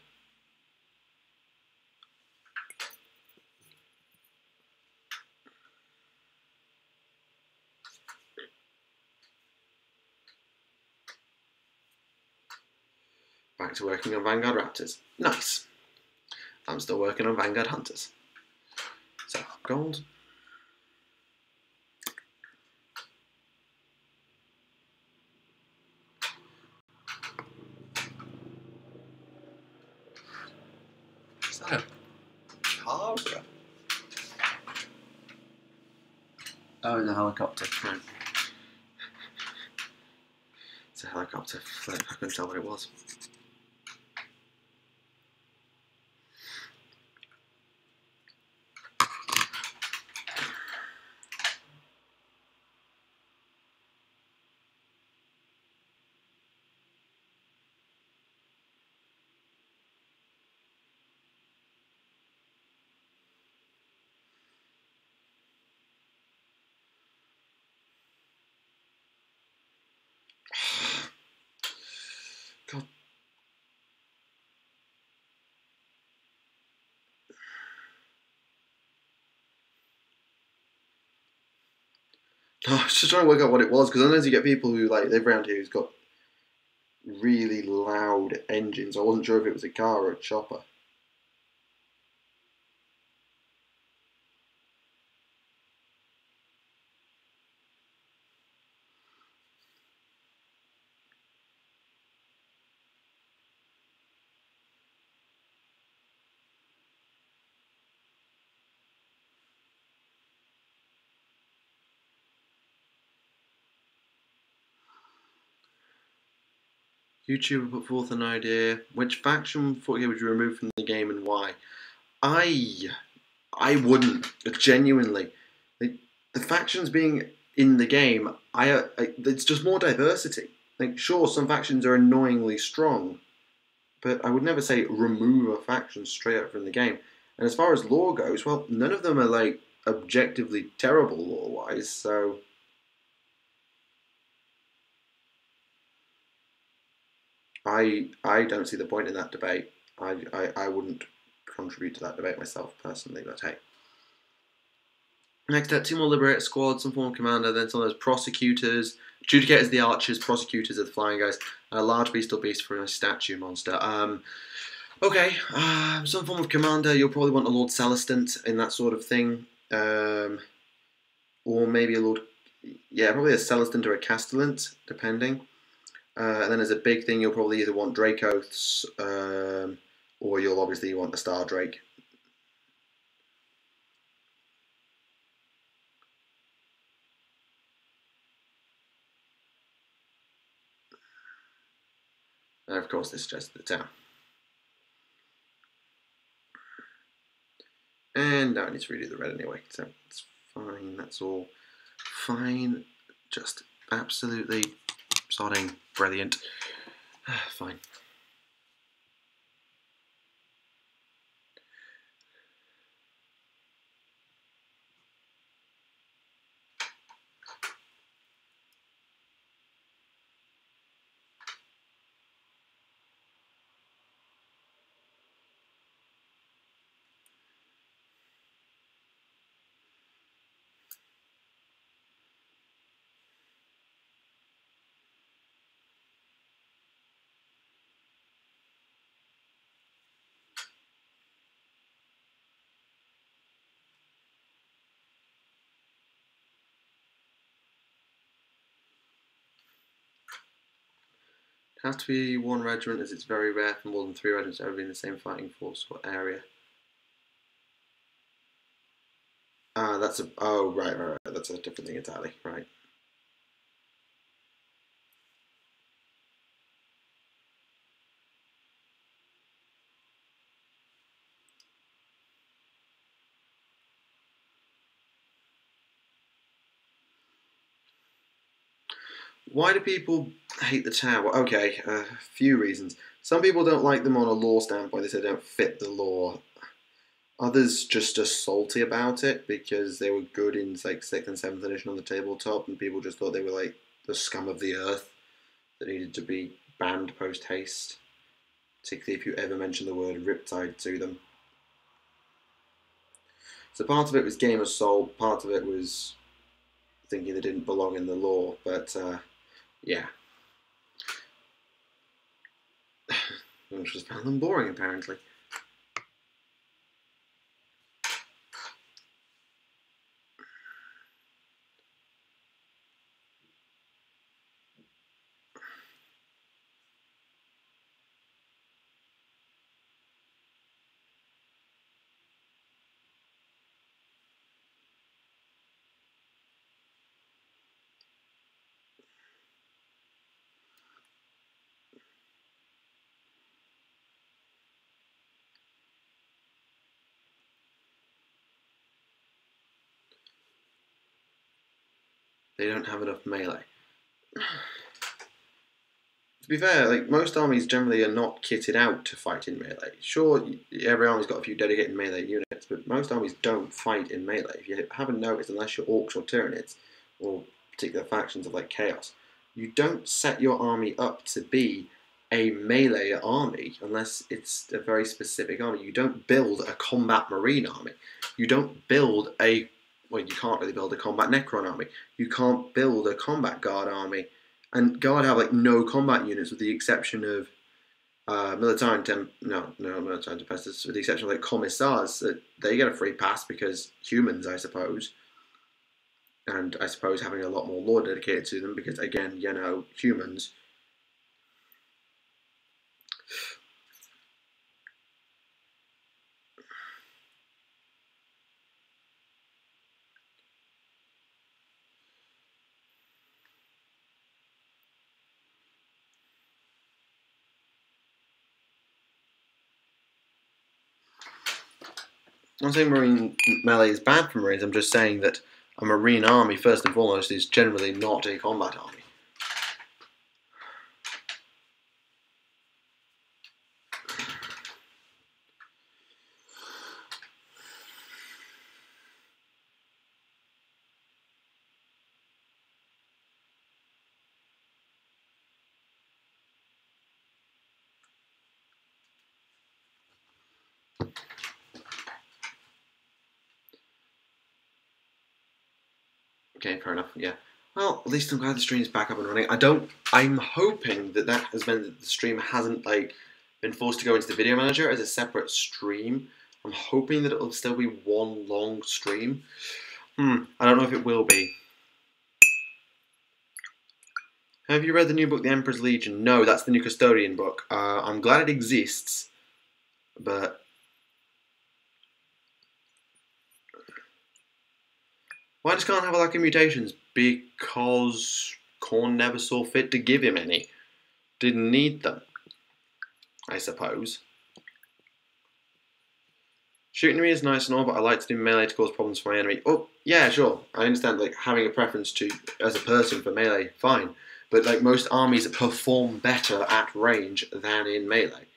Back to working on Vanguard Raptors. Nice. I'm still working on Vanguard Hunters. So, gold. Is that a car? Oh, in a helicopter. Right. It's a helicopter flip. I couldn't tell what it was. I was just trying to work out what it was, because sometimes you get people who like live around here who's got really loud engines. I wasn't sure if it was a car or a chopper. YouTuber put forth an idea. Which faction 40k would you remove from the game and why? I wouldn't, genuinely. The factions being in the game, it's just more diversity. Like, sure, some factions are annoyingly strong, but I would never say remove a faction straight up from the game. And as far as lore goes, well, none of them are like objectively terrible lore-wise, so I don't see the point in that debate. I wouldn't contribute to that debate myself personally, but hey. Next up, 2 more Liberator squads, some form of commander, then some of those prosecutors. Adjudicators, the archers, prosecutors are the flying guys, and a large beast or beast for a statue monster. Okay, some form of commander, you'll probably want a Lord Celestant in that sort of thing. Or maybe a Lord, yeah, probably a Celestant or a Castellant, depending. And then as a big thing, you'll probably either want Dracoths, or you'll obviously want the Star Drake. And of course, this is just the town. And now I need to redo the red anyway, so it's fine, that's all fine. Just absolutely sodding brilliant. Fine. It has to be 1 regiment, as it's very rare for more than 3 regiments to ever be in the same fighting force or area. That's a, oh, right, that's a different thing entirely, right. Why do people hate the tower? Okay, a few reasons. Some people don't like them on a lore standpoint, they say they don't fit the lore. Others just are salty about it because they were good in like 6th and 7th edition on the tabletop, and people just thought they were like the scum of the earth that needed to be banned post haste, particularly if you ever mention the word Riptide to them. So part of it was game assault, part of it was thinking they didn't belong in the lore, but yeah. I just found them boring, apparently. They don't have enough melee. To be fair, like most armies generally are not kitted out to fight in melee. Sure, every army's got a few dedicated melee units, but most armies don't fight in melee. If you haven't noticed, unless you're orcs or tyranids, or particular factions of like chaos, you don't set your army up to be a melee army unless it's a very specific army. You don't build a combat marine army. You don't build a well, you can't really build a combat Necron army. You can't build a combat Guard army. And Guard have like no combat units with the exception of Military Tempestus, with the exception of like Commissars. They get a free pass because humans, I suppose. And I suppose having a lot more lore dedicated to them because, again, you know, humans. I'm not saying Marine melee is bad for Marines, I'm just saying that a Marine army, first and foremost, is generally not a combat army. Okay, fair enough, yeah. Well, at least I'm glad the stream's back up and running. I'm hoping that has meant that the stream hasn't, like, been forced to go into the video manager as a separate stream. I'm hoping that it'll still be one long stream. I don't know if it will be. Have you read the new book, The Emperor's Legion? No, that's the new Custodian book. I'm glad it exists, but... Why does Khan have a lack of mutations? Because Khorne never saw fit to give him any. Didn't need them, I suppose. Shooting me is nice and all, but I like to do melee to cause problems for my enemy. Oh, yeah, sure. I understand, like, having a preference to, as a person, for melee, fine. But, like, most armies perform better at range than in melee.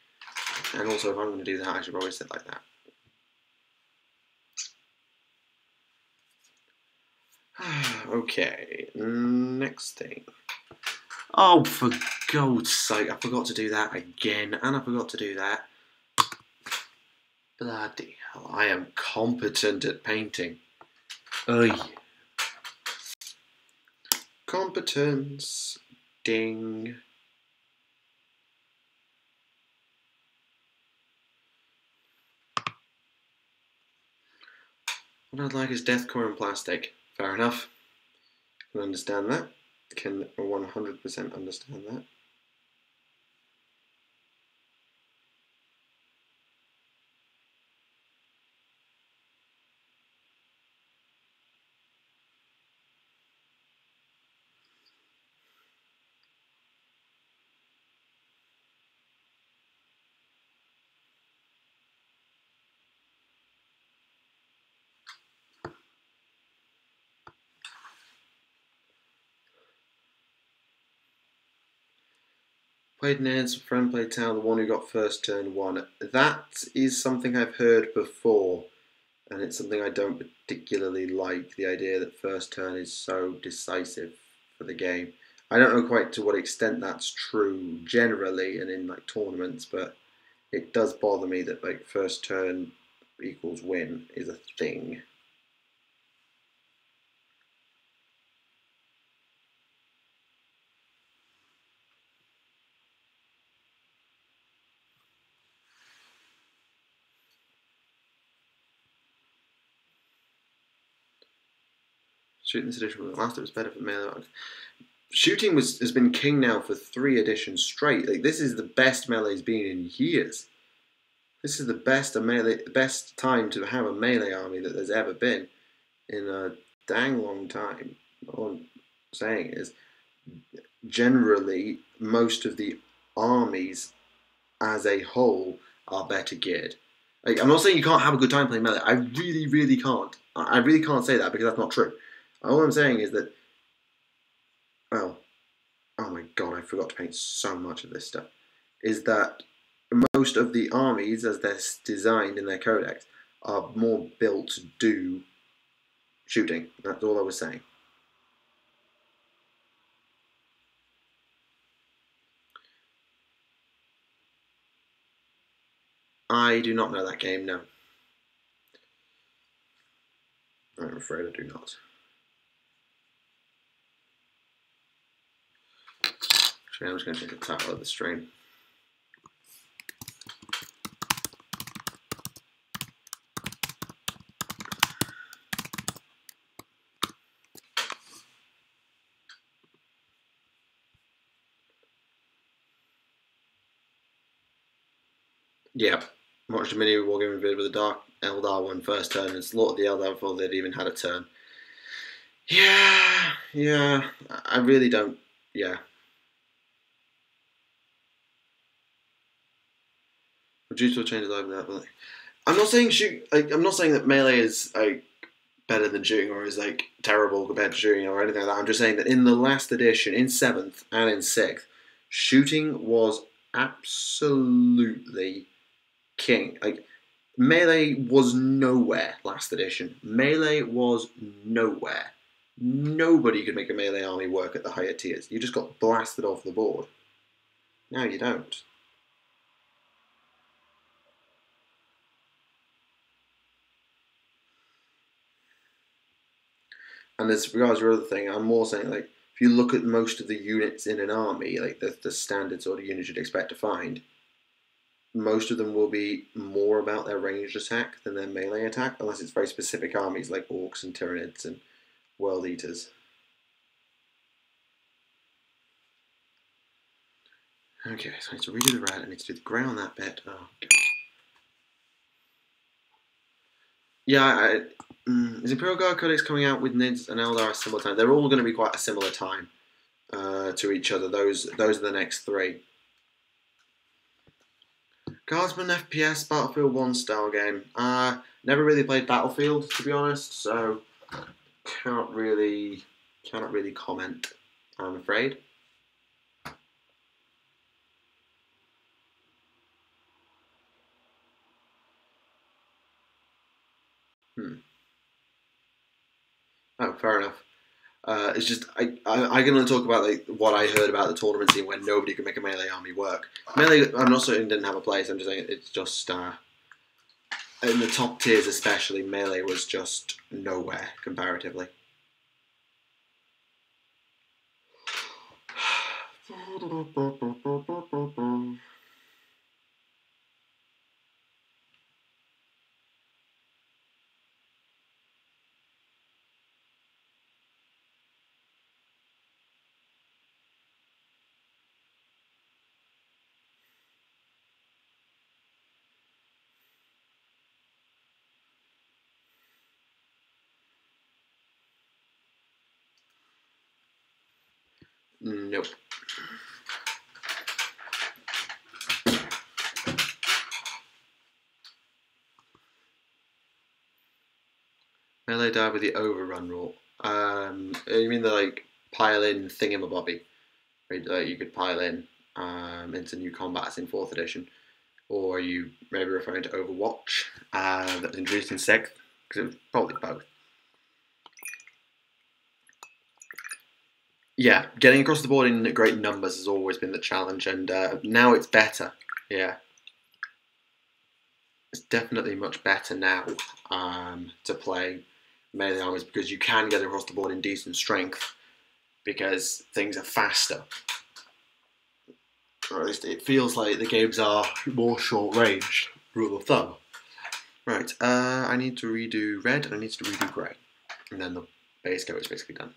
And also, if I'm going to do that, I should probably sit like that. Okay, next thing. Oh, for God's sake, I forgot to do that again, and I forgot to do that. Bloody hell, I am competent at painting. Oy. Competence. Ding. What I'd like is deathcore and plastic. Fair enough. Can understand that. Can 100% understand that. Played Ned's friend played Tao, the one who got first turn won. That is something I've heard before, and it's something I don't particularly like, the idea that first turn is so decisive for the game. I don't know quite to what extent that's true generally and in like tournaments, but it does bother me that like first turn equals win is a thing. Shooting this edition was the last, it was better for melee. Shooting has been king now for 3 editions straight. Like, this is the best melee's been in years. This is the best time to have a melee army that there's ever been in a dang long time. All I'm saying is, generally, most of the armies as a whole are better geared. Like, I'm not saying you can't have a good time playing melee. I really, really can't. I really can't say that because that's not true. All I'm saying is that, well, oh my god, I forgot to paint so much of this stuff, is that most of the armies, as they're designed in their codex, are more built to do shooting. That's all I was saying. I do not know that game, no. I'm afraid I do not. Actually, I'm just going to take the title of the stream. Yeah, watched a mini wargaming vid with a Dark Eldar one first turn and slaughtered the Eldar before they'd even had a turn. Yeah, I really don't. Yeah. Reduce or change the life. I'm not saying I'm not saying that melee is like better than shooting or is like terrible compared to shooting or anything like that. I'm just saying that in the last edition, in 7th and in 6th, shooting was absolutely king. Like melee was nowhere last edition. Melee was nowhere. Nobody could make a melee army work at the higher tiers. You just got blasted off the board. Now you don't. And as regards your other thing, I'm more saying like if you look at most of the units in an army, like the standard sort of units you'd expect to find, most of them will be more about their ranged attack than their melee attack, unless it's very specific armies like orcs and tyranids and world eaters. Okay, so I need to redo the red, I need to do the grey on that bit. Oh, God. Yeah, is Imperial Guard Codex coming out with Nids and Eldar at a similar time? They're all going to be quite a similar time to each other. Those are the next 3. Guardsman FPS Battlefield 1 style game. Never really played Battlefield, to be honest, so cannot really comment, I'm afraid. Oh, fair enough. It's just I can only talk about like what I heard about the tournament scene when nobody could make a melee army work. Melee, I'm not saying it didn't have a place. I'm just saying it's just in the top tiers, especially melee was just nowhere comparatively. Nope. Melee died with the overrun rule. You mean the like pile in thingamabobby? Right, you could pile in into new combats in 4th edition, or are you maybe referring to Overwatch that was introduced in 6th? Because it was probably both. Yeah, getting across the board in great numbers has always been the challenge, and now it's better. Yeah, it's definitely much better now to play melee armies because you can get across the board in decent strength because things are faster. Or at least it feels like the games are more short range, rule of thumb. Right, I need to redo red and I need to redo grey. And then the base coat is basically done.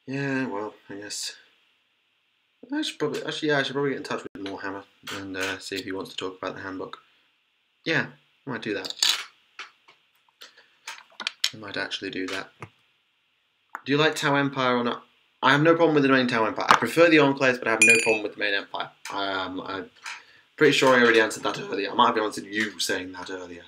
Yeah, well, I guess I should probably get in touch with Morehammer and see if he wants to talk about the handbook. Yeah, I might do that. I might actually do that. Do you like Tau Empire or not? I have no problem with the main Tau Empire. I prefer the Enclaves, but I have no problem with the main Empire. I'm pretty sure I already answered that earlier. I might have answered you saying that earlier.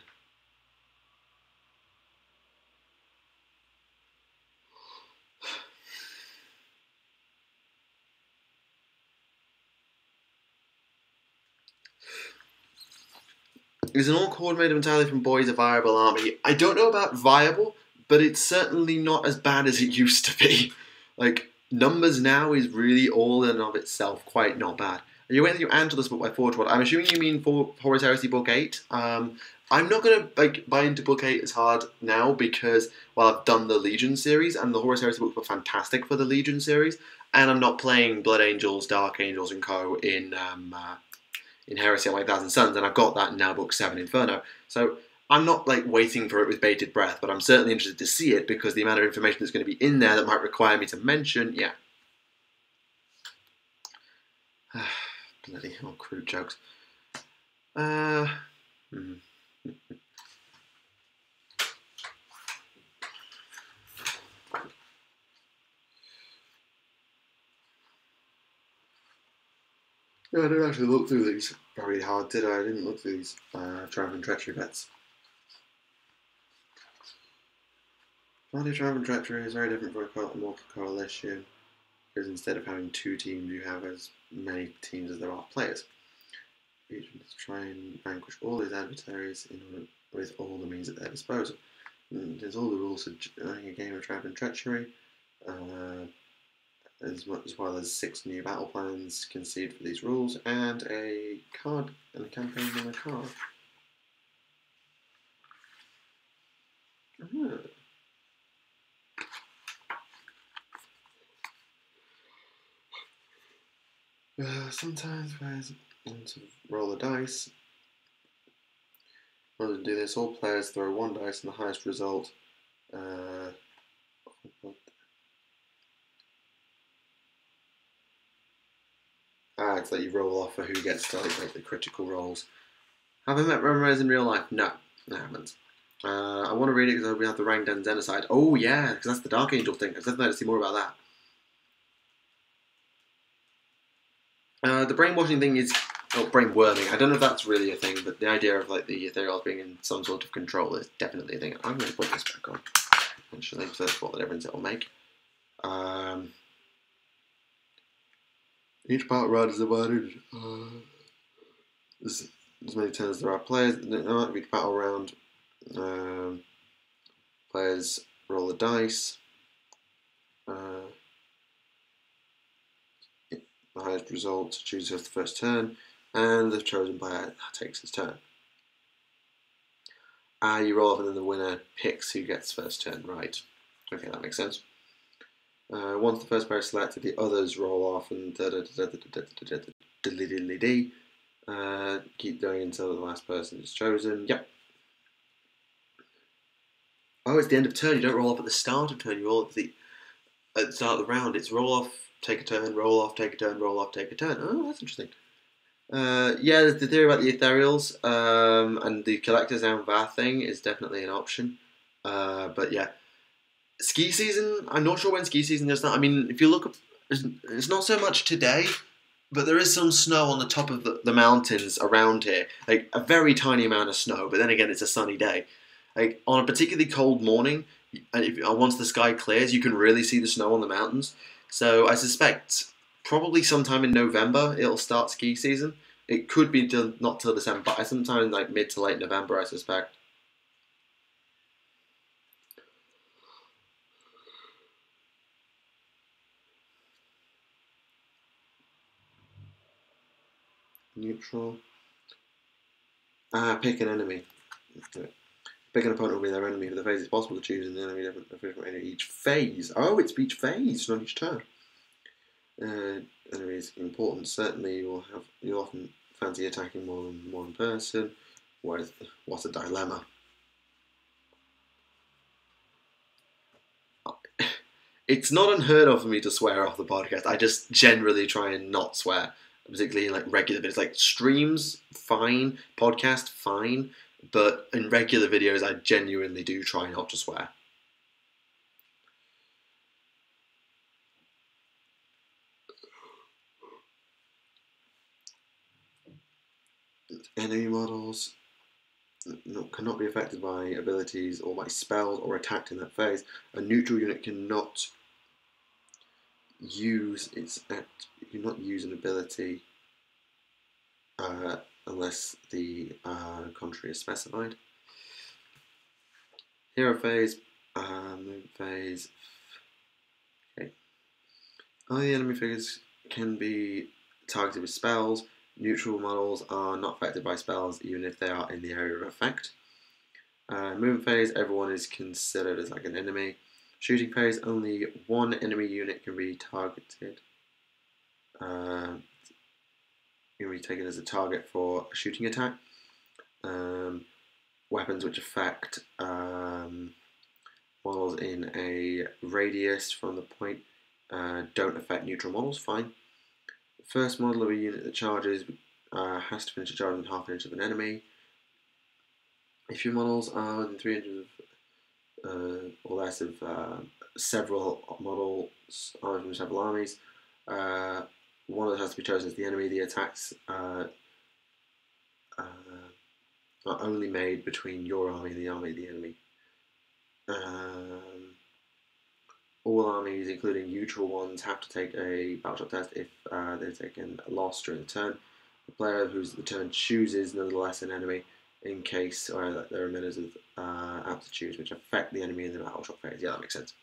Is an Orc made entirely from boys a viable army? I don't know about viable, but it's certainly not as bad as it used to be. Like, numbers now is really all in and of itself quite not bad. Are you waiting for your Angelus book by Forge? I'm assuming you mean for Horus Heresy book 8. I'm not going to buy into book 8 as hard now because, well, I've done the Legion series, and the Horus Heresy books were fantastic for the Legion series, and I'm not playing Blood Angels, Dark Angels, and Co. in Heresy on my Thousand Suns, and I've got that in now book 7 Inferno. So I'm not like waiting for it with bated breath, but I'm certainly interested to see it because the amount of information that's going to be in there that might require me to mention, yeah. Bloody hell, crude jokes. Yeah, I didn't actually look through these very hard, did I? I didn't look through these Triumph and Treachery bets. Bloody Triumph and Treachery is very different from a mortal coalition, because instead of having 2 teams, you have as many teams as there are players. Regions try and vanquish all his adversaries with all the means at their disposal. And there's all the rules for a game of Triumph and Treachery, as well as 6 new battle plans conceived for these rules, and a card and a campaign on a card. Sometimes players want to roll a dice. In order to do this, all players throw 1 dice and the highest result. It's like you roll off for who gets to make the critical rolls. Have I met Ramirez in real life? No, I haven't. I want to read it because we have the Rangdan Xenocide. Oh yeah, because that's the Dark Angel thing. I'd definitely like to see more about that. The brainwashing thing is, brainworming. I don't know if that's really a thing, but the idea of like the Ethereals being in some sort of control is definitely a thing. I'm going to put this back on, actually, so that's what the difference it will make. Each battle round is divided as many turns as there are players. Each battle round, players roll the dice. The highest result chooses the first turn, and the chosen player takes his turn. You roll off, and then the winner picks who gets first turn. Right. Okay, that makes sense. Once the first player is selected, the others roll off and keep going until the last person is chosen. Yep. Oh, it's the end of turn. You don't roll off at the start of turn. You roll off at the start of the round. It's roll off, take a turn, roll off, take a turn, roll off, take a turn. Oh, that's interesting. Yeah, there's the theory about the Ethereals, and the Collector's Anvar thing is definitely an option. But yeah. Ski season, I'm not sure when ski season is. I mean, if you look up, it's not so much today, but there is some snow on the top of the mountains around here. Like, a very tiny amount of snow, but then again, it's a sunny day. Like, on a particularly cold morning, once the sky clears, you can really see the snow on the mountains. So I suspect probably sometime in November, it'll start ski season. It could be not till December, but sometime in like mid to late November, I suspect. Neutral. Pick an enemy. Pick an opponent will be their enemy. For the phase, it's possible to choose an enemy different in each phase. Oh, it's each phase, not each turn. Enemy is important. Certainly, you'll often fancy attacking more than one person. What's a dilemma? It's not unheard of for me to swear off the podcast. I just generally try and not swear, particularly in like regular videos. Like streams, fine. Podcast, fine. But in regular videos, I genuinely do try not to swear. Enemy models cannot be affected by abilities or by spells or attacked in that phase. A neutral unit cannot use an ability unless the contrary is specified. Hero phase, move phase. Okay. All the enemy figures can be targeted with spells. Neutral models are not affected by spells, even if they are in the area of effect. Movement phase, everyone is considered as like an enemy. Shooting phase, only one enemy unit can be targeted. Can be taken as a target for a shooting attack. Weapons which affect models in a radius from the point don't affect neutral models, fine. First model of a unit that charges has to finish a charge within half an inch of an enemy. If your models are within 3 inches of or less of several models from several armies, one of them has to be chosen as the enemy. The attacks are only made between your army and the army of the enemy. All armies, including neutral ones, have to take a battleship test if they've taken a loss during the turn. The player who's the turn chooses nonetheless an enemy in case there are minutes of aptitudes which affect the enemy in the battleship phase. Yeah, that makes sense.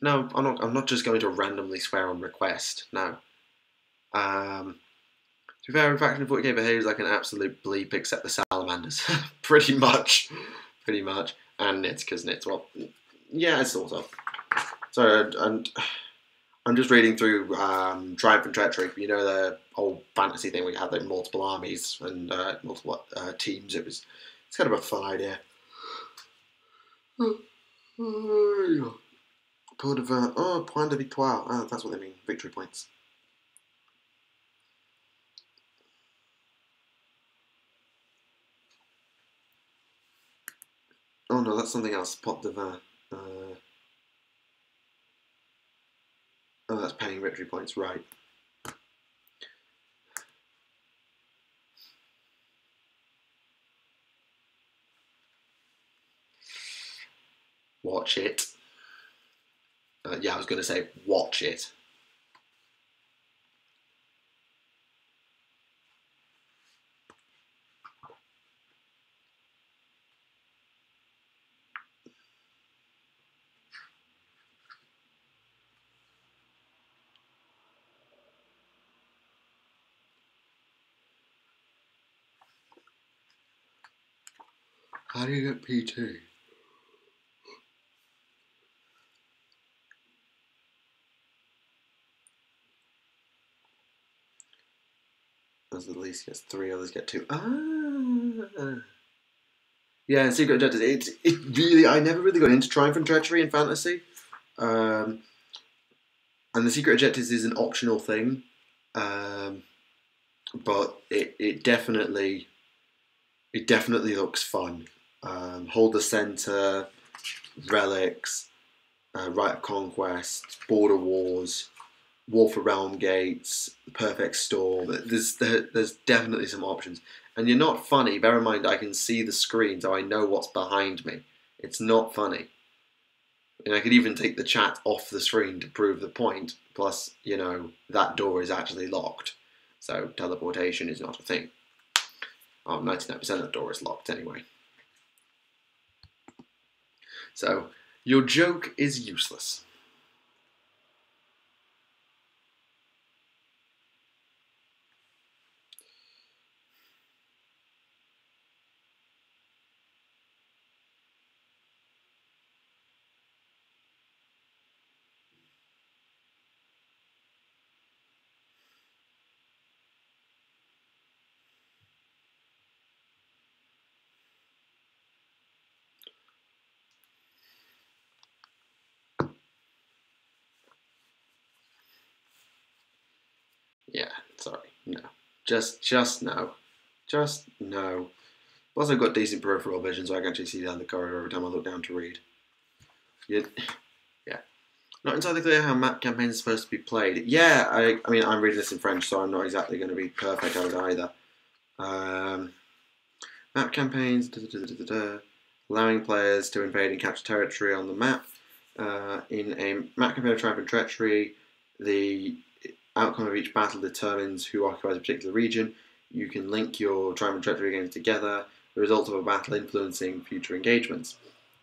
No, I'm not just going to randomly swear on request. No. To be fair, in faction 40k behaves like an absolute bleep except the salamanders. Pretty much. And nits, because nits, well, yeah, it's sort of. So, and I'm just reading through Triumph and Treachery. You know, the old fantasy thing where you have like multiple armies and multiple teams. It's kind of a fun idea. Point de victoire. That's what they mean. Victory points. Oh no, that's something else. Pot de vin. Oh, that's paying victory points, right. Watch it. Yeah, I was going to say, watch it. How do you get PT? As the least gets 3, others get 2. Yeah, Secret Objectives. It really, I never really got into Triumph and Treachery in fantasy. And the Secret Objectives is an optional thing. But it definitely looks fun. Hold the Center, Relics, Rite of Conquest, Border Wars, War for Realm Gates, Perfect Storm. There's definitely some options. And you're not funny. Bear in mind, I can see the screen, so I know what's behind me. It's not funny. And I could even take the chat off the screen to prove the point. Plus, you know, that door is actually locked. So teleportation is not a thing. 99% of the door is locked anyway. So, your joke is useless. Yeah, sorry, no. Just no. Just no. Plus I've got decent peripheral vision, so I can actually see down the corridor every time I look down to read. Yeah. Not entirely clear how map campaigns are supposed to be played. Yeah, I mean, I'm reading this in French, so I'm not exactly going to be perfect at it either. Map campaigns, allowing players to invade and capture territory on the map. In a map campaign of Triumph and Treachery, the outcome of each battle determines who occupies a particular region. You can link your Triumph and Treachery games together, the result of a battle influencing future engagements.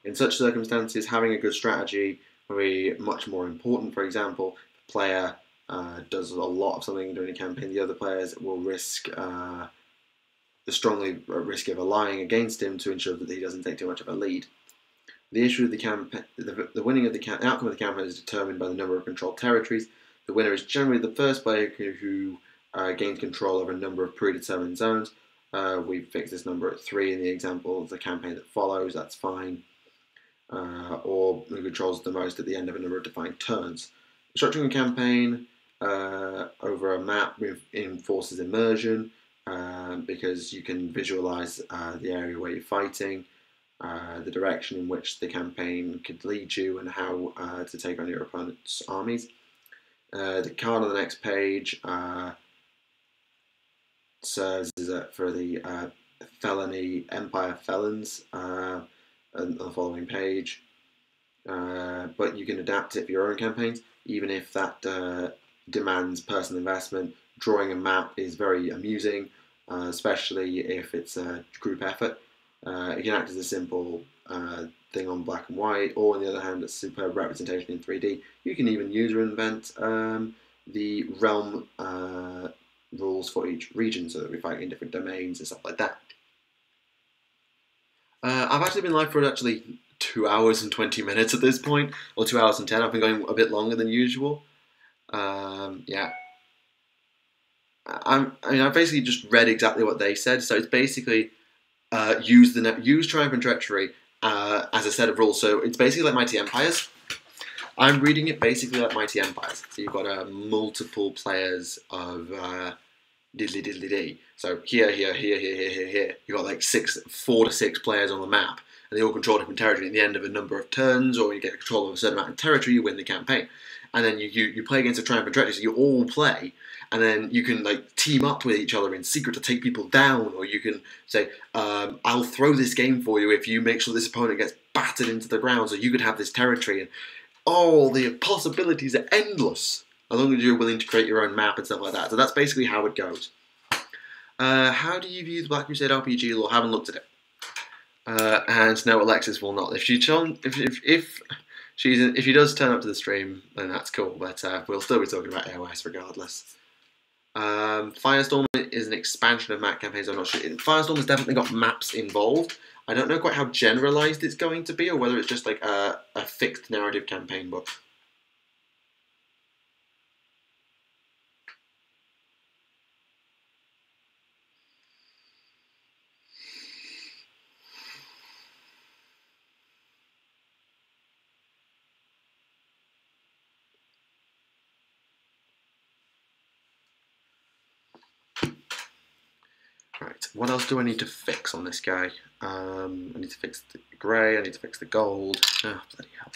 In such circumstances, having a good strategy will be much more important. For example, the player does a lot of something during a campaign, the other players will risk strongly risk of relying against him to ensure that he doesn't take too much of a lead. The issue of the campaign, the winning of the outcome of the campaign is determined by the number of controlled territories. The winner is generally the first player who gains control over a number of predetermined zones. We've fixed this number at 3 in the example of the campaign that follows. That's fine. Or who controls the most at the end of a number of defined turns. Structuring a campaign over a map enforces immersion. Because you can visualize the area where you're fighting, the direction in which the campaign could lead you, and how to take on your opponent's armies. The card on the next page serves for the felony Empire felons on the following page. But you can adapt it for your own campaigns, even if that demands personal investment. Drawing a map is very amusing, especially if it's a group effort. It can act as a simple thing on black and white, or on the other hand, it's superb representation in 3D. You can even user invent the realm rules for each region, so that we fight in different domains and stuff like that. I've actually been live for 2 hours and 20 minutes at this point, or 2 hours and 10. I've been going a bit longer than usual. Yeah. I basically just read exactly what they said. So it's basically use Triumph and Treachery as a set of rules. So it's basically like Mighty Empires. I'm reading it basically like Mighty Empires. So you've got multiple players of diddly diddly dee. So here. You've got like 4 to 6 players on the map, and they all control different territory. At the end of a number of turns, or you get control of a certain amount of territory, you win the campaign. And then you play against a Triumph and Treachery, so you all play. And then you can like team up with each other in secret to take people down, or you can say, "I'll throw this game for you if you make sure this opponent gets battered into the ground, so you could have this territory." And the possibilities are endless as long as you're willing to create your own map and stuff like that. So that's basically how it goes. How do you view the Black Crusade RPG lore? Haven't looked at it. And no, Alexis will not. If she does turn up to the stream, then that's cool. But we'll still be talking about AOS regardless. Firestorm is an expansion of map campaigns. I'm not sure. Firestorm has definitely got maps involved. I don't know quite how generalized it's going to be, or whether it's just like a fixed narrative campaign book. Right, what else do I need to fix on this guy? I need to fix the grey, I need to fix the gold. Oh, bloody hell.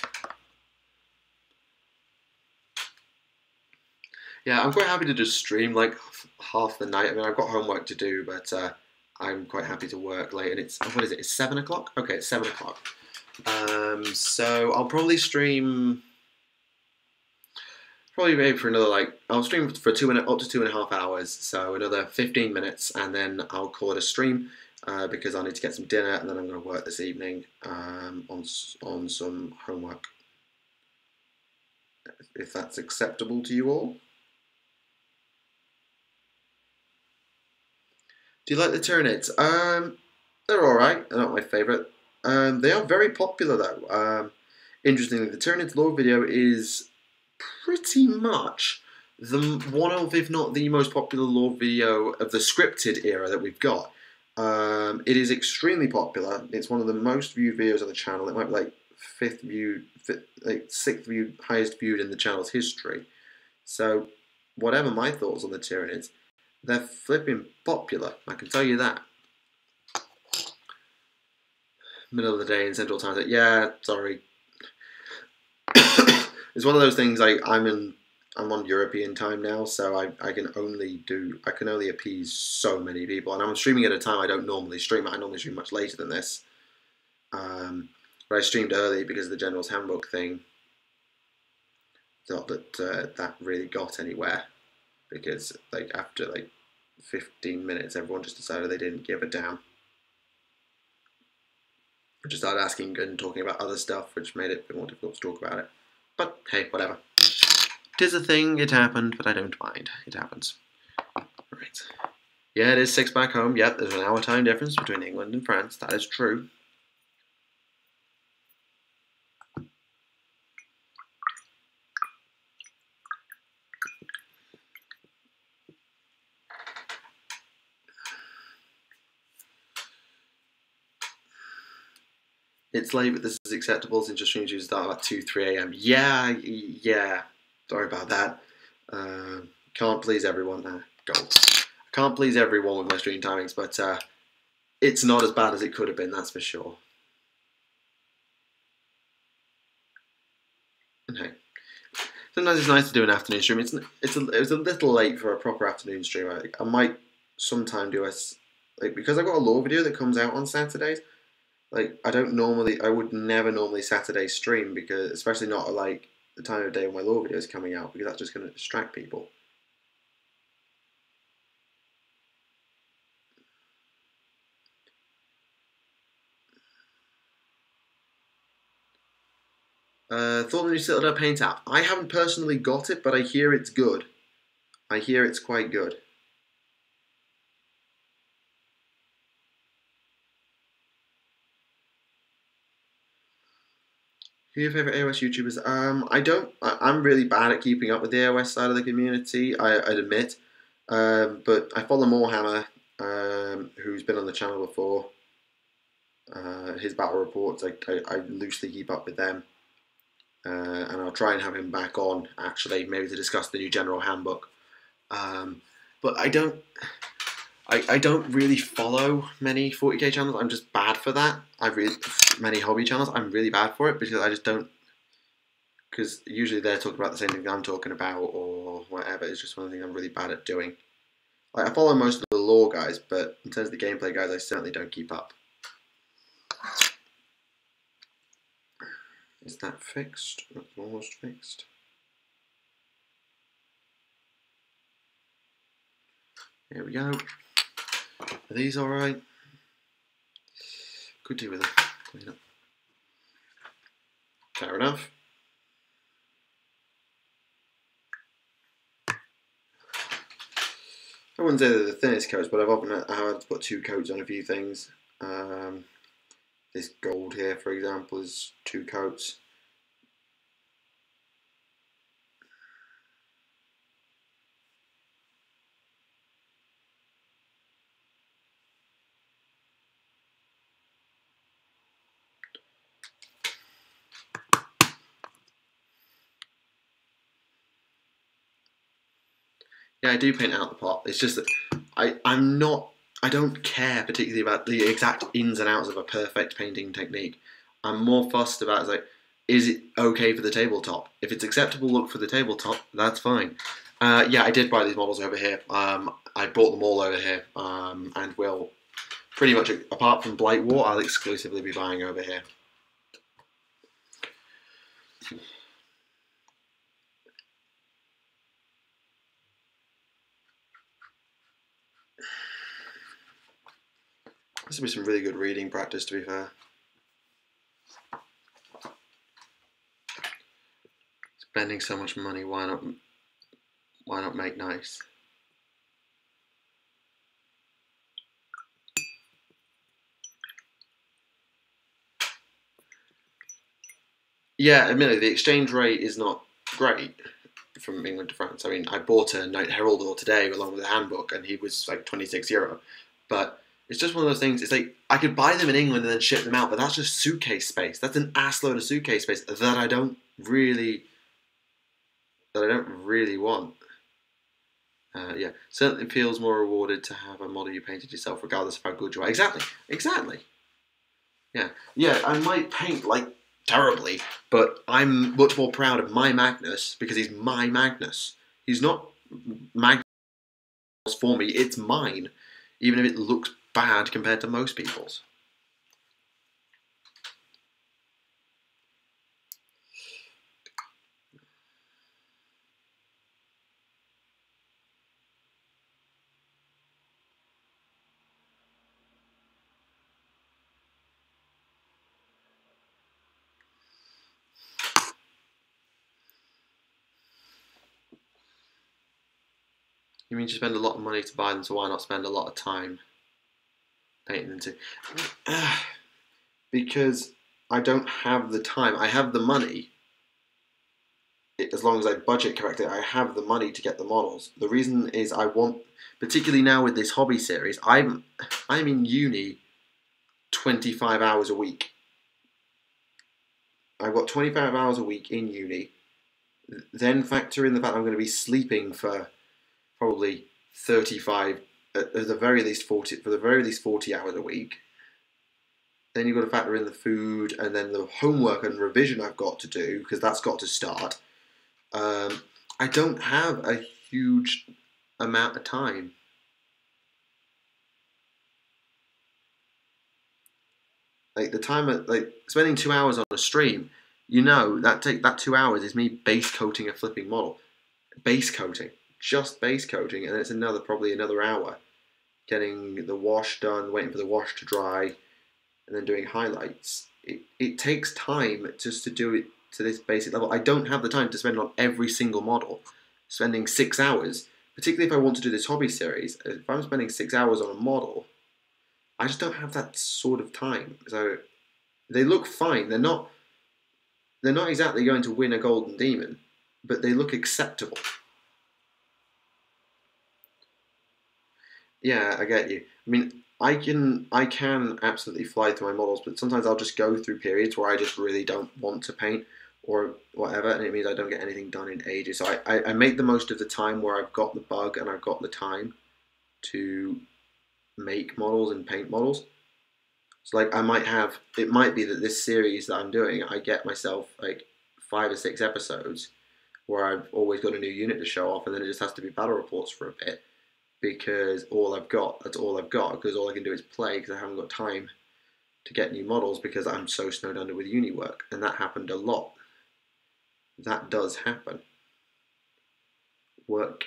Yeah, I'm quite happy to just stream like half the night. I mean, I've got homework to do, but I'm quite happy to work late. And it's, what is it? It's 7 o'clock? Okay, it's 7 o'clock. So I'll probably stream... maybe for another, I'll stream for up to 2.5 hours, so another 15 minutes, and then I'll call it a stream, because I need to get some dinner, and then I'm going to work this evening on some homework. If that's acceptable to you all. Do you like the Tyranids? They're alright, they're not my favourite. They are very popular though. Interestingly, the Tyranids lore video is pretty much one of, if not the most popular lore video of the scripted era that we've got. It is extremely popular. It's one of the most viewed videos on the channel. It might be like 6th viewed, highest viewed in the channel's history. So, whatever my thoughts on the Tyranids, they're flipping popular, I can tell you that. Middle of the day in Central Time, yeah, sorry. It's one of those things. I'm on European time now, so I can only appease so many people, and I'm streaming at a time I don't normally stream. I normally stream much later than this, but I streamed early because of the General's Handbook thing. Not that that really got anywhere, because like after like 15 minutes, everyone just decided they didn't give a damn. I just started asking and talking about other stuff, which made it a bit more difficult to talk about it. But hey, whatever. 'Tis a thing, it happened, but I don't mind. It happens. Right. Yeah, it is 6 back home. Yep, there's an hour time difference between England and France. That is true. It's late, but this is acceptable since your stream usually start about 2, 3 a.m. Yeah. Sorry about that. Can't please everyone. Gold. I can't please everyone with my stream timings, but it's not as bad as it could have been, that's for sure. And hey, sometimes it's nice to do an afternoon stream. It was a little late for a proper afternoon stream. I might sometime do because I've got a law video that comes out on Saturdays. Like I would never normally Saturday stream, because especially not like the time of day when my law video is coming out, because that's just going to distract people. Thought the new Citadel paint app. I haven't personally got it, but I hear it's good. I hear it's quite good. Who are your favourite AOS YouTubers? I'm really bad at keeping up with the AOS side of the community, I'd admit. But I follow Morehammer, who's been on the channel before. His battle reports, I loosely keep up with them. And I'll try and have him back on, actually, maybe to discuss the new General Handbook. But I don't really follow many 40k channels. I'm just bad for that. Many hobby channels. I'm really bad for it, because I just don't. Because usually they're talking about the same thing I'm talking about, or whatever. It's just one thing I'm really bad at doing. Like I follow most of the lore guys, but in terms of the gameplay guys, I certainly don't keep up. Is that fixed? That's almost fixed. There we go. Are these alright? Could do with it. Clean up. Fair enough. I wouldn't say they're the thinnest coats, but I had to put 2 coats on a few things. This gold here, for example, is 2 coats. Yeah, I do paint out the pot. It's just that I don't care particularly about the exact ins and outs of a perfect painting technique. I'm more fussed about, is it okay for the tabletop? If it's acceptable look for the tabletop, that's fine. Yeah, I did buy these models over here. I bought them all over here, and will pretty much, apart from Blight War, I'll exclusively be buying over here. This will be some really good reading practice, to be fair. Spending so much money, why not make nice? Yeah, admittedly, the exchange rate is not great from England to France. I mean, I bought a Knight Heraldor today along with a handbook, and he was like €26. But it's just one of those things. It's like I could buy them in England and then ship them out, but that's just suitcase space. That's an assload of suitcase space that I don't really want. Yeah, certainly feels more rewarded to have a model you painted yourself, regardless of how good you are. Exactly. Yeah. I might paint like terribly, but I'm much more proud of my Magnus because he's my Magnus. He's not Magnus for me, it's mine, even if it looks bad compared to most people's. You mean you spend a lot of money to buy them, so why not spend a lot of time painting them too? Because I don't have the time. I have the money. As long as I budget correctly, I have the money to get the models. The reason is I want, particularly now with this hobby series, I'm in uni 25 hours a week. I've got 25 hours a week in uni. Then factor in the fact I'm going to be sleeping for probably 35, at the very least 40, for the very least 40 hours a week. Then you've got to factor in the food and then the homework and revision I've got to do, because that's got to start. I don't have a huge amount of time. Like the time, like spending 2 hours on a stream, you know that 2 hours is me base coating a flipping model, base coating, just base coating, and it's probably another hour getting the wash done, waiting for the wash to dry, and then doing highlights. It takes time just to do it to this basic level. I don't have the time to spend on every single model, spending 6 hours, particularly if I want to do this hobby series. If I'm spending 6 hours on a model, I just don't have that sort of time. So they look fine. They're not exactly going to win a golden demon, but they look acceptable. Yeah, I get you. I mean, I can absolutely fly through my models, but sometimes I'll just go through periods where I just really don't want to paint or whatever, and it means I don't get anything done in ages. So I make the most of the time where I've got the bug and I've got the time to make models and paint models. So like it might be that this series that I'm doing, I get myself like 5 or 6 episodes where I've always got a new unit to show off, and then it just has to be battle reports for a bit, because that's all I've got, because all I can do is play, because I haven't got time to get new models because I'm so snowed under with uni work, and that happened a lot. That does happen. Work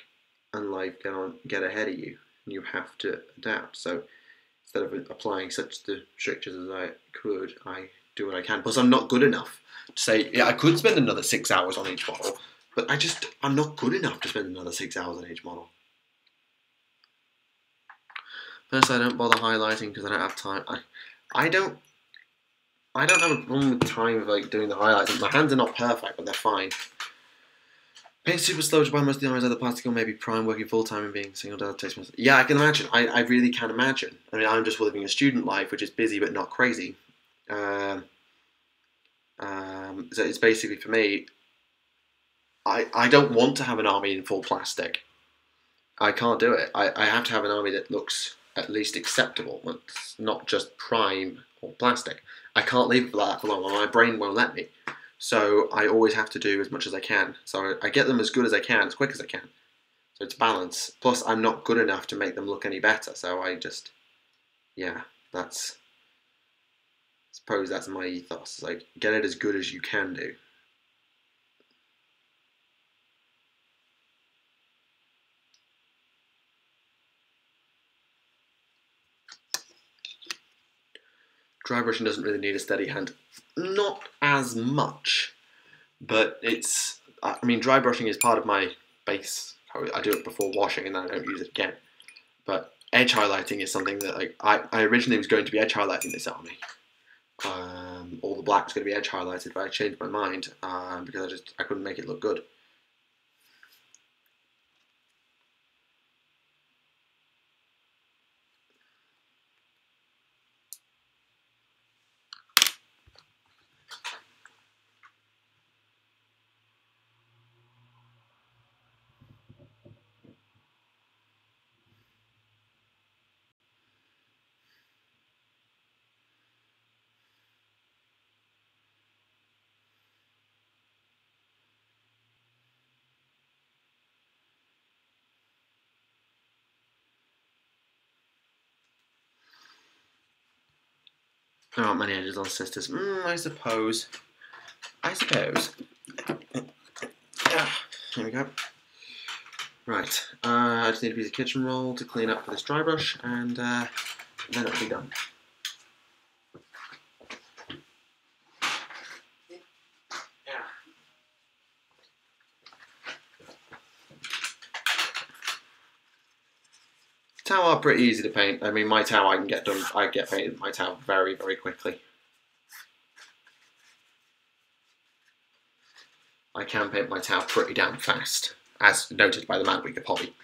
and life get ahead of you, and you have to adapt. So instead of applying such the strictures as I could, I do what I can. Plus, I'm not good enough to say, yeah, I could spend another 6 hours on each model, but I'm not good enough to spend another 6 hours on each model. First, I don't bother highlighting because I don't have time. I don't have a problem with time of like doing the highlights. My hands are not perfect, but they're fine. Paint super slow to buy most of the armies either Tactica, maybe Prime, working full time and being single dad takes myself. Yeah, I can imagine. I really can imagine. I mean, I'm just living a student life, which is busy but not crazy. So it's basically for me. I don't want to have an army in full plastic. I can't do it. I have to have an army that looks at least acceptable. It's not just prime or plastic. I can't leave it like that for long. My brain won't let me. So I always have to do as much as I can. So I get them as good as I can, as quick as I can. So it's balance. Plus, I'm not good enough to make them look any better. So I just, yeah, I suppose that's my ethos. It's like, get it as good as you can do. Dry brushing doesn't really need a steady hand. Not as much, but it's, I mean, dry brushing is part of my base. I do it before washing and then I don't use it again. But edge highlighting is something that like, I originally was going to be edge highlighting this army. All the black was going to be edge highlighted, but I changed my mind because I couldn't make it look good. There aren't many edges on sisters. I suppose. Here we go. Right, I just need a piece of kitchen roll to clean up with this dry brush, and then it'll be done. Tau are pretty easy to paint. I mean, my Tau I get painted my Tau very, very quickly. I can paint my Tau pretty damn fast, as noted by the Madweek of Hobby.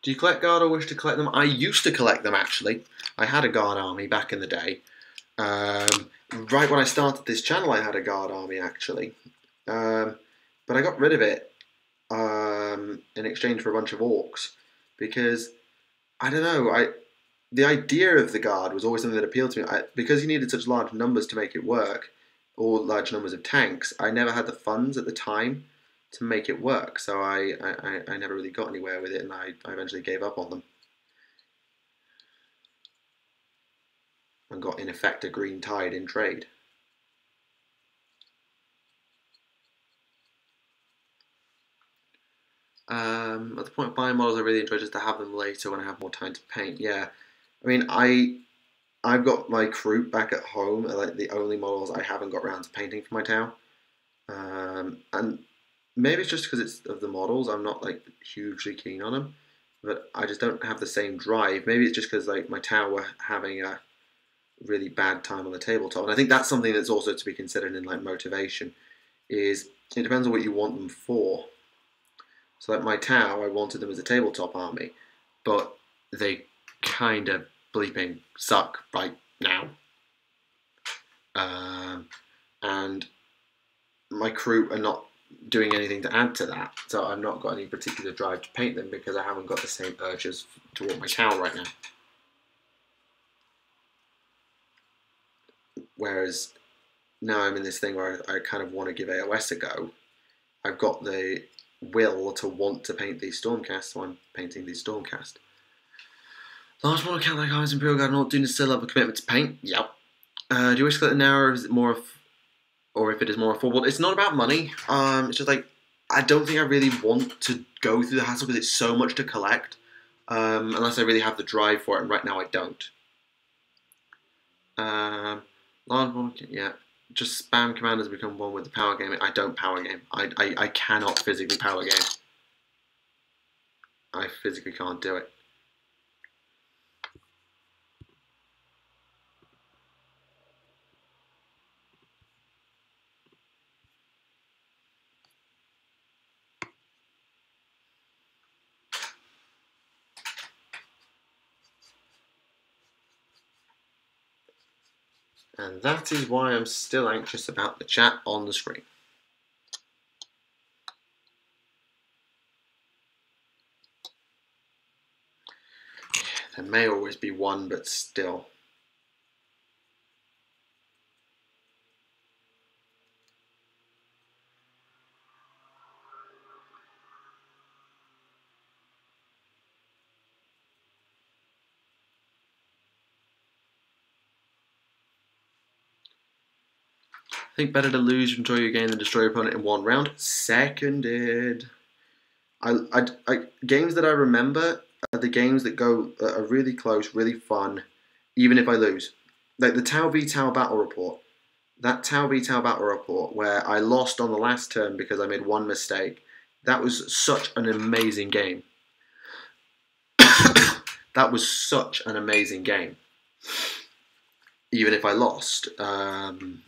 Do you collect guard or wish to collect them? I used to collect them, actually. I had a guard army back in the day. Right when I started this channel, I had a guard army, actually. But I got rid of it in exchange for a bunch of orcs. Because, I don't know, the idea of the guard was always something that appealed to me. Because you needed such large numbers to make it work, or large numbers of tanks, I never had the funds at the time to make it work, so I never really got anywhere with it, and I eventually gave up on them. And got, in effect, a green tide in trade. At the point of buying models, I really enjoy just to have them later when I have more time to paint. Yeah, I mean, I've got my crew back at home, like the only models I haven't got around to painting for my Tau. And maybe it's just because it's of the models, I'm not like hugely keen on them, but I just don't have the same drive. Maybe it's just because like my Tau were having a really bad time on the tabletop, and I think that's something that's also to be considered in like motivation. Is it depends on what you want them for. So like my Tau, I wanted them as a tabletop army, but they kind of bleeping suck right now, and my crew are not doing anything to add to that, so I've not got any particular drive to paint them because I haven't got the same urges toward my Tau right now. Whereas now I'm in this thing where I kind of want to give AOS a go. I've got the will to want to paint these Stormcast, so I'm painting these Stormcast. Large model count like ours, Imperial Guard, not doing still have a commitment to paint? Yep. Do you wish to collect an hour, or is it more of, or if it is more affordable? It's not about money. It's just like, I don't think I really want to go through the hassle because it's so much to collect, unless I really have the drive for it, and right now I don't. Large model, yeah. Just spam commanders become one with the power game. I don't power game. I cannot physically power game. I physically can't do it. And that is why I'm still anxious about the chat on the screen. There may always be one, but still. I think better to lose, enjoy your game, than destroy your opponent in one round. Seconded. Games that I remember are the games that are really close, really fun, even if I lose. Like the Tau v Tau battle report. That Tau v Tau battle report where I lost on the last turn because I made one mistake. That was such an amazing game. That was such an amazing game. Even if I lost.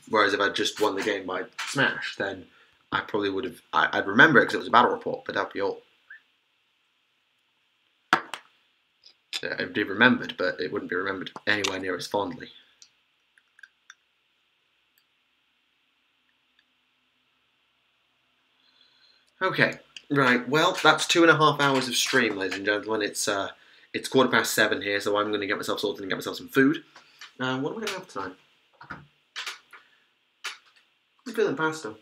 Whereas if I just won the game by smash, then I probably would have... I'd remember it because it was a battle report, but that'd be all. It'd be remembered, but it wouldn't be remembered anywhere near as fondly. Okay, right. Well, that's 2.5 hours of stream, ladies and gentlemen. It's 7:15 here, so I'm going to get myself sorted and get myself some food. What am I going to have tonight? I'm feeling pasta.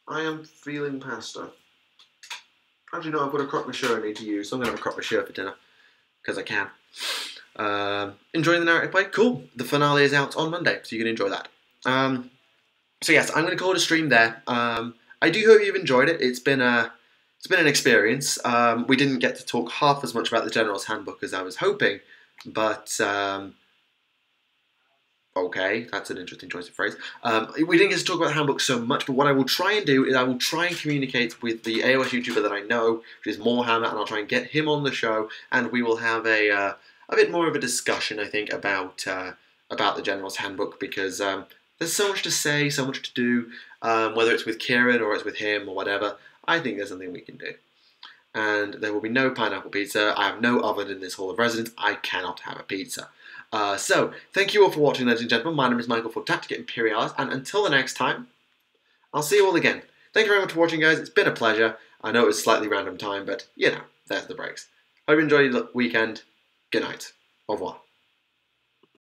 I am feeling pasta. Actually, no, I've got a croque monsieur I need to use, so I'm going to have a croque monsieur for dinner. Because I can. Enjoying the narrative play? Cool. The finale is out on Monday, so you can enjoy that. So yes, I'm going to call it a stream there. I do hope you've enjoyed it. It's been an experience. We didn't get to talk half as much about the General's Handbook as I was hoping, but okay, that's an interesting choice of phrase. We didn't get to talk about the handbook so much, but what I will try and do is I will try and communicate with the AOS YouTuber that I know, which is Morehammer, and I'll try and get him on the show, and we will have a bit more of a discussion, I think, about the General's Handbook, because there's so much to say, so much to do, whether it's with Kieran or it's with him or whatever. I think there's something we can do. And there will be no pineapple pizza. I have no oven in this hall of residence. I cannot have a pizza. So, thank you all for watching, ladies and gentlemen. My name is Michael for Tactica Imperialis, and until the next time, I'll see you all again. Thank you very much for watching, guys. It's been a pleasure. I know it was a slightly random time, but, you know, there's the breaks. Hope you enjoyed your weekend. Good night. Au revoir.